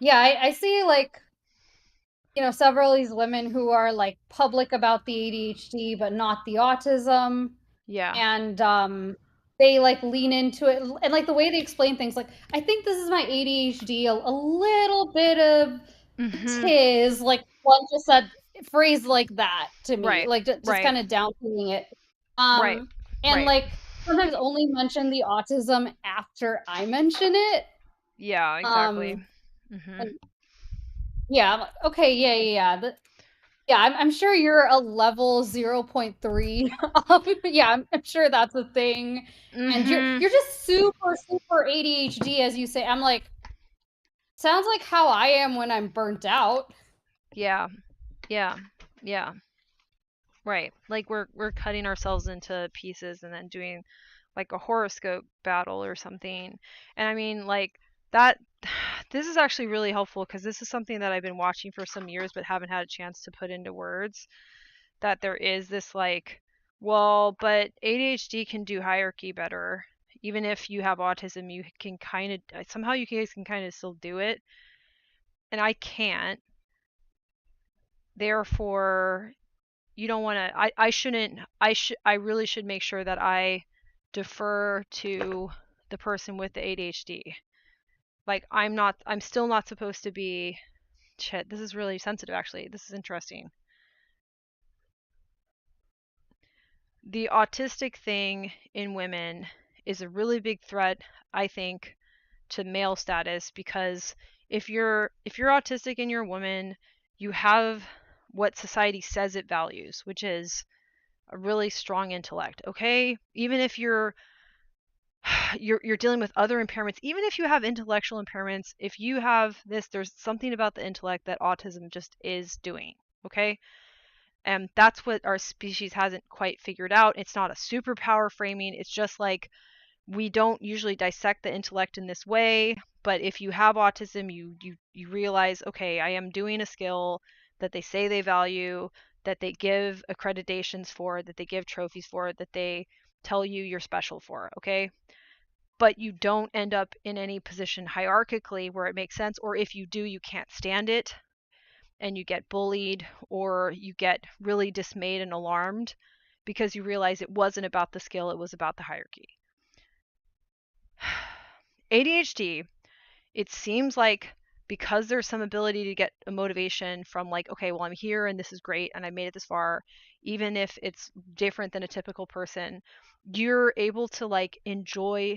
Yeah, I see like, several of these women who are like public about the ADHD but not the autism. Yeah. And they like lean into it, and like the way they explain things, like I think this is my ADHD, a little bit of Mhm. tis, like one just said phrase like that to me, Right. like just Right. kind of downplaying it. Right. And Right. like sometimes only mention the autism after I mention it. Yeah, exactly. Um, Mhm. and yeah, I'm like, okay, yeah. Yeah, I'm sure you're a level 0.3. Yeah, I'm sure that's a thing. And you're Mhm. you're just super, super ADHD, as you say. I'm like, sounds like how I am when I'm burnt out. Yeah. Yeah. Yeah. Right. Like we're cutting ourselves into pieces and then doing like a horoscope battle or something. And I mean like that this is actually really helpful because this is something that I've been watching for some years but haven't had a chance to put into words. That there is this like, well, but ADHD can do hierarchy better. Even if you have autism, you can kind of somehow you guys can kind of still do it, and I can't. Therefore, you don't want to. I shouldn't. I really should make sure that I defer to the person with the ADHD. Like I'm not. I'm still not supposed to be. Shit. This is really sensitive. Actually, this is interesting. The autistic thing in women is a really big threat, I think, to male status because if you're autistic and you're a woman, you have what society says it values, which is a really strong intellect. Okay, even if you're dealing with other impairments, even if you have intellectual impairments, if you have this, there's something about the intellect that autism just is doing. Okay, and that's what our species hasn't quite figured out. It's not a superpower framing. It's just like we don't usually dissect the intellect in this way, but if you have autism, you realize, okay, I am doing a skill that they say they value, that they give accreditations for, that they give trophies for, that they tell you you're special for, okay? But you don't end up in any position hierarchically where it makes sense, or if you do, you can't stand it and you get bullied or you get really dismayed and alarmed because you realize it wasn't about the skill, it was about the hierarchy. ADHD, it seems like because there's some ability to get a motivation from like, okay, well, I'm here and this is great and I made it this far, even if it's different than a typical person, you're able to like enjoy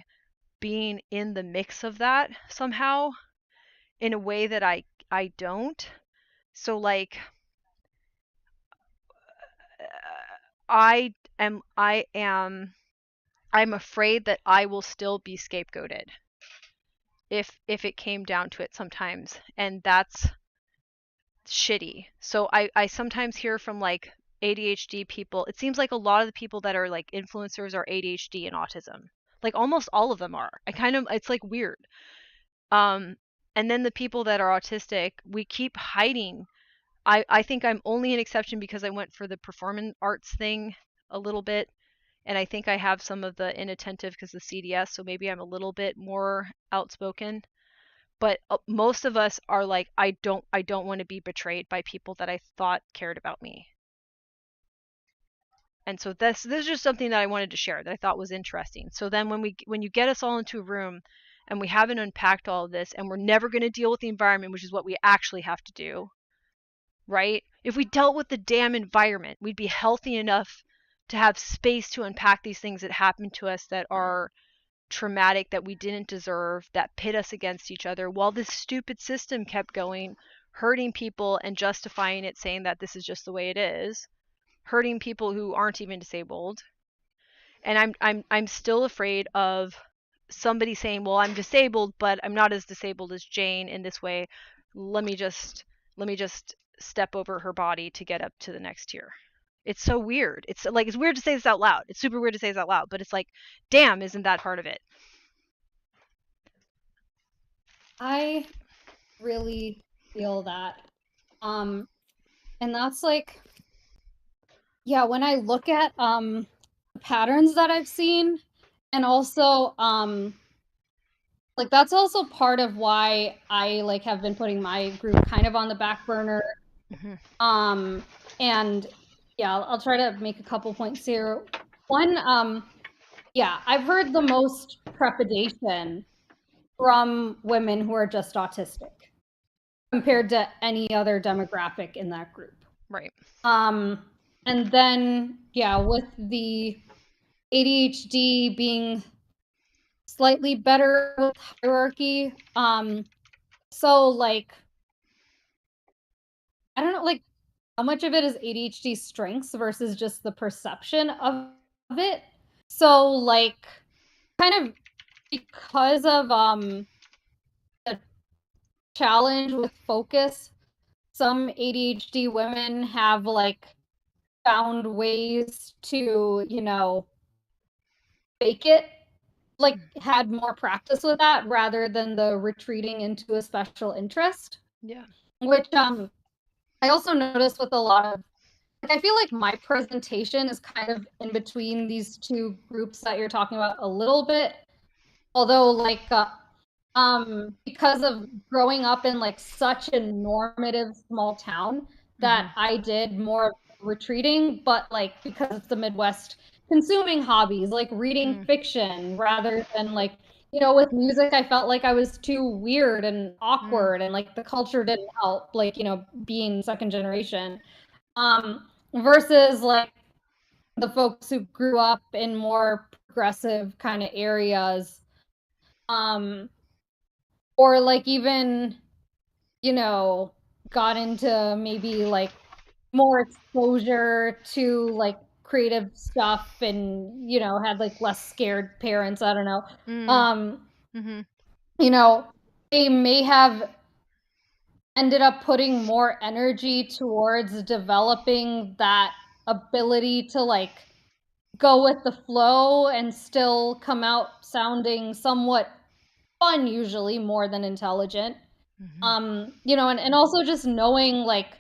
being in the mix of that somehow in a way that I don't. So like I am I'm afraid that I will still be scapegoated if it came down to it sometimes, and that's shitty. So I sometimes hear from like ADHD people. It seems like a lot of the people that are like influencers are ADHD and autism. Like almost all of them are. It's like weird. Um and then the people that are autistic, we keep hiding. I think I'm only an exception because I went for the performing arts thing a little bit, and I think I have some of the inattentive because of CDS, so maybe I'm a little bit more outspoken. But most of us are like, I don't want to be betrayed by people that I thought cared about me. And so this is just something that I wanted to share that I thought was interesting. So then when you get us all into a room and we haven't unpacked all of this and we're never going to deal with the environment, which is what we actually have to do, right? If we dealt with the damn environment, we'd be healthy enough to have space to unpack these things that happen to us that are traumatic, that we didn't deserve, that pit us against each other, while this stupid system kept going, hurting people and justifying it, saying that this is just the way it is, hurting people who aren't even disabled. And I'm still afraid of somebody saying, well, I'm disabled, but I'm not as disabled as Jane in this way. Let me just step over her body to get up to the next tier. It's so weird. It's like, it's weird to say this out loud. It's super weird to say this out loud, but it's like, damn, isn't that part of it? I really feel that. And that's like, yeah, when I look at patterns that I've seen, and also like that's also part of why I like have been putting my group kind of on the back burner. Mm-hmm. And yeah, I'll try to make a couple points here. One, yeah, I've heard the most trepidation from women who are just autistic compared to any other demographic in that group. Right. And then, yeah, with the ADHD being slightly better with hierarchy. So like, I don't know, like how much of it is ADHD strengths versus just the perception of it. So like, kind of because of the challenge with focus, some ADHD women have like found ways to, you know, fake it, like had more practice with that rather than the retreating into a special interest. Yeah. Which I also noticed with a lot of, like, I feel like my presentation is kind of in between these two groups that you're talking about a little bit. Although like because of growing up in like such a normative small town that I did more retreating, but like because it's the Midwest, consuming hobbies like reading fiction rather than like, you know, with music I felt like I was too weird and awkward and like the culture didn't help, like, you know, being second generation. Versus like the folks who grew up in more progressive kind of areas, or like even, you know, got into maybe like more exposure to like creative stuff and, you know, had like less scared parents, I don't know. You know, they may have ended up putting more energy towards developing that ability to like go with the flow and still come out sounding somewhat fun, usually more than intelligent. You know, and also just knowing like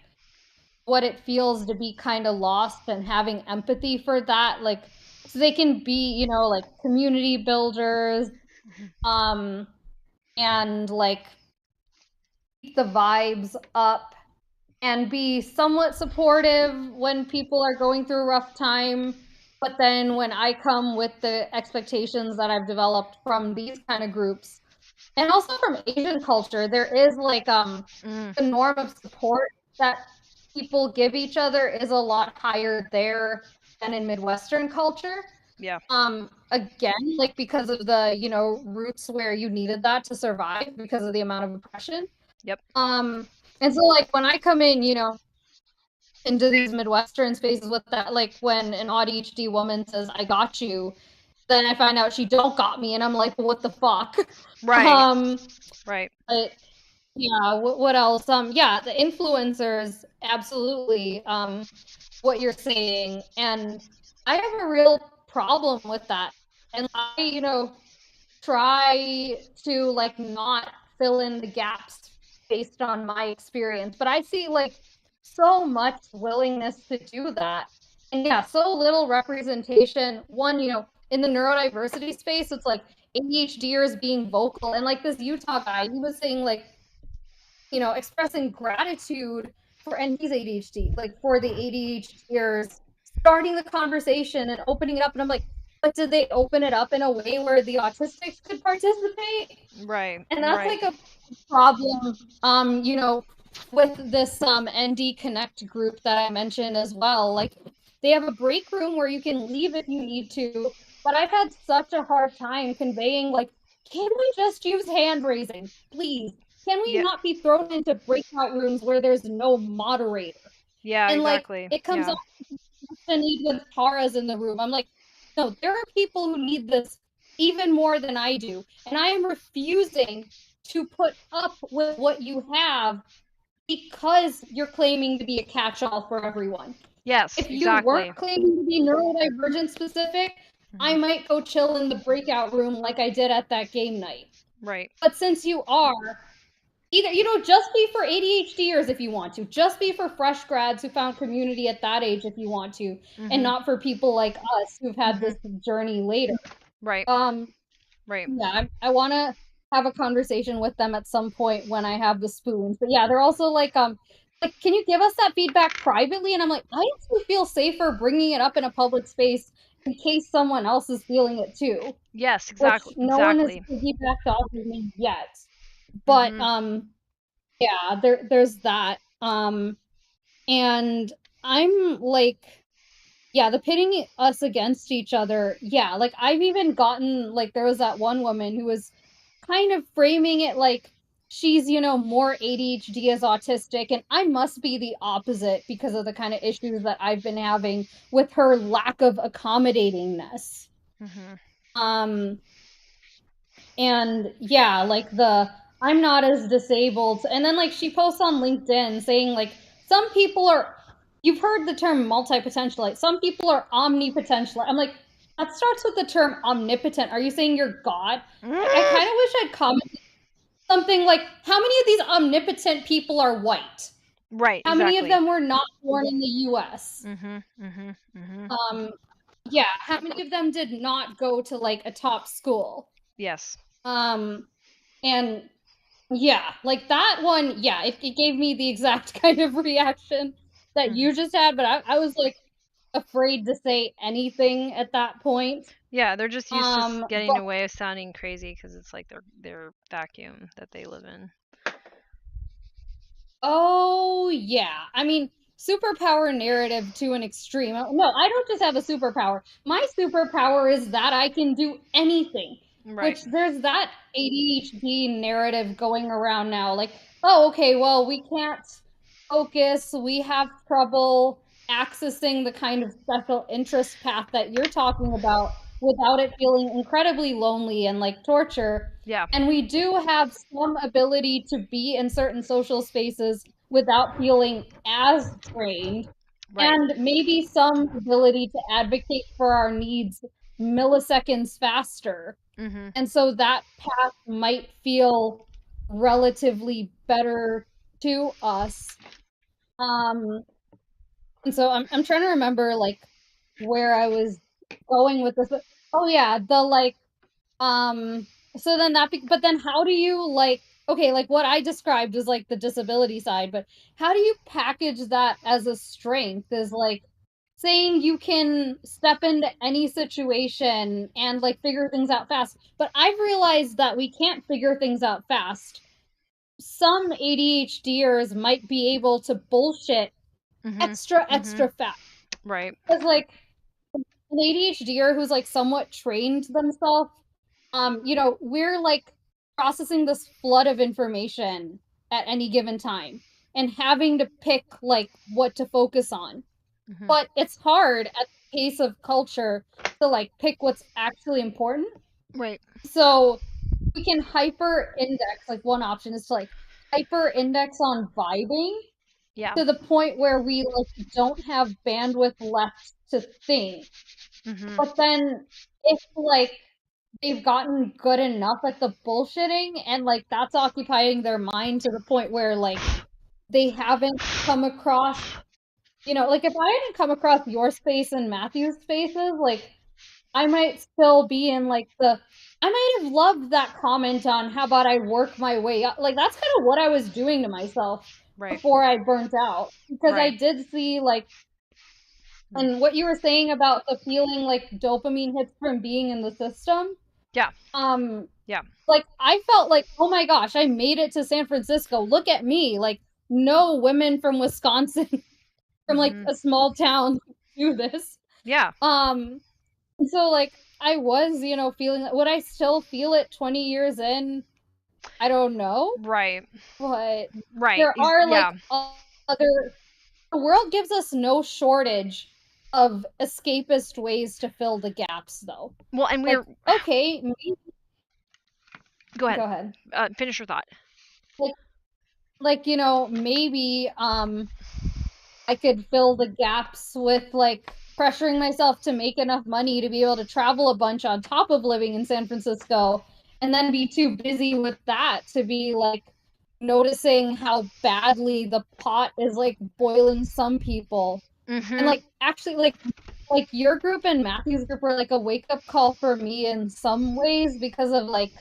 what it feels to be kind of lost and having empathy for that, like so they can be, you know, like community builders, and like keep the vibes up and be somewhat supportive when people are going through a rough time. But then when I come with the expectations that I've developed from these kind of groups, and also from Asian culture, there is like the norm of support that people give each other is a lot higher there than in Midwestern culture. Yeah. Again, like because of the, you know, roots where you needed that to survive because of the amount of oppression. Yep. And so like when I come in, you know, into these Midwestern spaces with that, like when an ADHD woman says, I got you, then I find out she don't got me, and I'm like, what the fuck? Right. Right. But yeah, what else? Yeah, the influencers, absolutely, what you're saying. And I have a real problem with that. And I, you know, try to like not fill in the gaps based on my experience. But I see like so much willingness to do that. And yeah, so little representation. One, you know, in the neurodiversity space, it's like ADHDers being vocal. And like this Utah guy, he was saying like, you know, expressing gratitude for, and he's ADHD, like for the ADHDers starting the conversation and opening it up. And I'm like, but did they open it up in a way where the autistics could participate? Right. And that's Right. like a problem, you know, with this ND Connect group that I mentioned as well. Like they have a break room where you can leave if you need to, but I've had such a hard time conveying like, can we just use hand raising, please? Can we Yeah. not be thrown into breakout rooms where there's no moderator? Yeah, And like exactly. it comes Yeah. off the need with Tara's in the room. I'm like, no, there are people who need this even more than I do. And I am refusing to put up with what you have because you're claiming to be a catch-all for everyone. Yes, If you exactly. weren't claiming to be neurodivergent specific, I Mhm. might go chill in the breakout room like I did at that game night. Right. But since you are, either, you know, just be for ADHDers if you want to, just be for fresh grads who found community at that age if you want to, and Mhm. not for people like us who've had Mhm. this journey later. Right. Um, Right. yeah, I want to have a conversation with them at some point when I have the spoons. But yeah, they're also like, can you give us that feedback privately? And I'm like, I actually feel safer bringing it up in a public space in case someone else is feeling it too, Yes, which exactly. no one has Exactly. piggybacked off of me yet. But Mhm. yeah, there's that. And I'm like, yeah, the pitting us against each other. Yeah, like I've even gotten like there was that one woman who was kind of framing it like she's, you know, more ADHD as autistic, and I must be the opposite because of the kind of issues that I've been having with her lack of accommodatingness. Mhm. Um, and yeah, like the I'm not as disabled. And then like she posts on LinkedIn saying like some people are, you've heard the term multi-potentialite. Some people are omnipotentialite. I'm like, that starts with the term omnipotent. Are you saying you're God? I Mm. kind of wish I'd commented something like, how many of these omnipotent people are white? Right, How many of exactly. them were not born in the US? Mhm. Mhm. Mhm. Um, yeah, how many of them did not go to like a top school? Yes. Um, and yeah, like that one, yeah, it gave me the exact kind of reaction that Mhm. you just had, but I was like afraid to say anything at that point. Yeah, they're just used to getting But away with sounding crazy because it's like their vacuum that they live in. oh yeah, I mean, superpower narrative to an extreme. No, I don't just have a superpower. My superpower is that I can do anything. Right. Which there's that ADHD narrative going around now. Like, oh, okay, well, we can't focus. We have trouble accessing the kind of special interest path that you're talking about without it feeling incredibly lonely and like torture. Yeah. And we do have some ability to be in certain social spaces without feeling as drained, Right. and maybe some ability to advocate for our needs milliseconds faster. Mhm. And so that path might feel relatively better to us. Um, and so I'm trying to remember like where I was going with this. Oh yeah, the like so then but then how do you like, okay, like what I described is like the disability side, but how do you package that as a strength is like saying you can step into any situation and like figure things out fast. But I've realized that we can't figure things out fast. Some ADHDers might be able to bullshit Mhm. extra Mhm. extra fast. Right. Because like an ADHDer who's like somewhat trained themselves, we're like processing this flood of information at any given time and having to pick like what to focus on. Mm-hmm. But it's hard at the pace of culture to like pick what's actually important. Right. So we can hyper index, like one option is to like hyper index on vibing Yeah. to the point where we like don't have bandwidth left to think. Mm-hmm. But then if like they've gotten good enough at the bullshitting and like that's occupying their mind to the point where like they haven't come across, like if I hadn't come across your space and Matthew's spaces, like I might still be in like I might have loved that comment on how about I work my way up. Like that's kind of what I was doing to myself Right. before I burnt out. Because I Right. did see like, and what you were saying about the feeling like dopamine hits from being in the system. Yeah. Yeah. Yeah. Like I felt like, oh my gosh, I made it to San Francisco. Look at me. Like no women from Wisconsin from like Mm-hmm. a small town do this. Yeah. So like I was, feeling would I still feel it 20 years in? I don't know. Right. But Right. there are like Yeah. other the world gives us no shortage of escapist ways to fill the gaps though. Well, and Like we're okay, go ahead. go ahead. Finish your thought. Like maybe I could fill the gaps with like pressuring myself to make enough money to be able to travel a bunch on top of living in San Francisco and then be too busy with that to be like noticing how badly the pot is like boiling some people. Mm-hmm. And like actually like your group and Matthew's group were like a wake up call for me in some ways because of like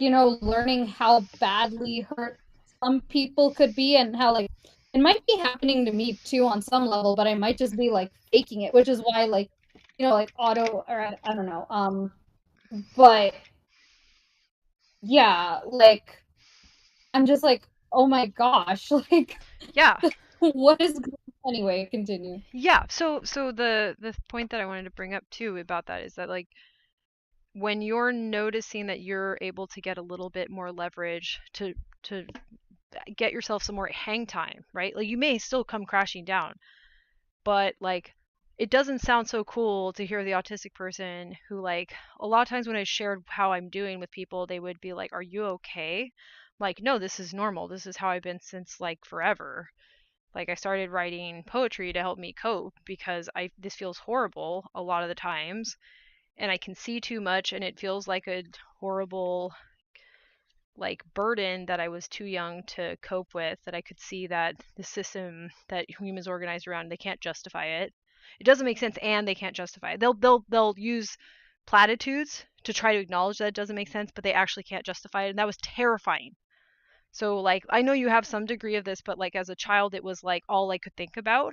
learning how badly hurt some people could be and how like it might be happening to me too on some level, but I might just be like faking it, which is why like like auto or I don't know. But yeah, like I'm just like, oh my gosh, like Yeah. what is anyway, continue. Yeah. So the point that I wanted to bring up too about that is that like when you're noticing that you're able to get a little bit more leverage to get yourself some more hang time, right? Like you may still come crashing down, but like it doesn't sound so cool to hear the autistic person who like a lot of times when I shared how I'm doing with people, they would be like, "Are you okay?" Like, "No, this is normal. This is how I've been since like forever." Like I started writing poetry to help me cope because this feels horrible a lot of the times and I can see too much and it feels like a horrible like burden that I was too young to cope with, that I could see that the system that humans organized around, they can't justify it. It doesn't make sense and they can't justify it. They'll use platitudes to try to acknowledge that it doesn't make sense, but they actually can't justify it. And that was terrifying. So like I know you have some degree of this, but like as a child it was like all I could think about.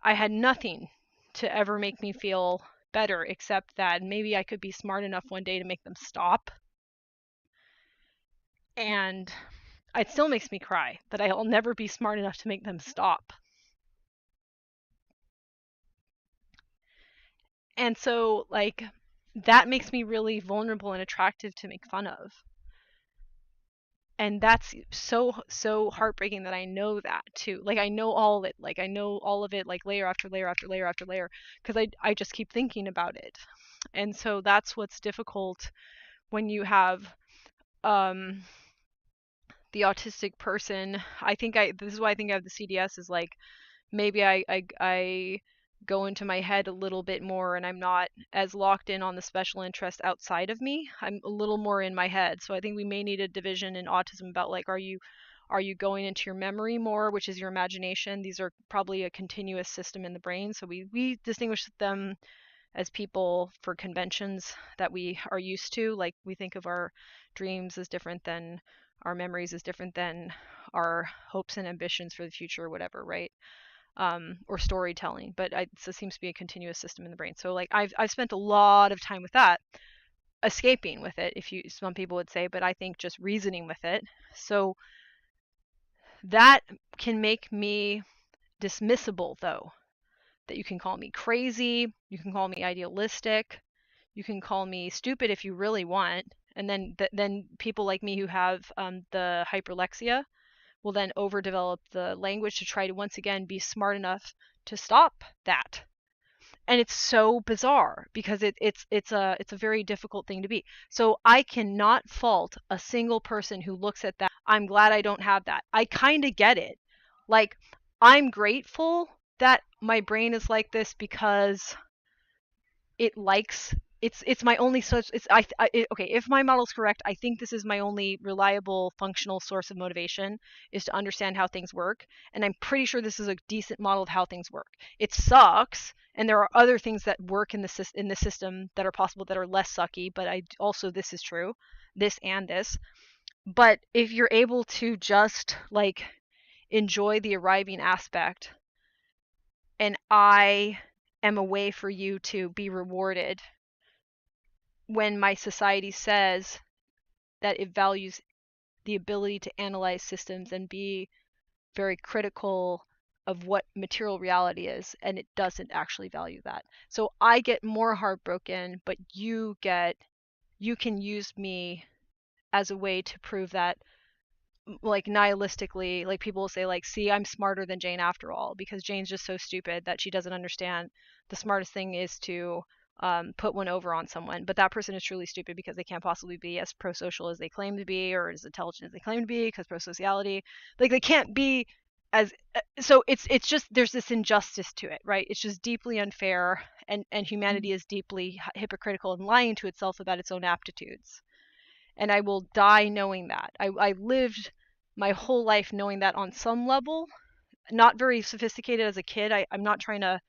I had nothing to ever make me feel better except that maybe I could be smart enough one day to make them stop. And it still makes me cry that I'll never be smart enough to make them stop. And so, like, that makes me really vulnerable and attractive to make fun of. And that's so heartbreaking that I know that too. Like I know all of it. Like I know all of it like layer after layer after layer after layer because I just keep thinking about it. And so that's what's difficult when you have um the autistic person. This is why I think I have the CDS is like maybe I go into my head a little bit more and I'm not as locked in on the special interest outside of me. I'm a little more in my head. So I think we may need a division in autism about like are you going into your memory more, which is your imagination? These are probably a continuous system in the brain. So we distinguish them as people for conventions that we are used to. Like we think of our dreams as different than our memories as different than our hopes and ambitions for the future or whatever, right? Or storytelling, but it seems to be a continuous system in the brain. So like I've spent a lot of time with that, escaping with it, if you some people would say, but I think just reasoning with it. So that can make me dismissible though. that you can call me crazy, you can call me idealistic, you can call me stupid if you really want. And then people like me who have the hyperlexia will then overdevelop the language to try to once again be smart enough to stop that. And it's so bizarre because it's a very difficult thing to be. So I cannot fault a single person who looks at that. I'm glad I don't have that. I kind of get it. Like, I'm grateful that my brain is like this because it likes it's my only source. Okay, if my model's correct, I think this is my only reliable functional source of motivation, is to understand how things work, and I'm pretty sure this is a decent model of how things work. It sucks, and there are other things that work in the system that are possible that are less sucky, but I also, this is true, this and this. But if you're able to just like enjoy the arriving aspect, and I am a way for you to be rewarded when my society says that it values the ability to analyze systems and be very critical of what material reality is, and it doesn't actually value that. So I get more heartbroken, but you can use me as a way to prove that, like, nihilistically, like people will say, like, see, I'm smarter than Jane after all, because Jane's just so stupid that she doesn't understand the smartest thing is to put one over on someone. But that person is truly stupid because they can't possibly be as pro-social as they claim to be, or as intelligent as they claim to be, because pro-sociality, like, they can't be as so it's just, there's this injustice to it, right? It's just deeply unfair, and humanity is deeply hypocritical and lying to itself about its own aptitudes. And I will die knowing that. I lived my whole life knowing that on some level. Not very sophisticated as a kid. I'm not trying to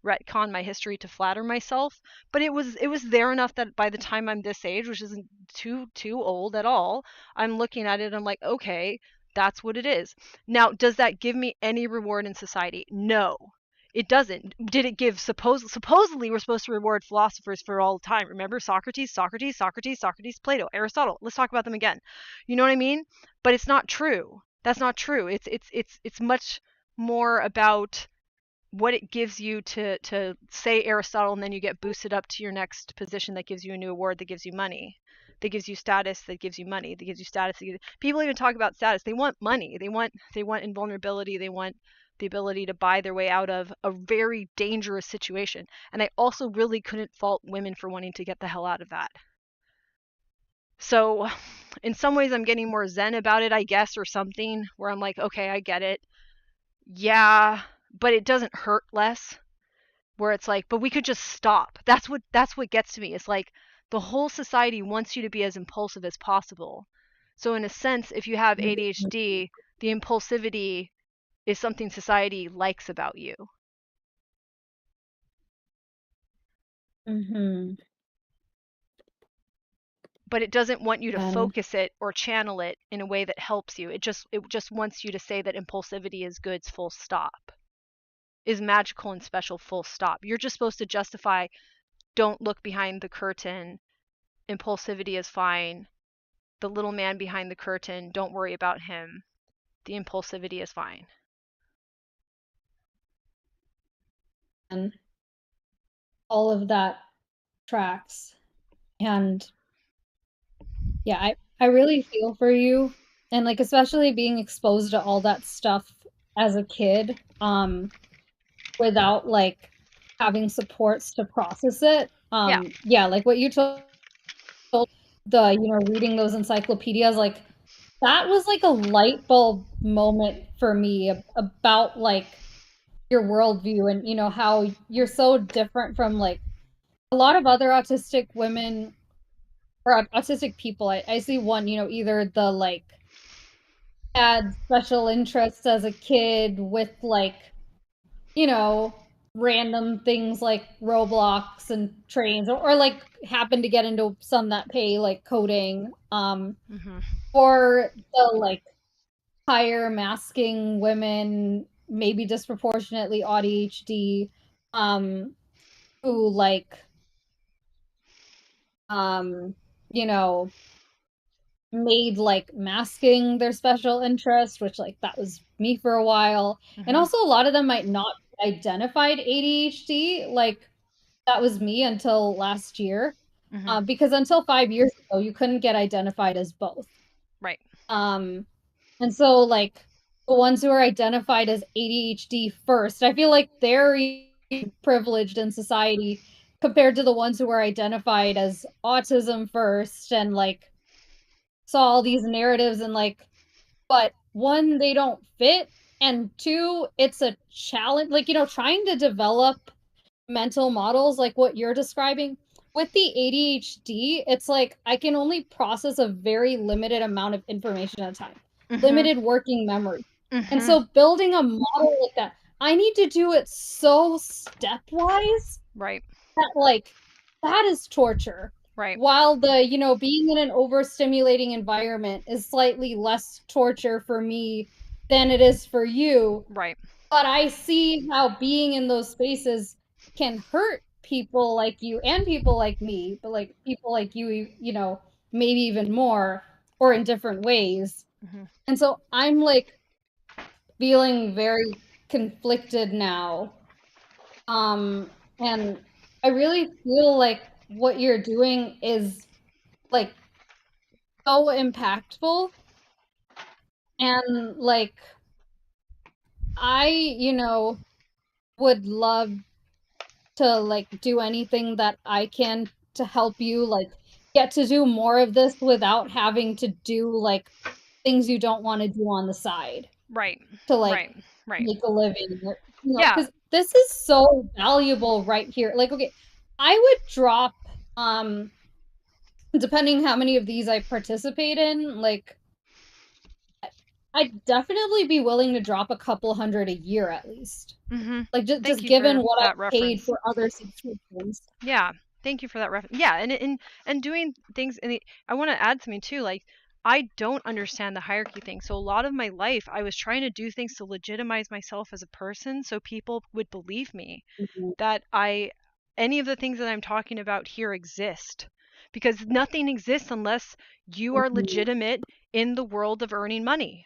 retcon my history to flatter myself, but it was there enough that by the time I'm this age, which isn't too old at all, I'm looking at it and I'm like, okay, that's what it is. Now, does that give me any reward in society? No. It doesn't. Did it give supposedly we're supposed to reward philosophers for all time. Remember Socrates, Plato, Aristotle. Let's talk about them again. You know what I mean? But it's not true. That's not true. It's much more about what it gives you to say Aristotle, and then you get boosted up to your next position that gives you a new award, that gives you money, that gives you status, that gives you money, that gives you status. People even talk about status. They want money. They want invulnerability. They want the ability to buy their way out of a very dangerous situation. And I also really couldn't fault women for wanting to get the hell out of that. So in some ways I'm getting more zen about it, I guess, or something, where I'm like, okay, I get it. Yeah, but it doesn't hurt less. Where it's like, but we could just stop. That's what gets to me. It's like the whole society wants you to be as impulsive as possible. So in a sense, if you have ADHD, the impulsivity is something society likes about you. Mm-hmm. But it doesn't want you to focus it or channel it in a way that helps you. It just wants you to say that impulsivity is good, full stop. Is magical and special, full stop. You're just supposed to justify, don't look behind the curtain. Impulsivity is fine. The little man behind the curtain, don't worry about him. The impulsivity is fine. And all of that tracks. And yeah, I really feel for you. And like, especially being exposed to all that stuff as a kid, without like having supports to process it. Yeah, like what you told, reading those encyclopedias, like that was like a light bulb moment for me about like your worldview, and how you're so different from like a lot of other autistic women or autistic people. I see one, either the like had special interests as a kid with like, random things like Roblox and trains, or like happen to get into some that pay like coding, or the like higher masking women, maybe disproportionately ADHD, who like, made like masking their special interest, which like that was me for a while. And also a lot of them might not identified ADHD. Like that was me until last year. Because until 5 years ago, you couldn't get identified as both. Right. And so like the ones who are identified as ADHD first, I feel like they're privileged in society compared to the ones who are identified as autism first and like saw all these narratives and like, but one, they don't fit, and two, it's a challenge. Like, trying to develop mental models like what you're describing with the ADHD, it's like I can only process a very limited amount of information at a time, limited working memory. And so building a model like that, I need to do it so stepwise Right. that like that is torture. Right. While the, being in an overstimulating environment is slightly less torture for me than it is for you. Right. But I see how being in those spaces can hurt people like you and people like me, but like people like you, maybe even more or in different ways. And so I'm like feeling very conflicted now. And I really feel like what you're doing is like so impactful. And like I, would love to like do anything that I can to help you like get to do more of this without having to do like things you don't want to do on the side Right. to like Right. Right. make a living, Yeah. because this is so valuable right here. Like, okay, I would drop, depending how many of these I participate in, like, I'd definitely be willing to drop a couple hundred a year at least. Like, just given what I paid for other subscriptions. Yeah. Thank you for that reference. Yeah, and doing things I want to add something too, like I don't understand the hierarchy thing. So a lot of my life I was trying to do things to legitimize myself as a person so people would believe me that any of the things that I'm talking about here exist. Because nothing exists unless you are legitimate in the world of earning money.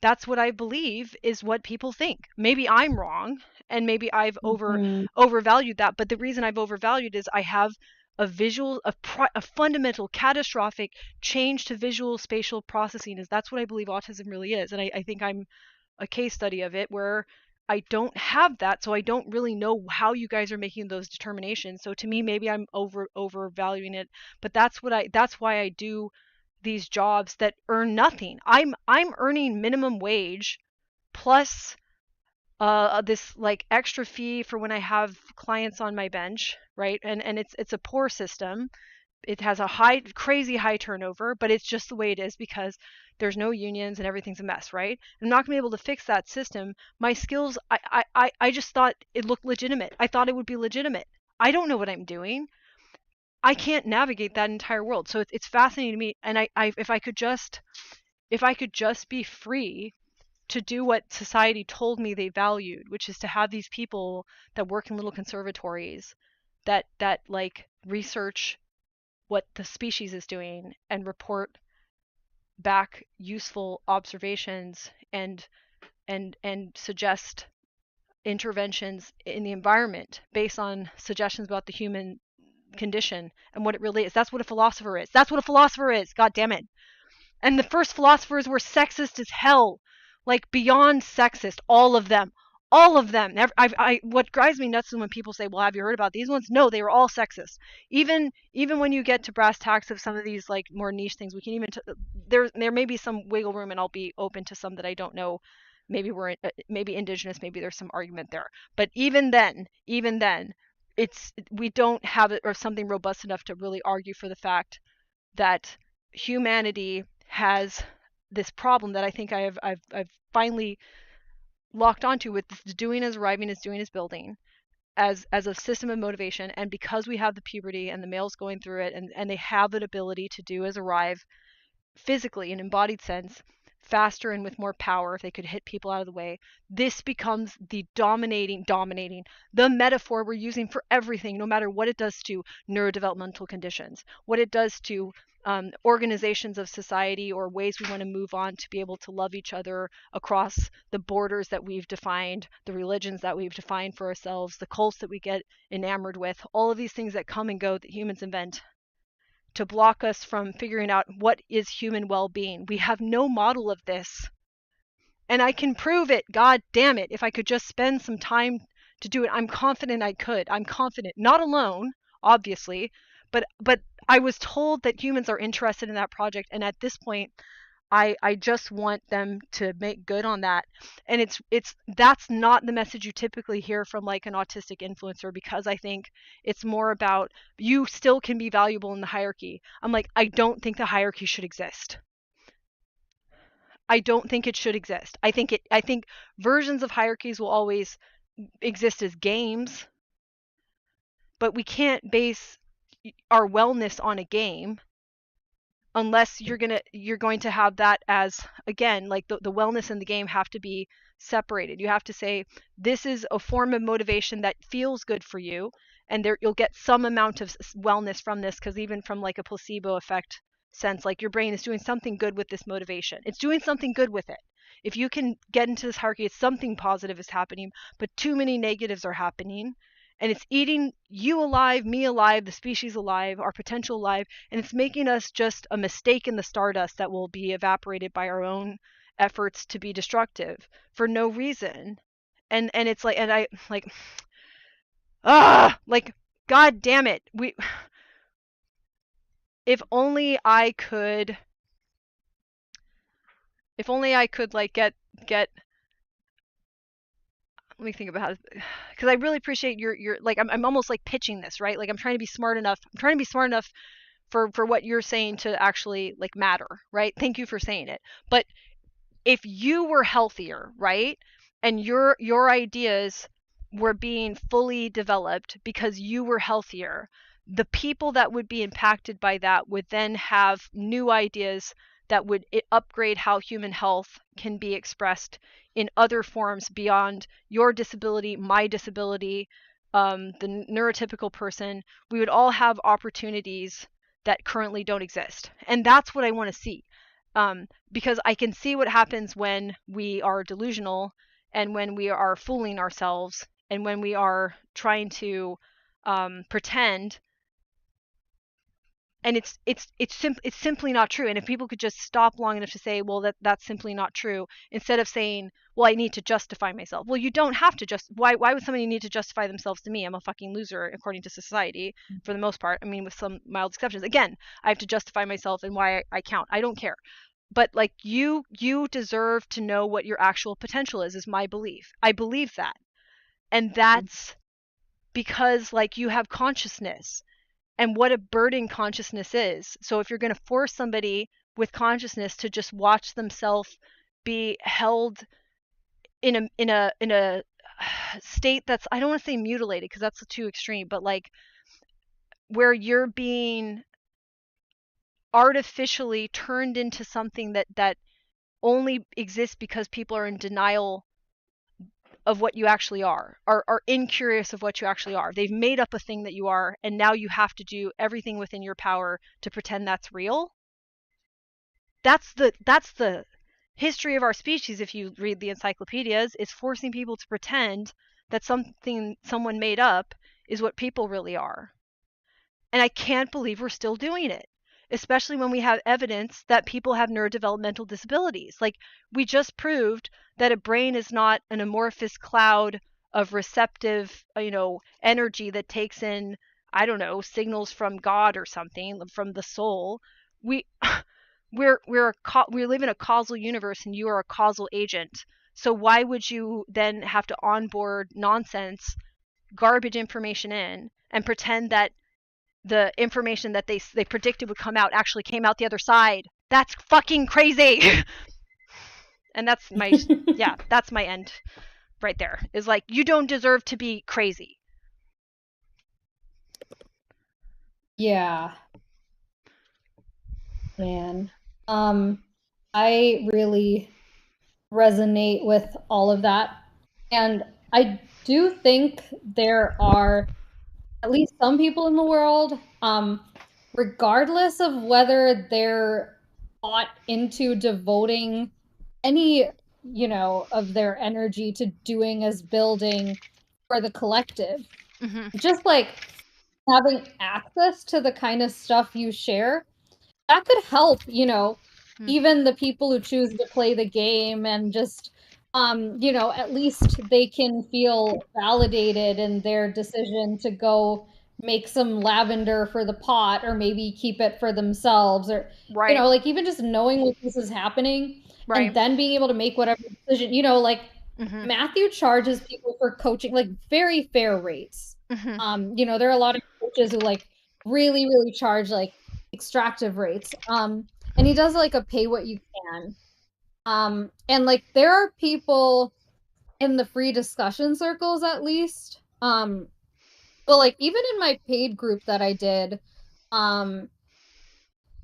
That's what I believe is what people think. Maybe I'm wrong and maybe I've overvalued that, but the reason I've overvalued is I have a fundamental catastrophic change to visual spatial processing. Is that's what I believe autism really is. And I think I'm a case study of it where I don't have that, so I don't really know how you guys are making those determinations. So to me, maybe I'm overvaluing it, but that's why I do these jobs that earn nothing. I'm earning minimum wage plus this like extra fee for when I have clients on my bench, right? And it's a poor system. It has a crazy high turnover, but it's just the way it is because there's no unions and everything's a mess, right? I'm not gonna be able to fix that system. My skills, I just thought it looked legitimate. I thought it would be legitimate. I don't know what I'm doing. I can't navigate that entire world. So it's fascinating to me. And if I could just be free to do what society told me they valued, which is to have these people that work in little conservatories that like research what the species is doing and report back useful observations and suggest interventions in the environment based on suggestions about the human condition and what it really is. That's what a philosopher is. That's what a philosopher is. God damn it. And the first philosophers were sexist as hell, like beyond sexist. All of them. All of them. What drives me nuts is when people say, "Well, have you heard about these ones?" No, they were all sexist. Even when you get to brass tacks of some of these like more niche things, we can even there may be some wiggle room, and I'll be open to some that I don't know. Maybe we're maybe indigenous. Maybe there's some argument there. But even then, we don't have it or something robust enough to really argue for the fact that humanity has this problem that I think I've finally locked onto with this doing as arriving as doing as building as a system of motivation. And because we have the puberty and the males going through it and they have an ability to do as arrive physically in embodied sense, faster and with more power, if they could hit people out of the way, this becomes the dominating, the metaphor we're using for everything, no matter what it does to neurodevelopmental conditions, what it does to organizations of society, or ways we want to move on to be able to love each other across the borders that we've defined, the religions that we've defined for ourselves, the cults that we get enamored with, all of these things that come and go that humans invent to block us from figuring out what is human well-being. We have no model of this. And I can prove it, god damn it, if I could just spend some time to do it. I'm confident I could. I'm confident. Not alone, obviously, but I was told that humans are interested in that project, and at this point I just want them to make good on that. And that's not the message you typically hear from like an autistic influencer, because I think it's more about you still can be valuable in the hierarchy. I'm like, I don't think the hierarchy should exist. I don't think it should exist. I think versions of hierarchies will always exist as games, but we can't base our wellness on a game unless you're going to have that as, again, like the wellness and the game have to be separated. You have to say, this is a form of motivation that feels good for you, and there you'll get some amount of wellness from this, because even from like a placebo effect sense, like your brain is doing something good with this motivation. It's doing something good with it. If you can get into this hierarchy, it's something positive is happening, but too many negatives are happening, and it's eating you alive, me alive, the species alive, our potential alive, and it's making us just a mistake in the stardust that will be evaporated by our own efforts to be destructive for no reason. And it's like, and I like, like, god damn it, if only I could like get let me think about how, because I really appreciate your like, I'm almost like pitching this, right? Like I'm trying to be smart enough for what you're saying to actually like matter, right? Thank you for saying it. But if you were healthier, right, and your ideas were being fully developed because you were healthier, the people that would be impacted by that would then have new ideas that would upgrade how human health can be expressed in other forms beyond your disability, my disability, the neurotypical person. We would all have opportunities that currently don't exist. And that's what I want to see. Because I can see what happens when we are delusional, and when we are fooling ourselves, and when we are trying to pretend, and it's simply not true. And if people could just stop long enough to say, well, that's simply not true, instead of saying, well, I need to justify myself. Well, you don't have to why would somebody need to justify themselves to me? I'm a fucking loser according to society for the most part. I mean, with some mild exceptions. Again, I have to justify myself and why I count. I don't care. But like, you deserve to know what your actual potential is my belief. I believe that. And that's because like you have consciousness, and what a burden consciousness is. So if you're going to force somebody with consciousness to just watch themselves be held in a state that's, I don't want to say mutilated because that's too extreme, but like where you're being artificially turned into something that only exists because people are in denial of what you actually are incurious of what you actually are. They've made up a thing that you are, and now you have to do everything within your power to pretend that's real. That's the history of our species. If you read the encyclopedias, it's forcing people to pretend that something someone made up is what people really are. And I can't believe we're still doing it, especially when we have evidence that people have neurodevelopmental disabilities. Like, we just proved that a brain is not an amorphous cloud of receptive, energy that takes in, I don't know, signals from God or something, from the soul. We we live in a causal universe, and you are a causal agent. So why would you then have to onboard nonsense, garbage information in, and pretend that the information that they predicted would come out actually came out the other side? That's fucking crazy. And that's my that's my end right there. Is like, you don't deserve to be crazy. Yeah. Man. I really resonate with all of that. And I do think there are at least some people in the world, regardless of whether they're bought into devoting any, of their energy to doing as building for the collective, just like having access to the kind of stuff you share, that could help, even the people who choose to play the game and just, at least they can feel validated in their decision to go make some lavender for the pot or maybe keep it for themselves or, Right. like even just knowing what this is happening Right. and then being able to make whatever decision, like Matthew charges people for coaching like very fair rates. There are a lot of coaches who like really, really charge like extractive rates. And he does like a pay what you can. And like there are people in the free discussion circles at least. But like even in my paid group that I did,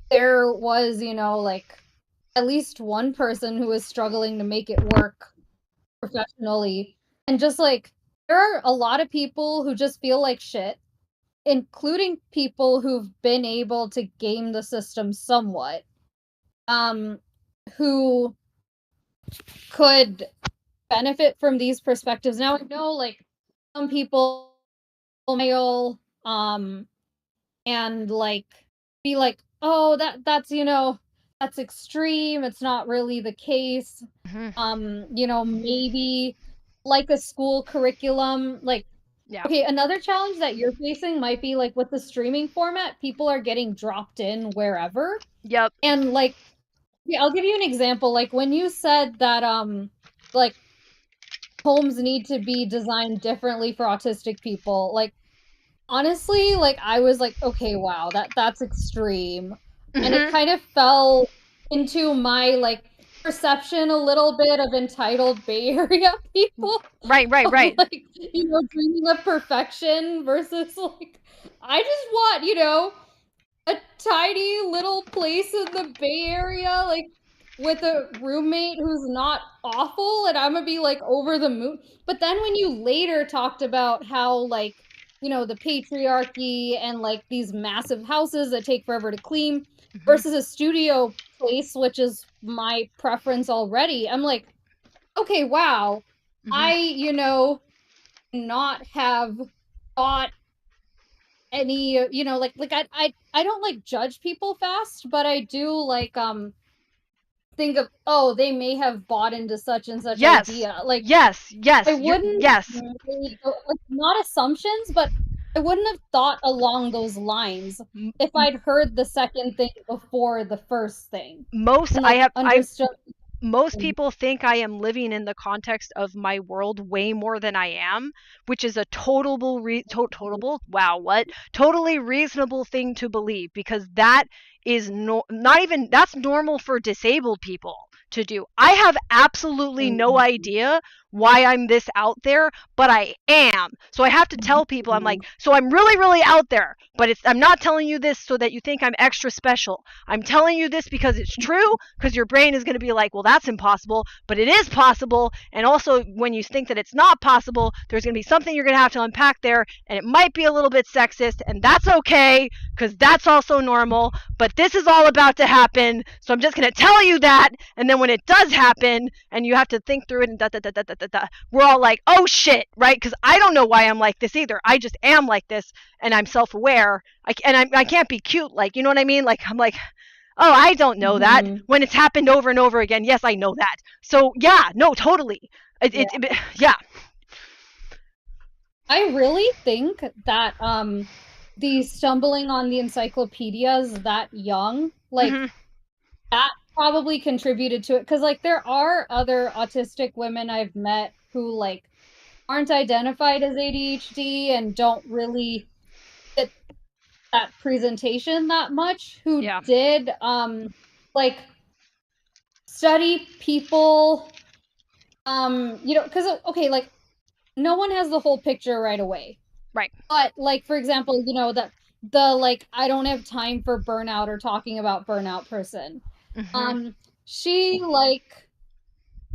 there was, like at least one person who was struggling to make it work professionally. And just like there are a lot of people who just feel like shit, including people who've been able to game the system somewhat, who could benefit from these perspectives. Now I know like some people mail and like be like, oh, that's extreme. It's not really the case. Maybe like a school curriculum, like Yeah. okay, another challenge that you're facing might be like with the streaming format, people are getting dropped in wherever. Yep. And like, yeah, I'll give you an example. Like when you said that like homes need to be designed differently for autistic people, like honestly, like I was like, okay, wow, that's extreme. And it kind of fell into my like perception a little bit of entitled Bay Area people. Right. Like, dreaming of perfection versus like I just want, a tiny little place in the Bay Area, like with a roommate who's not awful, and I'm gonna be like over the moon. But then when you later talked about how like, the patriarchy and like these massive houses that take forever to clean versus a studio place, which is my preference already, I'm like, okay, wow. I, not have thought any, like I don't like judge people fast, but I do like think of, oh, they may have bought into such and such Yes. idea. Like Yes. I Yes. wouldn't Yes. like not assumptions, but I wouldn't have thought along those lines if I'd heard the second thing before the first thing. Most And I like have I understood. most people think I am living in the context of my world way more than I am, which is a totally reasonable thing to believe, because that is not even that's normal for disabled people to do. I have absolutely no idea why I'm this out there, but I am. So I have to tell people, I'm like, so I'm really, really out there, but I'm not telling you this so that you think I'm extra special. I'm telling you this because it's true, because your brain is going to be like, well, that's impossible, but it is possible. And also, when you think that it's not possible, there's going to be something you're going to have to unpack there, and it might be a little bit sexist, and that's okay, because that's also normal. But this is all about to happen, so I'm just going to tell you that. And then when it does happen, and you have to think through it, and we're all like, oh shit, right? Because I don't know why I'm like this either. I just am like this, and I'm self-aware. I can't be cute, like, you know what I mean? Like, I'm like, oh, I don't know that. When it's happened over and over again, yes, I know that. So yeah, no, totally. Yeah. I really think that the stumbling on the encyclopedias that young, like that probably contributed to it, because like there are other autistic women I've met who like aren't identified as ADHD and don't really fit that presentation that much, who did like study people, because okay, like no one has the whole picture right away. Right. But like for example, the like I don't have time for burnout or talking about burnout person. she like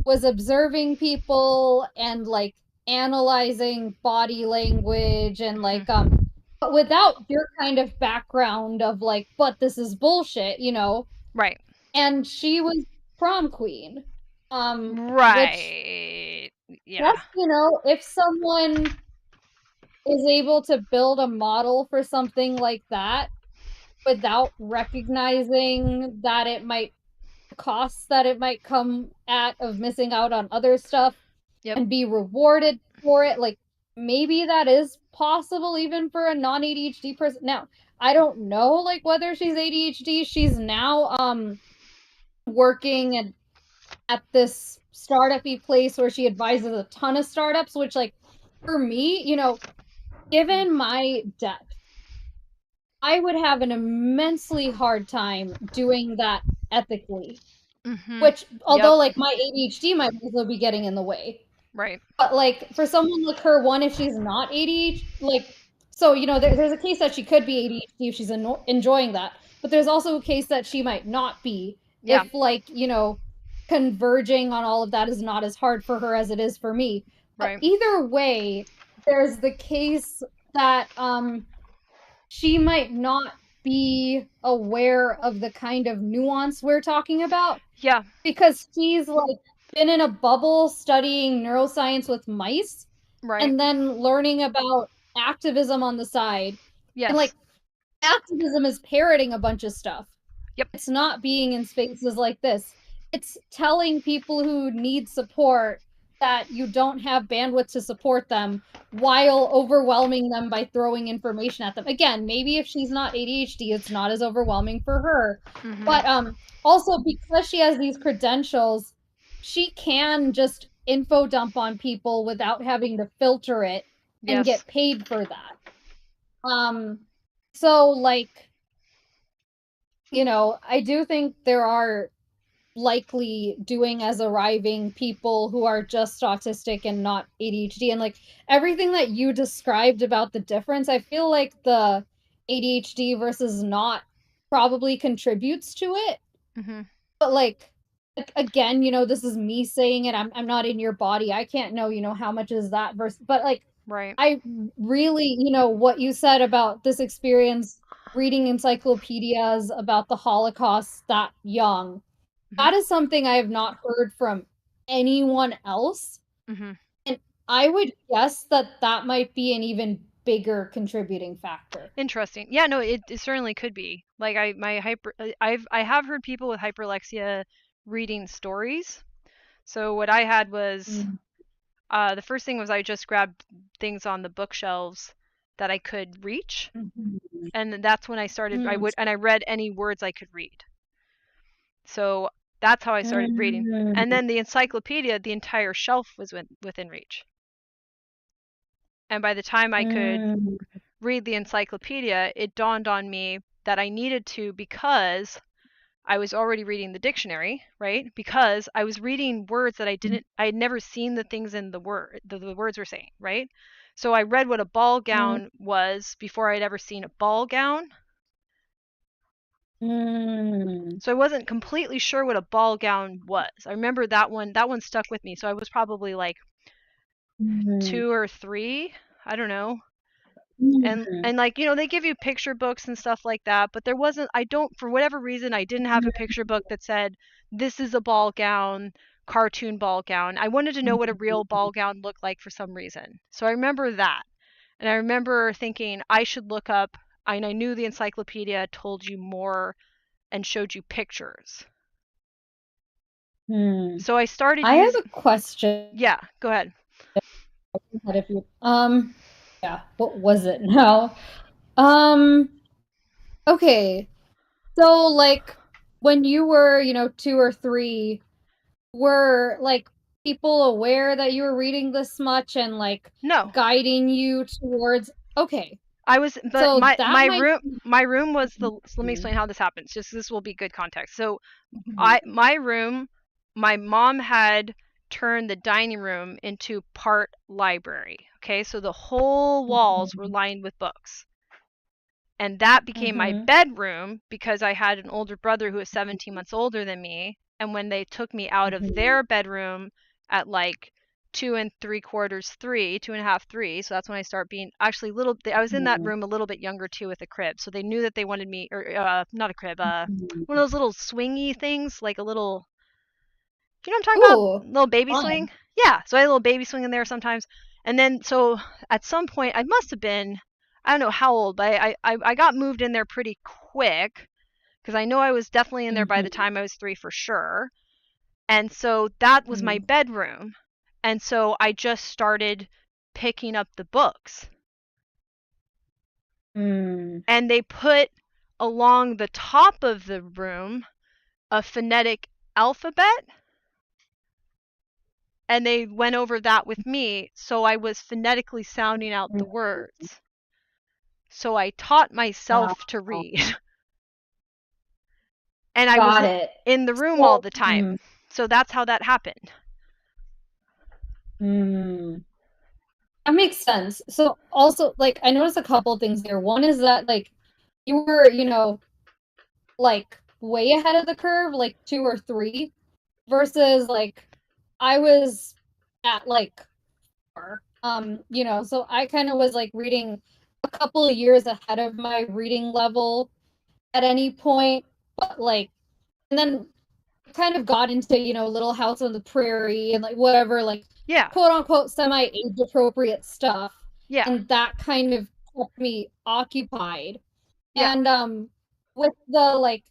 was observing people and like analyzing body language and like but without your kind of background of like, but this is bullshit, you know. Right. And she was prom queen. Which Right. Yeah. yes, you know, if someone is able to build a model for something like that without recognizing that it might costs that it might come at of missing out on other stuff Yep. and be rewarded for it, like maybe that is possible even for a non-ADHD person. Now, I don't know like whether she's ADHD. She's now working at this startup-y place where she advises a ton of startups, which like for me, you know, given my depth, I would have an immensely hard time doing that ethically. Which, although like my ADHD might also be getting in the way. Right. But like for someone like her, one, if she's not ADHD, like, so, you know, there's a case that she could be ADHD if she's enjoying that. But there's also a case that she might not be if like, you know, converging on all of that is not as hard for her as it is for me. But Right. either way, there's the case that she might not be aware of the kind of nuance we're talking about. Yeah. Because she's like been in a bubble studying neuroscience with mice. Right. And then learning about activism on the side. Yes. And like activism is parroting a bunch of stuff. Yep. It's not being in spaces like this. It's telling people who need support that you don't have bandwidth to support them while overwhelming them by throwing information at them. Again, maybe if she's not ADHD, it's not as overwhelming for her. But also because she has these credentials, she can just info dump on people without having to filter it and get paid for that. So like, you know, I do think there are likely doing as arriving people who are just autistic and not ADHD. And like everything that you described about the difference, I feel like the ADHD versus not probably contributes to it. But like again, you know, this is me saying it. I'm not in your body. I can't know, you know, how much is that versus, but like I really, you know, what you said about this experience reading encyclopedias about the Holocaust that young. That is something I have not heard from anyone else. And I would guess that that might be an even bigger contributing factor. Interesting. Yeah, no, it certainly could be. Like I have heard people with hyperlexia reading stories. So what I had was the first thing was I just grabbed things on the bookshelves that I could reach. And that's when I started I read any words I could read. So that's how I started reading. And then the encyclopedia, the entire shelf was within reach. And by the time I could read the encyclopedia, it dawned on me that I needed to, because I was already reading the dictionary, right? Because I was reading words that I had never seen the things in the words were saying, right? So I read what a ball gown was before I'd ever seen a ball gown. So I wasn't completely sure what a ball gown was. I remember that one stuck with me. So I was probably like 2 or 3, I don't know. And like, you know, they give you picture books and stuff like that, but there wasn't, for whatever reason, I didn't have a picture book that said, this is a ball gown, cartoon ball gown. I wanted to know what a real ball gown looked like for some reason. So I remember that. And I remember thinking I should look up, and I knew the encyclopedia told you more and showed you pictures. So I started I have a question. Yeah, go ahead. Yeah, what was it now? Okay. So like when you were, you know, 2 or 3, were like people aware that you were reading this much and like guiding you towards I was, but so my room was let me explain how this happens. Just this will be good context. So my room, my mom had turned the dining room into part library. Okay, so the whole walls were lined with books. And that became my bedroom because I had an older brother who was 17 months older than me. And when they took me out of their bedroom at like 2.75, 3, so that's when I start being actually I was in that room a little bit younger too with a crib. So they knew that they wanted me, or not a crib, one of those little swingy things, like a little, you know what I'm talking about? Little baby swing. Yeah, so I had a little baby swing in there sometimes. And then so at some point I must have been, I don't know how old, but I got moved in there pretty quick because I know I was definitely in there by the time I was 3 for sure. And so that was my bedroom. And so I just started picking up the books. And they put along the top of the room a phonetic alphabet. And they went over that with me, so I was phonetically sounding out the words. So I taught myself to read. And I was in the room all the time. So that's how that happened. That makes sense. So also, like, I noticed a couple things there. One is that, like, you were, you know, like, way ahead of the curve, like 2 or 3, versus, like, I was at, like, 4. You know, so I kind of was, like, reading a couple of years ahead of my reading level at any point, but, like, and then kind of got into, you know, Little House on the Prairie and, like, whatever, like, quote unquote semi-age appropriate stuff. Yeah. And that kind of kept me occupied. Yeah. And with the, like,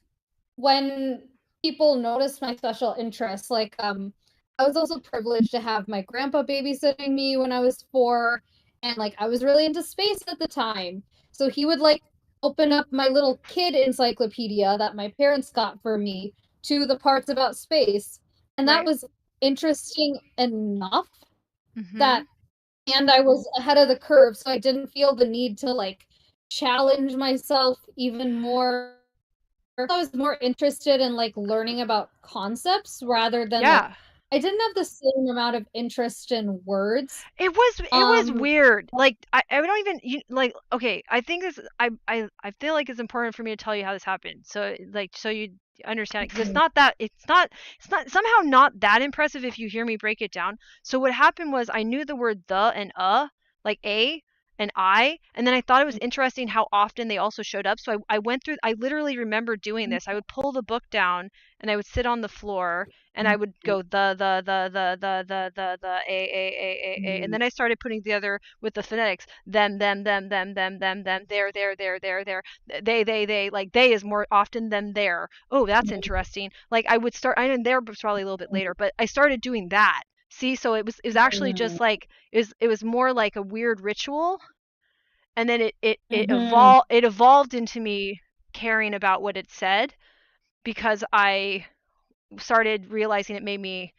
when people noticed my special interests, like, I was also privileged to have my grandpa babysitting me when I was 4, and, like, I was really into space at the time. So he would, like, open up my little kid encyclopedia that my parents got for me to the parts about space. And that was interesting enough that, and I was ahead of the curve, so I didn't feel the need to, like, challenge myself even more. I was more interested in, like, learning about concepts rather than, like, I didn't have the same amount of interest in words. It was weird. Like I don't even like, okay, I think this I feel like it's important for me to tell you how this happened. So like, so you understand it, because it's not somehow not that impressive if you hear me break it down. So what happened was I knew the word the and like a and I, and then I thought it was interesting how often they also showed up. So I went through, I literally remember doing this. I would pull the book down and I would sit on the floor and I would go the a, and then I started putting together with the phonetics them, there, they, like they is more often than there. Oh, that's interesting. Like I would start, I know there was probably a little bit later, but I started doing that. See, so it was actually just like it was more like a weird ritual, and then it evolved into me caring about what it said, because I started realizing it made me,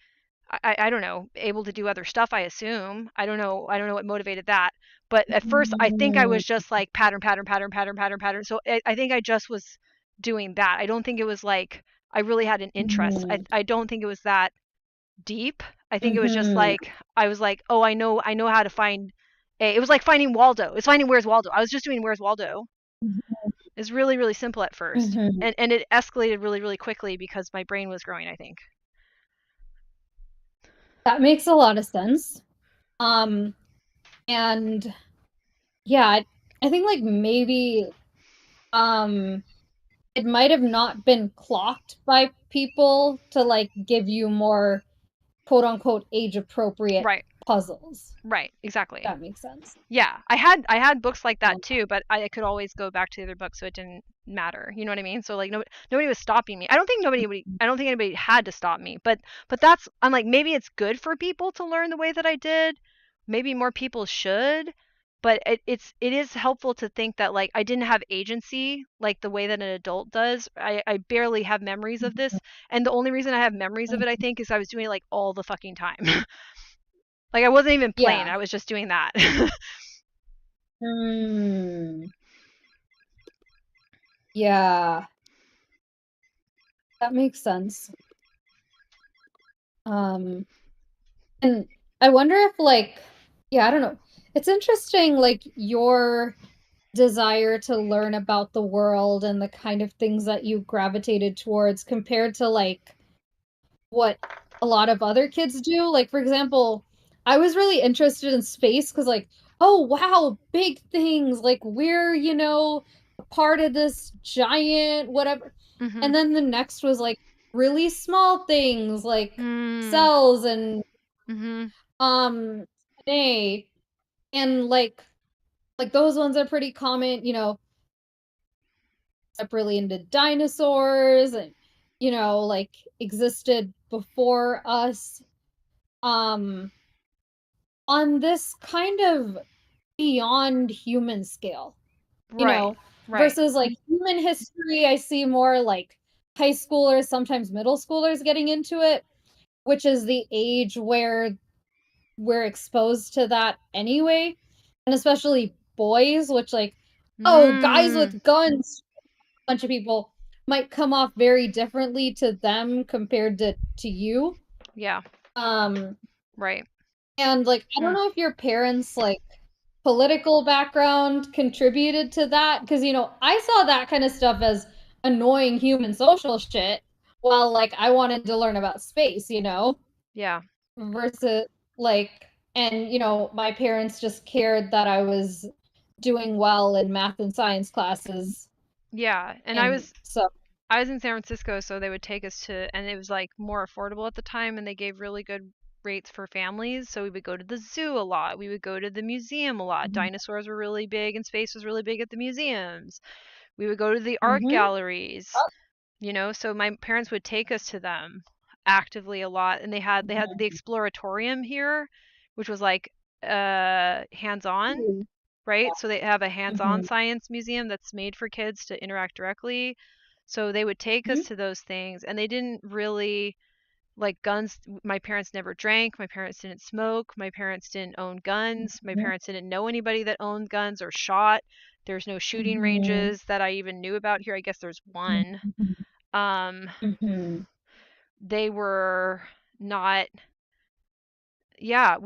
I don't know, able to do other stuff, I assume. I don't know what motivated that. But at first I think I was just like pattern. So I think I just was doing that. I don't think it was like I really had an interest. I don't think it was that deep. I think it was just like I was like, oh, I know how to find it was like finding Waldo. It's finding Where's Waldo. I was just doing Where's Waldo. It's really, really simple at first. And it escalated really, really quickly because my brain was growing, I think. That makes a lot of sense. And yeah, I think like maybe it might have not been clocked by people to like give you more quote unquote age appropriate puzzles. Right, exactly. That makes sense. Yeah, I had books like that too, but I could always go back to the other books, so it didn't matter. You know what I mean? So like nobody was stopping me. I don't think anybody had to stop me. But I'm like, maybe it's good for people to learn the way that I did. Maybe more people should. But it is helpful to think that like I didn't have agency like the way that an adult does. I barely have memories of this, and the only reason I have memories of it, I think, is I was doing it like all the fucking time. Like I wasn't even playing. I was just doing that. Yeah. That makes sense. And I wonder if like, yeah, I don't know. It's interesting, like your desire to learn about the world and the kind of things that you gravitated towards compared to like what a lot of other kids do. Like, for example, I was really interested in space because, like, oh, wow, big things. Like, we're, a part of this giant whatever. Mhm. And then the next was like really small things like Mm. cells and Mhm. DNA. And like those ones are pretty common, separately into dinosaurs and like existed before us. Um on this kind of beyond human scale, you Right. know, Right. versus like human history, I see more like high schoolers, sometimes middle schoolers getting into it, which is the age where we're exposed to that anyway. And especially boys, which like, oh, guys Mm. with guns, a bunch of people might come off very differently to them compared to you. Yeah. Um Right. And like, I don't Hmm. know if your parents like political background contributed to that because I saw that kind of stuff as annoying human social shit while like I wanted to learn about space, Yeah. versus like and my parents just cared that I was doing well in math and science classes Yeah. And I and was so I was in San Francisco, so they would take us to, and it was like more affordable at the time, and they gave really good rates for families. So we would go to the zoo a lot. We would go to the museum a lot. Dinosaurs were really big, and space was really big at the museums. We would go to the art mm-hmm. galleries, so my parents would take us to them actively a lot, and they had the exploratorium here, which was like hands-on, right? So they have a hands-on Mm-hmm. science museum that's made for kids to interact directly. So they would take us Mm-hmm. to those things, and they didn't really like guns. My parents never drank. My parents didn't smoke. My parents didn't own guns. My parents didn't know anybody that owned guns or shot. There's no shooting Mm-hmm. ranges that I even knew about here. I guess there's one. Um, Mm-hmm. they were not, yeah,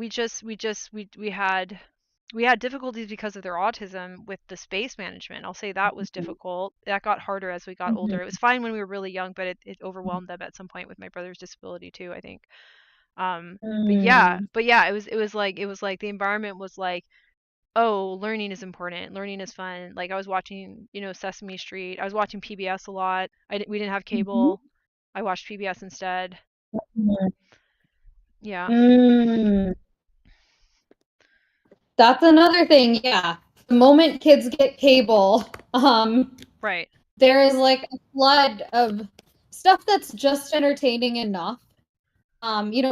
we had difficulties because of their autism with the space management. I'll say that was difficult. That got harder as we got older. It was fine when we were really young, but it overwhelmed them at some point with my brother's disability too, I think. Mm-hmm. But yeah, it was like the environment was like, oh, learning is important. Learning is fun. Like I was watching, Sesame Street. I was watching PBS a lot. We didn't have Mm-hmm. cable. I watched PBS instead. Yeah. Mm, that's another thing, yeah. The moment kids get cable, Right. there is like a flood of stuff that's just entertaining enough,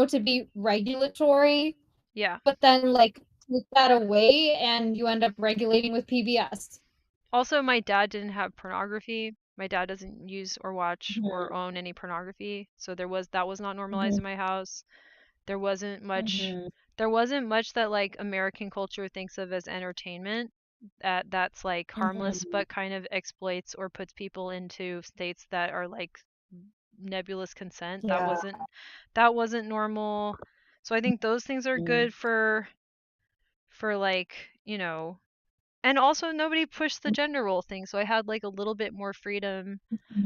to be regulatory, Yeah. but then like take that away and you end up regulating with PBS. Also, my dad didn't have pornography. My dad doesn't use or watch or Mhm, own any pornography, so that was not normalized mhm, in my house. There wasn't much mhm, there wasn't much that like American culture thinks of as entertainment that's like harmless mhm. but kind of exploits or puts people into states that are like nebulous consent. That Yeah. wasn't that wasn't normal. So I think those things are Mhm, good for like, and also nobody pushed the gender role thing, so I had like a little bit more freedom.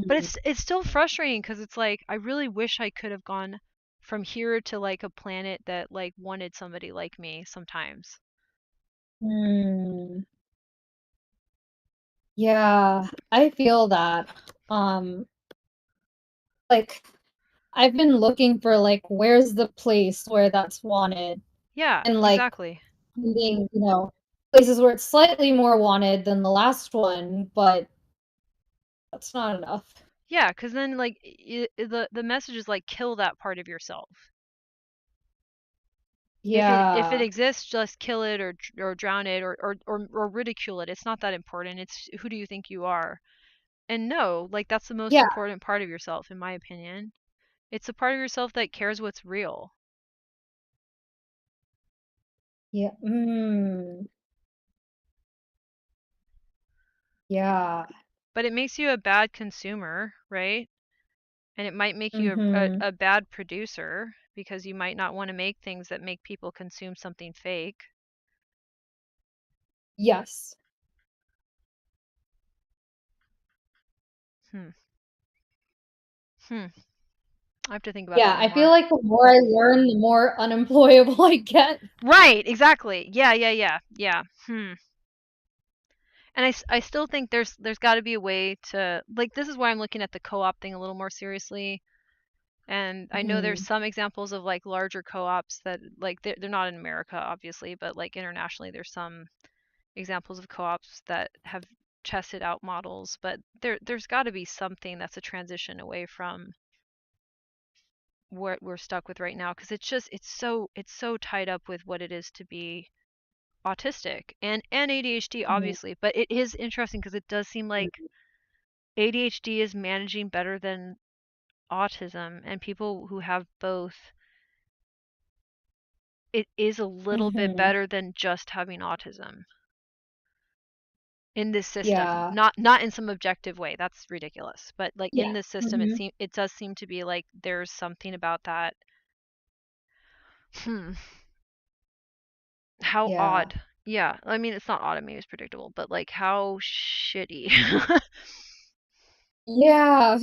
But mhm, it's still frustrating because it's like I really wish I could have gone from here to like a planet that like wanted somebody like me sometimes. mm. Yeah, I feel that. Um, like I've been looking for like where's the place where that's wanted Yeah, and like exactly. finding, places where it's slightly more wanted than the last one, but that's not enough. Yeah, because then like the message is like kill that part of yourself. If it Yeah. exists, just kill it or drown it or ridicule it. It's not that important. It's who do you think you are? And no, like that's the most Yeah. important part of yourself, in my opinion. It's the part of yourself that cares what's real. Yeah. Yeah. But it makes you a bad consumer, right? And it might make you Mm-hmm. a bad producer because you might not want to make things that make people consume something fake. Yes. Hmm. Hmm. I have to think about Yeah, that one I feel more. like the more I learn, the more unemployable I get. Right, exactly. Yeah. And I still think there's got to be a way to, like, this is why I'm looking at the co-op thing a little more seriously. And I know there's Mhm. some examples of like larger co-ops that, like, they're not in America obviously, but like internationally there's some examples of co-ops that have tested out models, but there's got to be something that's a transition away from what we're stuck with right now, because it's so tied up with what it is to be autistic and ADHD Mhm. obviously. But it is interesting because it does seem like ADHD is managing better than autism, and people who have both, it is a little bit Mhm. better than just having autism in this system. Yeah. Not in some objective way. That's ridiculous. But like in Yeah. this system Mhm. it does seem to be like there's something about that. Hmm. How Yeah. odd. Yeah. I mean, it's not odd, maybe it's predictable, but like how shitty. Yeah.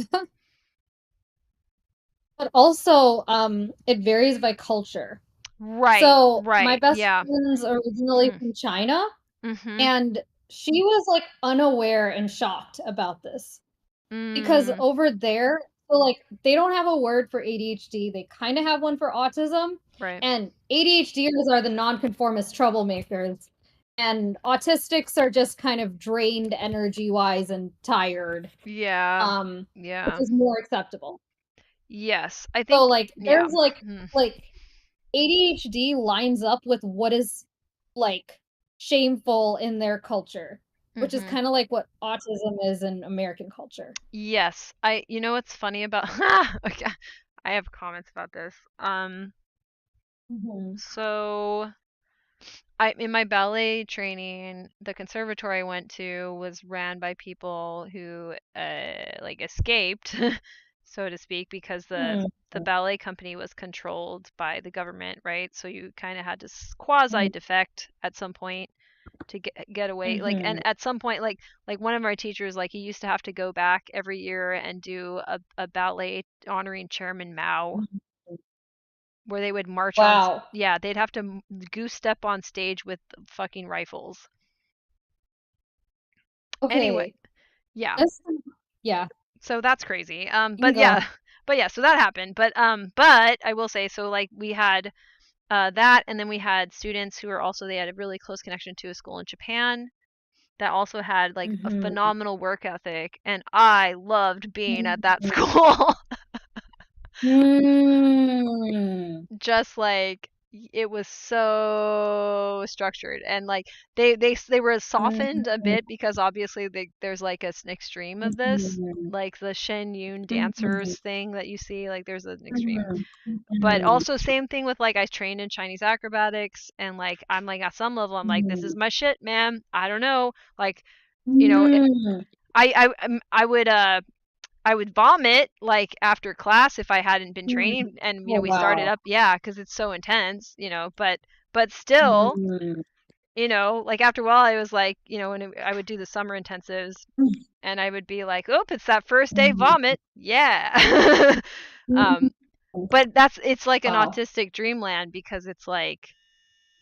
But also, it varies by culture. Right. So my Right. best Yeah. friend's originally Hmm. from China, Mhm. and she was like unaware and shocked about this because Mm. over there, so like they don't have a word for ADHD. They kind of have one for autism, Right. and ADHDers are the nonconformist troublemakers, and autistics are just kind of drained energy-wise and tired, Yeah. which Yeah. is more acceptable. Yes. I So think like yeah. there's like Mm. like ADHD lines up with what is like shameful in their culture, which is Mhm. kind of like what autism is in American culture. Yes. You know what's funny about okay. I have comments about this. Mhm. So I in my ballet training, the conservatory I went to was ran by people who like escaped, so to speak, because Mhm. the ballet company was controlled by the government, right? So you kind of had to quasi defect at some point to get away. Like, and Mhm. at some point, like one of our teachers, like he used to have to go back every year and do a ballet honoring Chairman Mao, Mhm. where they would march on. Wow. Yeah, they'd have to goose step on stage with fucking rifles. Anyway, Okay. yeah. This, yeah, So that's crazy. you can But go. yeah, but yeah. So that happened. But I will say, so like we had that, and then we had students who were also, they had a really close connection to a school in Japan that also had like a Mhm. phenomenal work ethic, and I loved being at that Mhm. school. Mm. Just like it was so structured, and like they were softened a Mhm. bit because obviously there's like an extreme of this, Mhm. like the Shen Yun dancers Mhm. thing that you see, like there's an extreme. Mhm. But Mhm. also same thing with, like, I trained in Chinese acrobatics, and like I'm like at some level I'm like, this is Mhm. my shit, man. I don't know, like, you know, Mhm. I would vomit like after class if I hadn't been Mhm. training, and Oh, we started wow. up, yeah, because it's so intense, but still, Mhm. like after a while I was like, when I would do the summer intensives, and I would be like, oh, it's that first day Mhm. vomit, yeah. Mhm. um but it's like an Wow. autistic dreamland, because it's like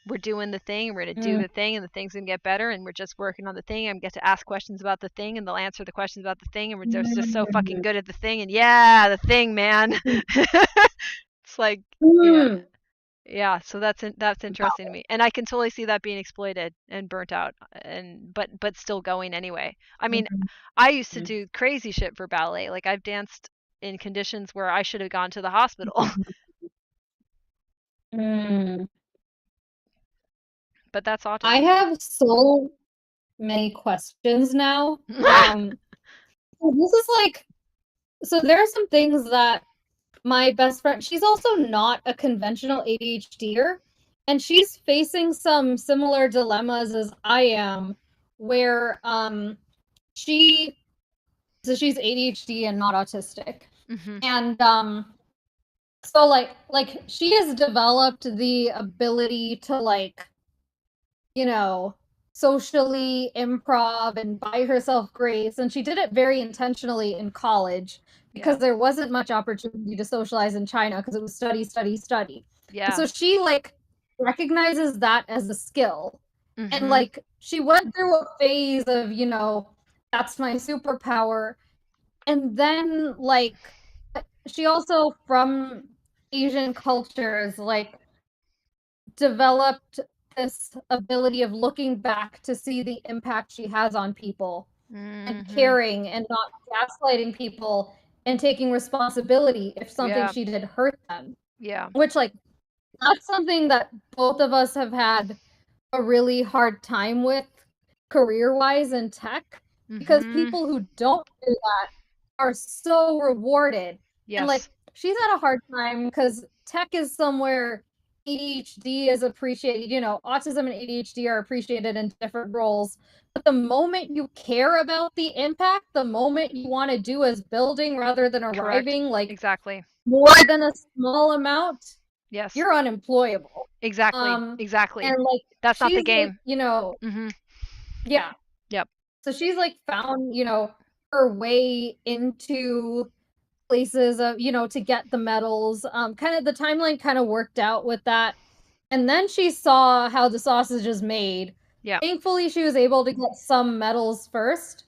we're doing the thing, we're going to do Mm. the thing, and the thing's going to get better, and we're just working on the thing, and get to ask questions about the thing, and they'll answer the questions about the thing, and we're just so fucking Mm. good at the thing, and yeah, the thing, man. It's like, yeah. Mm. Yeah, so that's interesting to Wow. me. And I can totally see that being exploited and burnt out, and but still going anyway. I mean, Mhm. I used to do crazy shit for ballet. Like I've danced in conditions where I should have gone to the hospital. Mm. But that's I autism. have so many questions now. So this is like, so there are some things that my best friend, she's also not a conventional ADHDer, and she's facing some similar dilemmas as I am, where she so she's ADHD and not autistic. Mhm. And so like she has developed the ability to like, you know, socially improv and buy herself grace, and she did it very intentionally in college because there wasn't much opportunity to socialize in China because it was study, study, study. And so she like recognizes that as a skill. And like she went through a phase of, you know, that's my superpower. And then like she also from Asian cultures like developed this ability of looking back to see the impact she has on people and caring and not gaslighting people and taking responsibility if something she did hurt them. Yeah. Which like that's something that both of us have had a really hard time with career-wise in tech because people who don't do that are so rewarded. And like she's had a hard time because tech is somewhere ADHD is appreciated, you know, autism and ADHD are appreciated in different roles. But the moment you care about the impact, the moment you want to do as building rather than arriving, like exactly more than a small amount, yes you're unemployable. exactly exactly And like that's not the she's game. like, you know, yeah. Yep. So she's like found, you know, her way into places of, you know, to get the medals. Kind of the timeline kind of worked out with that. And then she saw how the sausage is made. Yeah. Thankfully, she was able to get some medals first,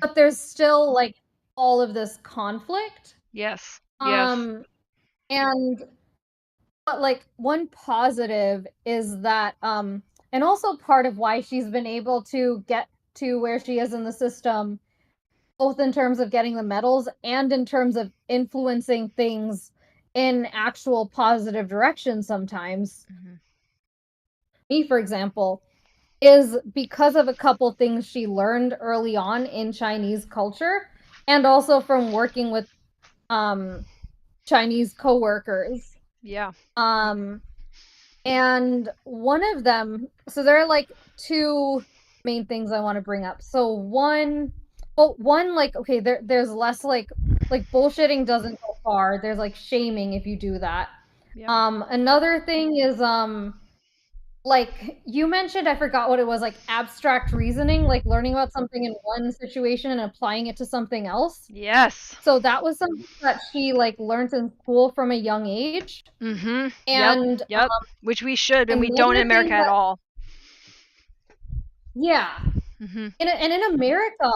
but there's still like all of this conflict. Yes. And but like one positive is that and also part of why she's been able to get to where she is in the system both in terms of getting the medals and in terms of influencing things in actual positive direction sometimes. Me, for example, is because of a couple things she learned early on in Chinese culture and also from working with Chinese coworkers. Yeah. And one of them, so there are like two main things I want to bring up. So one like okay, there's less like bullshitting doesn't go far. There's like shaming if you do that. Another thing is like you mentioned, I forgot what it was, like abstract reasoning, like learning about something in one situation and applying it to something else. Yes. So that was something that she like learned in school from a young age. And yep. Which we should, and we don't in America at all. Yeah. And in America,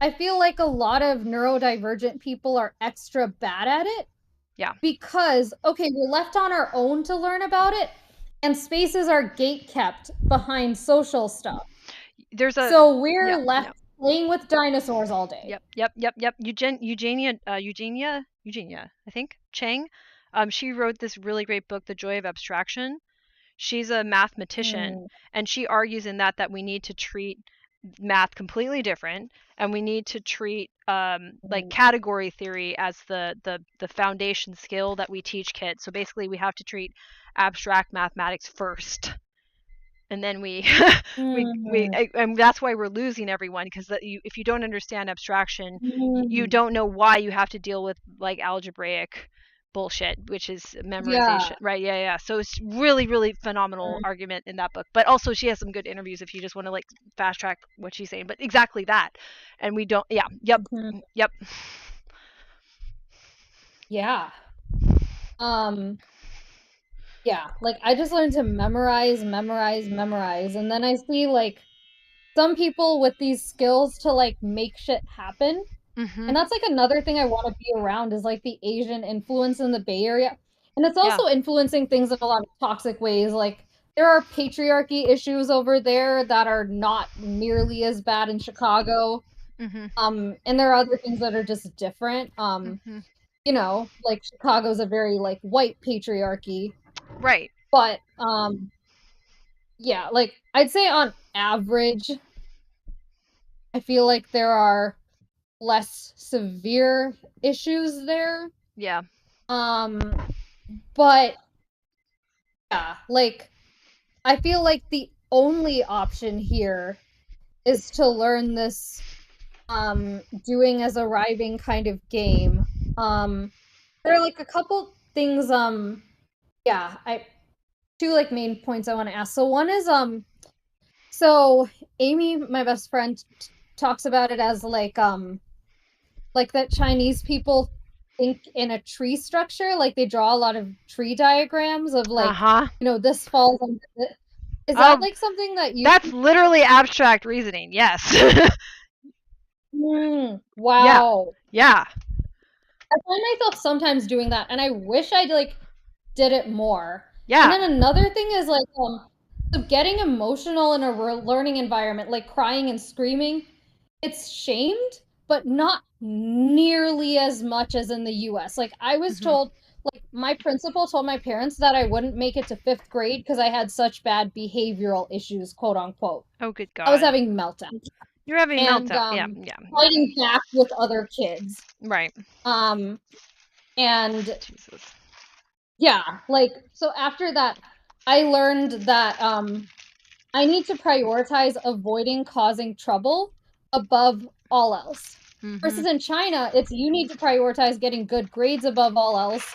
I feel like a lot of neurodivergent people are extra bad at it. Yeah. Because, okay, we're left on our own to learn about it, and spaces are gate-kept behind social stuff. So we're left playing with dinosaurs all day. Yep. Eugenia, I think, Chang, she wrote this really great book, The Joy of Abstraction. She's a mathematician, and she argues in that we need to treat math completely different, and we need to treat like category theory as the foundation skill that we teach kids. So basically we have to treat abstract mathematics first, and then and that's why we're losing everyone, because if you don't understand abstraction, you don't know why you have to deal with like algebraic bullshit, which is memorization. Right. Yeah. So it's really, really phenomenal argument in that book. But also she has some good interviews if you just want to like fast track what she's saying. But exactly that. And we don't. Yep. Yeah, like I just learned to memorize, and then I see like some people with these skills to like make shit happen. And that's like another thing I want to be around is like the Asian influence in the Bay Area. And it's also influencing things in a lot of toxic ways. Like there are patriarchy issues over there that are not nearly as bad in Chicago. And there are other things that are just different. You know, like Chicago's a very like white patriarchy. Right. But yeah, like I'd say on average, I feel like there are less severe issues there. Yeah. But yeah, like I feel like the only option here is to learn this doing as arriving kind of game. There are like a couple things yeah, two like main points I want to ask. So one is So Amy, my best friend, talks about it as like that Chinese people think in a tree structure, like they draw a lot of tree diagrams of like, Uh-huh. this falls under it. Is that Oh, like something that you that's literally abstract reasoning. Yes. Yeah. wow. Yeah. I find myself sometimes doing that, and I wish I'd like did it more. And Yeah. then another thing is like so getting emotional in a learning environment, like crying and screaming, it's shamed, but not nearly as much as in the US. Like I was Mhm. told, like my principal told my parents that I wouldn't make it to 5th grade because I had such bad behavioral issues, quote unquote. Oh, good I was God. having meltdowns You're having and meltdown. Yeah. Yeah. fighting back with other kids. Right. Um and Jesus. yeah, like so after that I learned that I need to prioritize avoiding causing trouble above all else. Mhm. Versus in China, it's you need to prioritize getting good grades above all else.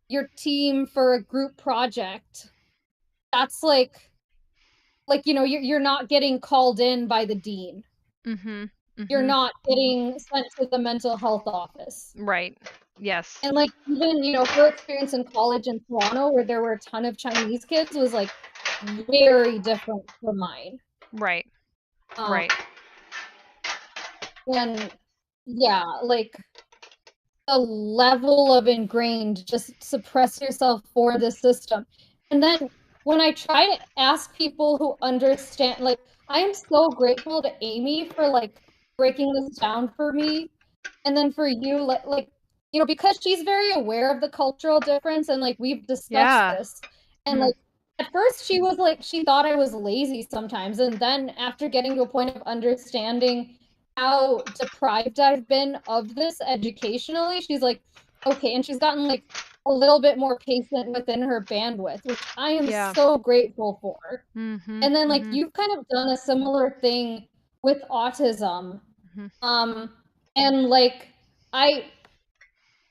Your team for a group project, that's you're not getting called in by the dean. Mhm. You're Mhm. not getting sent to the mental health office. Right. Yes. And like even, her experience in college in Toronto where there were a ton of Chinese kids was like very different from mine. Right. Um, Right. and yeah, like the level of ingrained, just suppress yourself for the system. And then when I try to ask people who understand, like, I am so grateful to Amy for like breaking this down for me. And then for you, because she's very aware of the cultural difference and like we've discussed Yeah. this. And like at first she was like, she thought I was lazy sometimes. And then after getting to a point of understanding how deprived I've been of this educationally, she's like, okay. And she's gotten like a little bit more patient within her bandwidth, which I am Yeah. so grateful for. Mhm. And then like Mhm. you've kind of done a similar thing with autism. Mhm. Um, and like I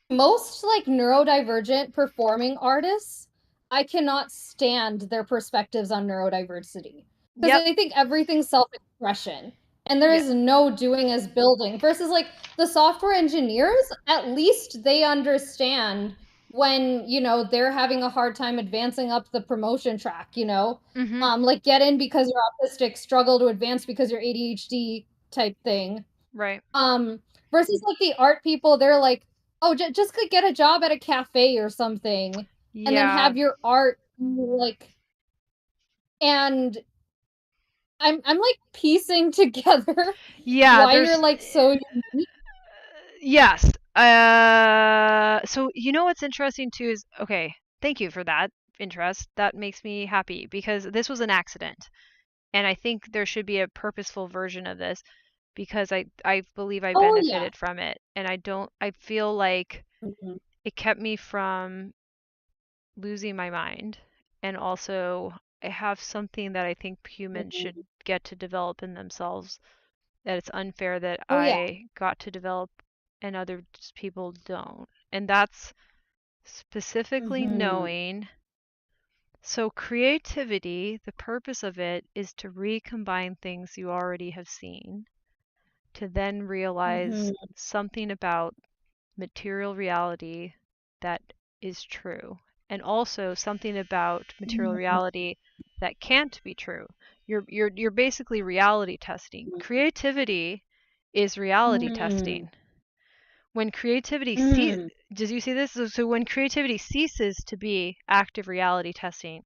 most like neurodivergent performing artists, I cannot stand their perspectives on neurodiversity because Yep. they think everything's self-expression and there Yeah. is no doing as building versus like the software engineers, at least they understand when, they're having a hard time advancing up the promotion track, Mhm. like get in because you're autistic, struggle to advance because you're ADHD type thing. Right. Um, versus like the art people, they're like, oh, just could get a job at a cafe or something, and then Yeah. have your art like. And I'm like piecing together Yeah, why you're there's like so unique. yes. So you know what's interesting too is okay, thank you for that interest. That makes me happy because this was an accident. And I think there should be a purposeful version of this because I believe I Oh yeah. benefited from it. And I feel like Mhm. it kept me from losing my mind. And also I have something that I think humans should Mhm. get to develop in themselves, that it's unfair that Oh yeah. I got to develop and other people don't. And that's specifically Hmm. knowing. So, creativity, the purpose of it is to recombine things you already have seen, to then realize Hmm. something about material reality that is true, and also something about material reality that can't be true. You're basically reality testing. Creativity is reality Hmm. testing. When creativity Hmm. does you see this? So when creativity ceases to be active reality testing,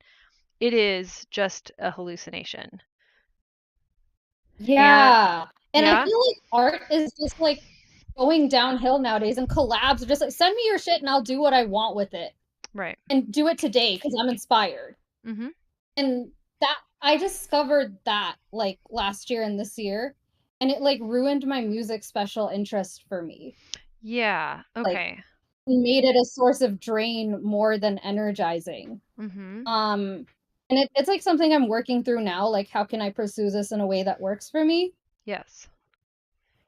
it is just a hallucination. And Yeah. And I yeah, feel like art is just like going downhill nowadays, and collabs are just like, send me your shit and I'll do what I want with it. right. And do it today because I'm inspired. Mhm. And that I discovered that like last year and this year, and it like ruined my music special interest for me. Yeah. Like Okay. made it a source of drain more than energizing. Mhm. Um and it's like something I'm working through now, like how can I pursue this in a way that works for me? Yes.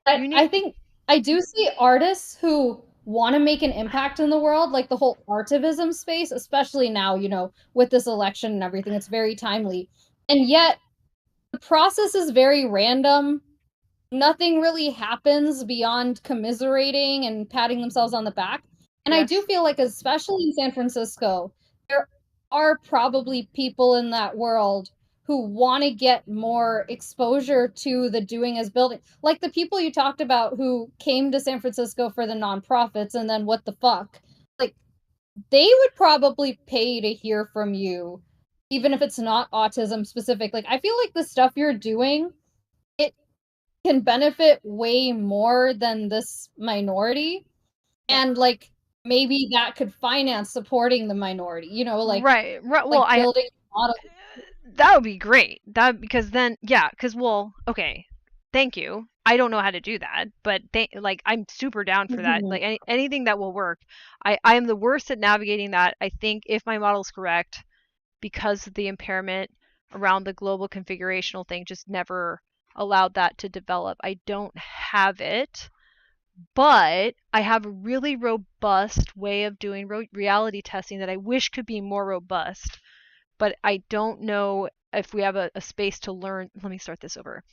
I You need I think I do see artists who want to make an impact in the world, like the whole artivism space, especially now, with this election and everything, it's very timely. And yet the process is very random. Nothing really happens beyond commiserating and patting themselves on the back. And I do feel like, especially in San Francisco, there are probably people in that world who want to get more exposure to the doing as building. Like the people you talked about who came to San Francisco for the nonprofits and then what the fuck. Like, they would probably pay to hear from you, even if it's not autism specific. Like, I feel like the stuff you're doing, it can benefit way more than this minority. And like maybe that could finance supporting the minority, like Right. Well, like building a model. that would be great. Because then, yeah, okay, thank you. I don't know how to do that, but I'm super down for that. Like anything that will work. I am the worst at navigating that. I think if my model's correct, because of the impairment around the global configurational thing, just never allowed that to develop. I don't have it, but I have a really robust way of doing reality testing that I wish could be more robust, but I don't know if we have a space to learn. Let me start this over.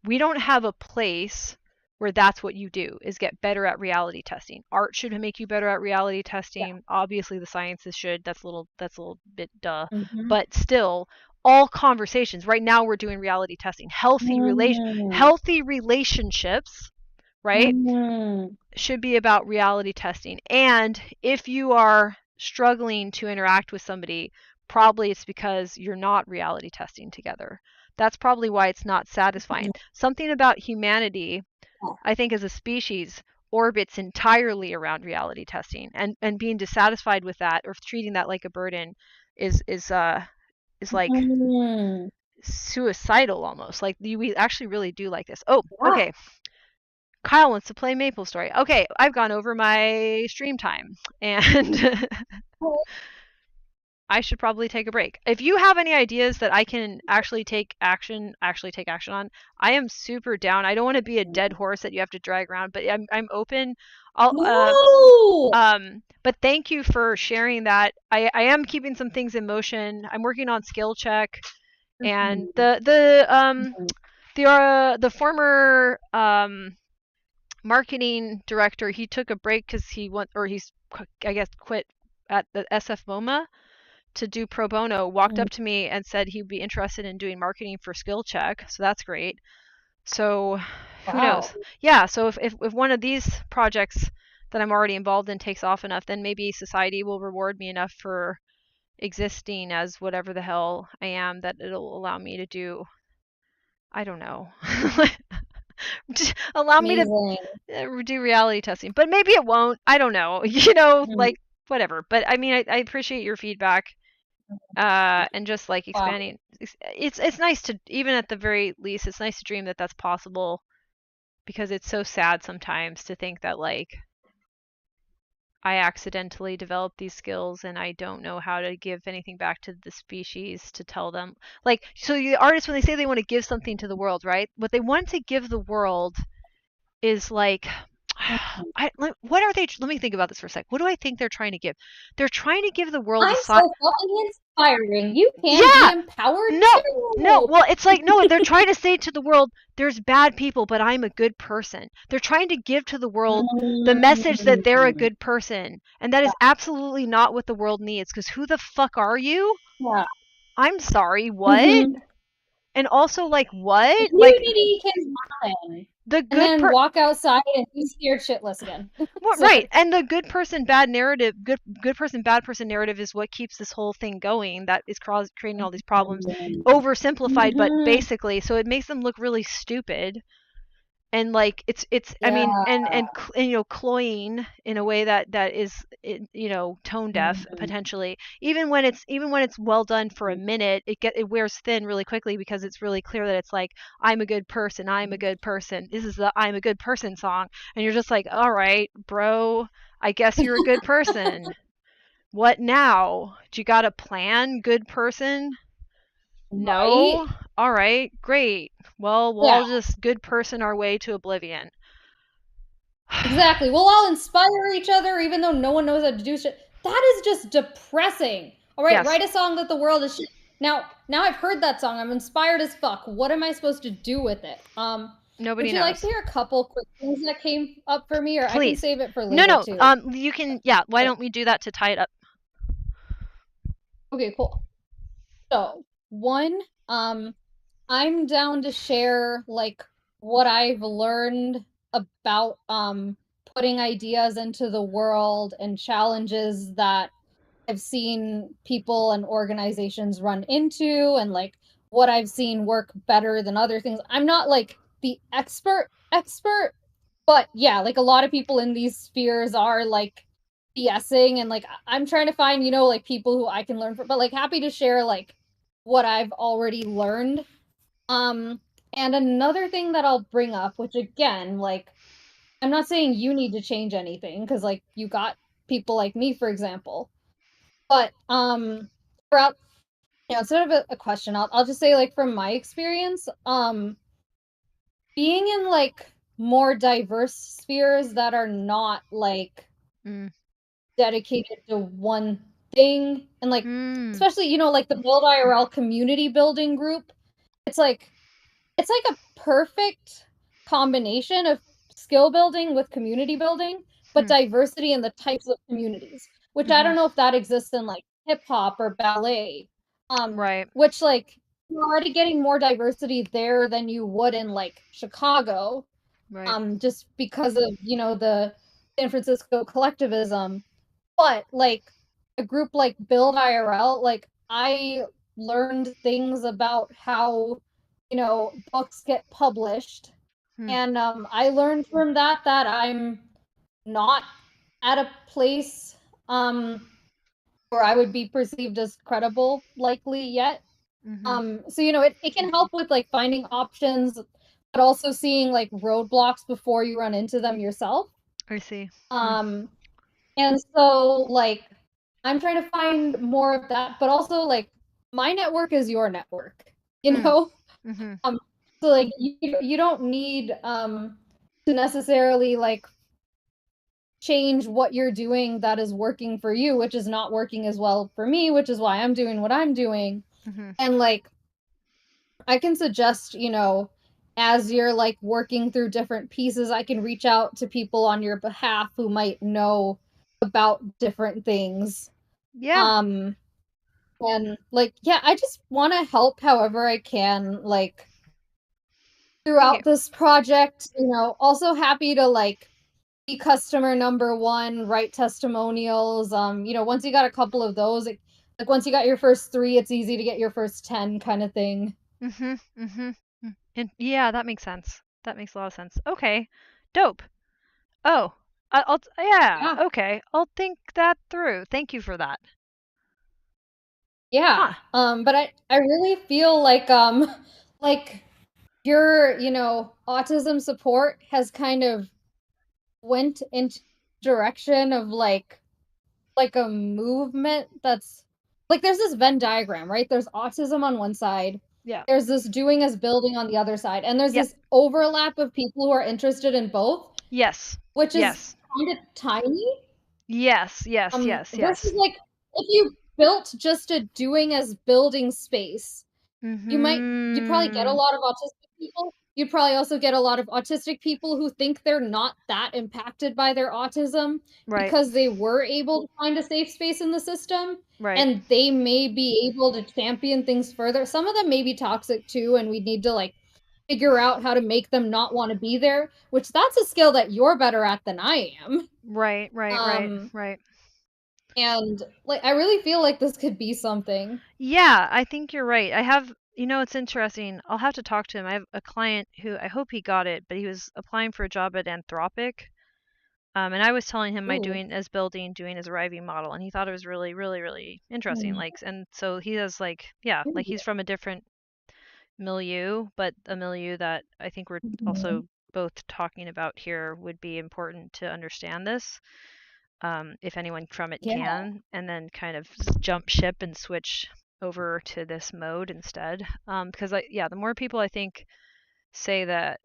We don't have a place where that's what you do, is get better at reality testing. Art should make you better at reality testing. Yeah. Obviously the sciences should. That's a little bit duh. Mm-hmm. But still, all conversations. Right now we're doing reality testing. Healthy relationships, right? Should be about reality testing. And if you are struggling to interact with somebody, probably it's because you're not reality testing together. That's probably why it's not satisfying. Something about humanity, I think, as a species, orbits entirely around reality testing, and being dissatisfied with that or treating that like a burden is like suicidal almost. Like we actually really do like this. Oh, okay. Kyle wants to play MapleStory. Okay, I've gone over my stream time, and I should probably take a break. If you have any ideas that I can actually take action on, I am super down. I don't want to be a dead horse that you have to drag around, but I'm open. But thank you for sharing that. I am keeping some things in motion. I'm working on skill check, and the former marketing director, he took a break because he's I guess quit at the SF MoMA to do pro bono, walked up to me and said he'd be interested in doing marketing for skill check. So that's great. So who knows? Yeah, so if one of these projects that I'm already involved in takes off enough, then maybe society will reward me enough for existing as whatever the hell I am, that it'll allow me to do, I don't know. Allow me to do reality testing, but maybe it won't. I don't know. Like whatever. But I mean, I appreciate your feedback, and just like expanding. It's nice to, even at the very least, it's nice to dream that that's possible, because it's so sad sometimes to think that like I accidentally developed these skills and I don't know how to give anything back to the species to tell them. Like, so the artists, when they say they want to give something to the world, right? What they want to give the world is like, what are they? Let me think about this for a sec. What do I think they're trying to give? They're trying to give the world I'm so fucking inspiring. You can be empowered too. No. Well, it's like, no, they're trying to say to the world, there's bad people, but I'm a good person. They're trying to give to the world the message that they're a good person. And that is absolutely not what the world needs, because who the fuck are you? Yeah. I'm sorry, what? And also, like, what? Unity can happen. The good and then walk outside and be scared shitless again. Well, right. And the good person bad narrative, good person bad person narrative is what keeps this whole thing going. That is creating all these problems, oversimplified, but basically, so it makes them look really stupid. And like it's I mean, and cloying in a way that is tone deaf potentially. Even when it's well done for a minute, it wears thin really quickly, because it's really clear that it's like, I'm a good person, this is the I'm a good person song, and you're just like, all right, bro, I guess you're a good person. What now? Do you got a plan, good person? No. Right. All right, great. Well, we'll all just good person our way to oblivion. Exactly. We'll all inspire each other even though no one knows how to do shit. That is just depressing. All right, Yes. write a song that the world is shit. Now I've heard that song. I'm inspired as fuck. What am I supposed to do with it? Would Nobody you like knows. to hear a couple quick things that came up for me, or I can Please. save it for No, later no. too? You can. Yeah. Why Okay. don't we do that to tie it up? Okay, cool. So, one, I'm down to share like what I've learned about putting ideas into the world and challenges that I've seen people and organizations run into, and like what I've seen work better than other things. I'm not like the expert, but yeah, like a lot of people in these spheres are like BSing, and like I'm trying to find, like people who I can learn from, but like happy to share like what I've already learned. Um, and another thing that I'll bring up, which again, like I'm not saying you need to change anything because like you got people like me, for example. But throughout, it's sort of a question. I'll just say like from my experience, being in like more diverse spheres that are not like Mm. dedicated to one thing, and like Mm. especially like the Build IRL community building group, it's like a perfect combination of skill building with community building, but Hmm. diversity in the types of communities, which I Mhm. don't know if that exists in like hip hop or ballet. Right. Which like you're already getting more diversity there than you would in like Chicago, Right. just because of, the San Francisco collectivism. But like a group like Build IRL, like I learned things about how, books get published. Hmm. And I learned from that I'm not at a place where I would be perceived as credible likely yet. Mhm. So it can help with like finding options, but also seeing like roadblocks before you run into them yourself. I see. Hmm. Um and so like I'm trying to find more of that, but also like my network is your network, you Mm. know? Mhm. Um so like you don't need to necessarily like change what you're doing that is working for you, which is not working as well for me, which is why I'm doing what I'm doing. Mhm. And like I can suggest, as you're like working through different pieces, I can reach out to people on your behalf who might know about different things. Yeah. Um and like yeah, I just want to help however I can like Thank you. throughout this project, also happy to like be customer number 1, write testimonials. Once you got a couple of those, like once you got your first 3, it's easy to get your first 10 kind of thing. Mhm. Mhm. And yeah, that makes sense. That makes a lot of sense. Okay. Dope. Oh. Yeah. Yeah. Okay. I'll think that through. Thank you for that. Huh. Yeah. But I really feel like like your, autism support has kind of went into direction of like a movement that's like there's this Venn diagram, right? There's autism on one side, Yeah. there's this doing as building on the other side, and there's Yep. this overlap of people who are interested in both, Yes. which is Yes. kind of tiny. Yes. Yes. Yes. Versus Yes. like if you built just a doing as building space, you'd probably get a Mhm. lot of autistic people. You'd probably also get a lot of autistic people who think they're not that impacted by their autism Right. because they were able to find a safe space in the system, Right. and they may be able to champion things further. Some of them may be toxic too, and we need to like figure out how to make them not want to be there, which that's a skill that you're better at than I am. Right. Right. Right. Um Right. and like I really feel like this could be something. Yeah, I think you're right. It's interesting. I'll have to talk to him. I have a client who I hope he got it, but he was applying for a job at Anthropic. And I was telling him my Ooh. doing as arriving model, and he thought it was really, really, really interesting. Hmm. Like, and so he has like, yeah, like he's from a different milieu, but a milieu that I think we're Mhm. also both talking about here would be important to understand this. If anyone from it Yeah. can, and then kind of jump ship and switch over to this mode instead. Because the more people I think say that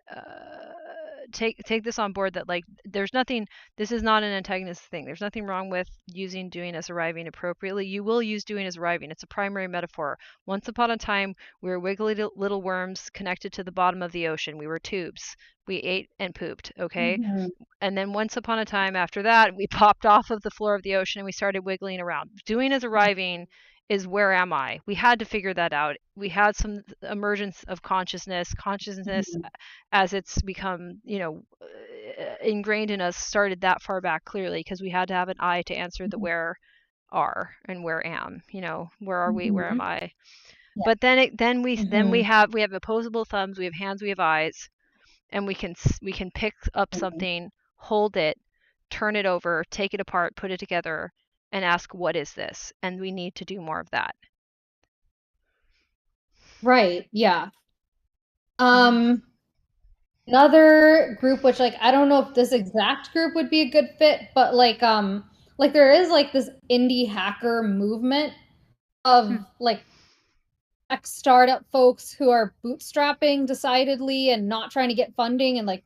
take this on board that like there's nothing. This is not an antagonistic thing. There's nothing wrong with using doing as arriving appropriately. You will use doing as arriving. It's a primary metaphor. Once upon a time, we were wiggly little worms connected to the bottom of the ocean. We were tubes. We ate and pooped. Okay. Mhm. And then once upon a time after that, we popped off of the floor of the ocean and we started wiggling around. Doing as arriving is where am I? We had to figure that out. We had some emergence of consciousness Mhm. as it's become, ingrained in us started that far back clearly because we had to have an I to answer the Mhm. where are and where am, where are we, where am Mhm. I? Yeah. But then we Mhm. have opposable thumbs, we have hands, we have eyes, and we can pick up Mhm. something, hold it, turn it over, take it apart, put it together, and ask what is this? And we need to do more of that. Right. Yeah. Mhm. Um, Another group, which like I don't know if this exact group would be a good fit, but like there is like this indie hacker movement Hmm. of like tech startup folks who are bootstrapping decidedly and not trying to get funding, and like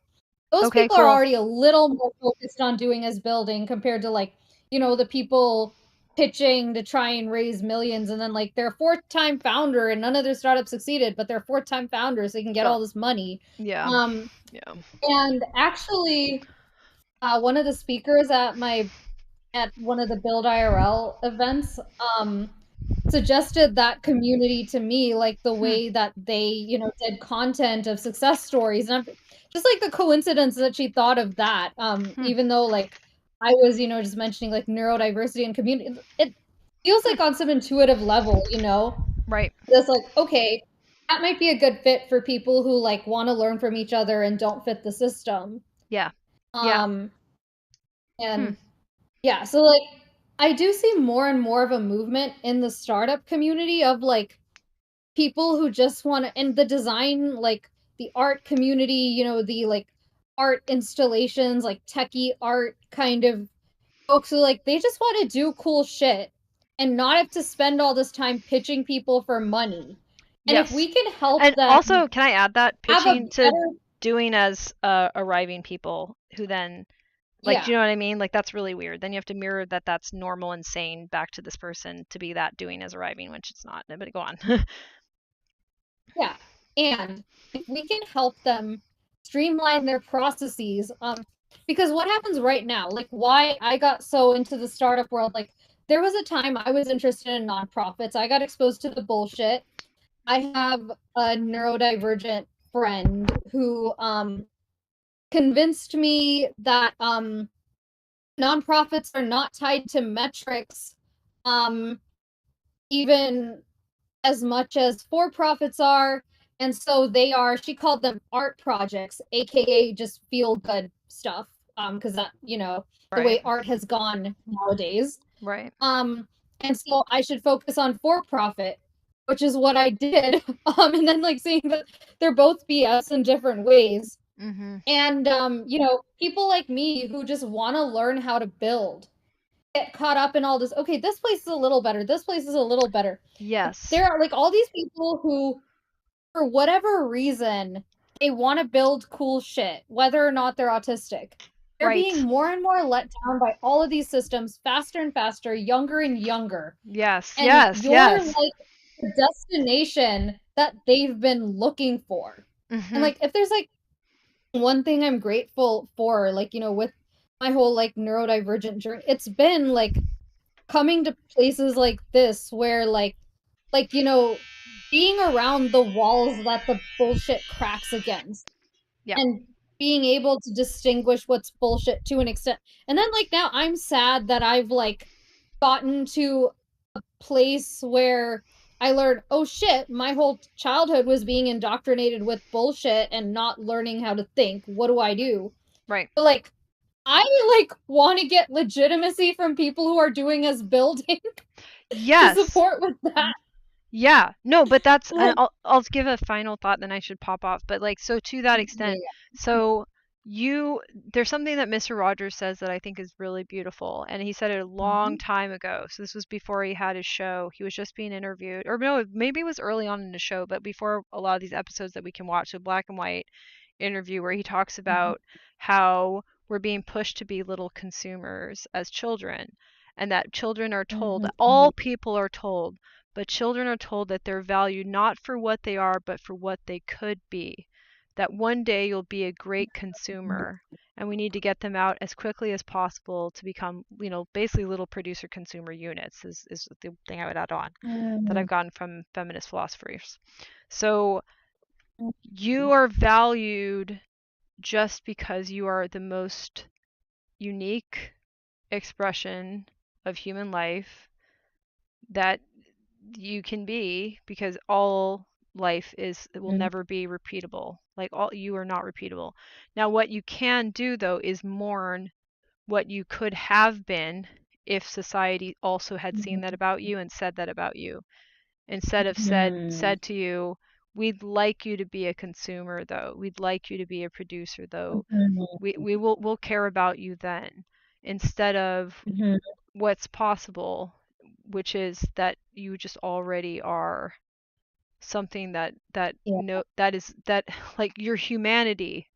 those Okay, people are cool. already a little more focused on doing as building compared to like, the people pitching to try and raise millions, and then like their fourth time founder and none of their startups succeeded, but they're fourth time founders, they can get Oh, all this money. yeah. Um Yeah. and actually, one of the speakers at one of the Build IRL events, suggested that community to me, like the Hmm. way that they, did content of success stories. And I'm just like the coincidence that she thought of that, Hmm. even though like I was, just mentioning like neurodiversity and community. It feels Hmm. like on some intuitive level, Right. it's like, okay, that might be a good fit for people who like want to learn from each other and don't fit the system. Yeah. Yeah. Um, Hmm. and yeah, so like I do see more and more of a movement in the startup community of like people who just want to, and the design, like the art community, the like art installations, like techie art kind of folks who like they just want to do cool shit and not have to spend all this time pitching people for money. And if Yes. we can help And them also, can I add that have a pitching to better, doing as arriving people who then like, do yeah, you know what I mean? Like that's really weird. Then you have to mirror that that's normal and sane back to this person to be that doing as arriving, which it's not. But go on. yeah. And if we can help them streamline their processes, because what happens right now, like why I got so into the startup world, like there was a time I was interested in nonprofits. I got exposed to the bullshit. I have a neurodivergent friend who convinced me that nonprofits are not tied to metrics, um, even as much as for profits are. And so they are, she called them art projects, aka just feel good stuff. Because that, the Right. way art has gone nowadays. Right. Um, and so I should focus on for profit, which is what I did. And then like seeing that they're both BS in different ways. Mhm. And people like me who just want to learn how to build get caught up in all this. Okay, this place is a little better. This place is a little better. Yes. There are like all these people who, for whatever reason, they want to build cool shit, whether or not they're autistic. They're being Right. more and more let down by all of these systems, faster and faster, younger and younger. Yes. And Yes. you're Yes. like the destination that they've been looking for. And Mhm. like, if there's like one thing I'm grateful for, like, with my whole like neurodivergent journey, it's been like coming to places like this where like being around the walls that the bullshit cracks against, Yep. and being able to distinguish what's bullshit to an extent. And then like now I'm sad that I've like gotten to a place where I learned, oh shit, my whole childhood was being indoctrinated with bullshit and not learning how to think. What do I do? Right. But like I like want to get legitimacy from people who are doing as building to Yes. support with that. Yeah. No, but that's and Like, I'll give a final thought then I should pop off. But like so to that yeah, extent, so you there's something that Mr. Rogers says that I think is really beautiful and he said it a long mhm, time ago. So this was before he had his show. He was just being interviewed or no, maybe it was early on in the show, but before a lot of these episodes that we can watch, so black and white. interview where he talks about how we're being pushed to be little consumers as children, and that children are told, all people are told, but children are told that they're valued not for what they are, but for what they could be. That one day you'll be a great consumer, and we need to get them out as quickly as possible to become, basically little producer consumer units is the thing I would add on that I've gotten from feminist philosophers. So you are valued just because you are the most unique expression of human life that you can be, because all life will never be repeatable. Like, you are not repeatable. Now, what you can do though is mourn what you could have been if society also had seen that about you and said that about you, instead of said to you, we'd like you to be a consumer though, we'd like you to be a producer though, we'll care about you then, instead of what's possible, which is that you just already are something that like your humanity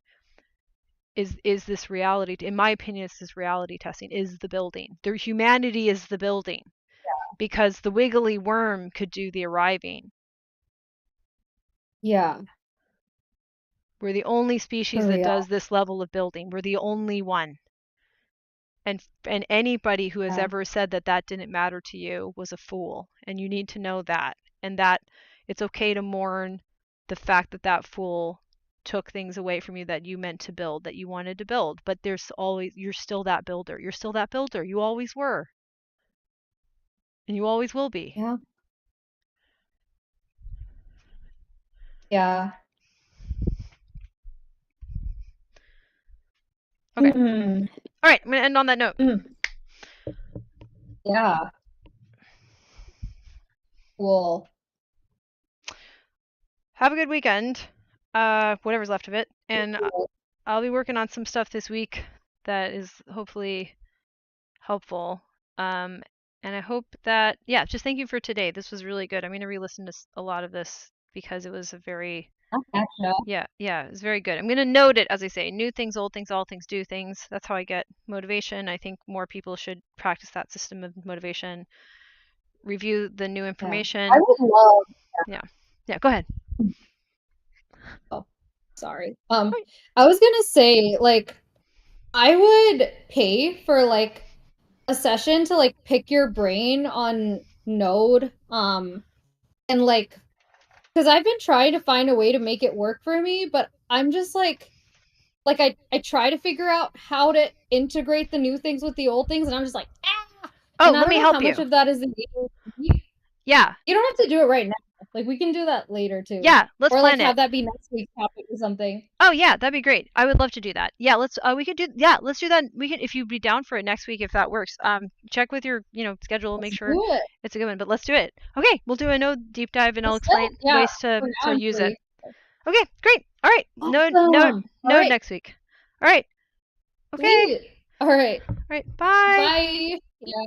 is this reality. In my opinion, it's this reality testing is the building. Their humanity is the building, because the wiggly worm could do the arriving. Yeah. We're the only species that does this level of building. We're the only one. And anybody who has ever said that that didn't matter to you was a fool. And you need to know that. And that it's okay to mourn the fact that that fool took things away from you that you meant to build, that you wanted to build. But you're still that builder. You're still that builder. You always were. And you always will be. Yeah. Yeah. Okay. All right. I'm going to end on that note. Yeah. Cool. Have a good weekend. Whatever's left of it. And I'll be working on some stuff this week that is hopefully helpful. And I hope that, just thank you for today. This was really good. I'm going to re-listen to a lot of this because it was a very, it was very good. I'm going to note it, as I say, new things, old things, all things, do things. That's how I get motivation. I think more people should practice that system of motivation. Review the new information. I would love. Yeah, go ahead. Oh, sorry. I was gonna say, like, I would pay for like a session to like pick your brain on Node, and like, because I've been trying to find a way to make it work for me, but I'm just like I try to figure out how to integrate the new things with the old things, and I'm just like, oh, let me help you. How much of that is Yeah. You don't have to do it right now. Like, we can do that later too. Yeah, let's plan it. Or like have that be next week's topic or something. Oh yeah, that'd be great. I would love to do that. Yeah, let's do that. We can, if you'd be down for it next week, if that works. Check with your, schedule, make sure it's a good one, but let's do it. Okay, we'll do a node deep dive and I'll explain ways to use it. Okay, great. All right. Awesome. Node next week. All right. Okay. Sweet. All right. All right. Bye. Bye. Yeah.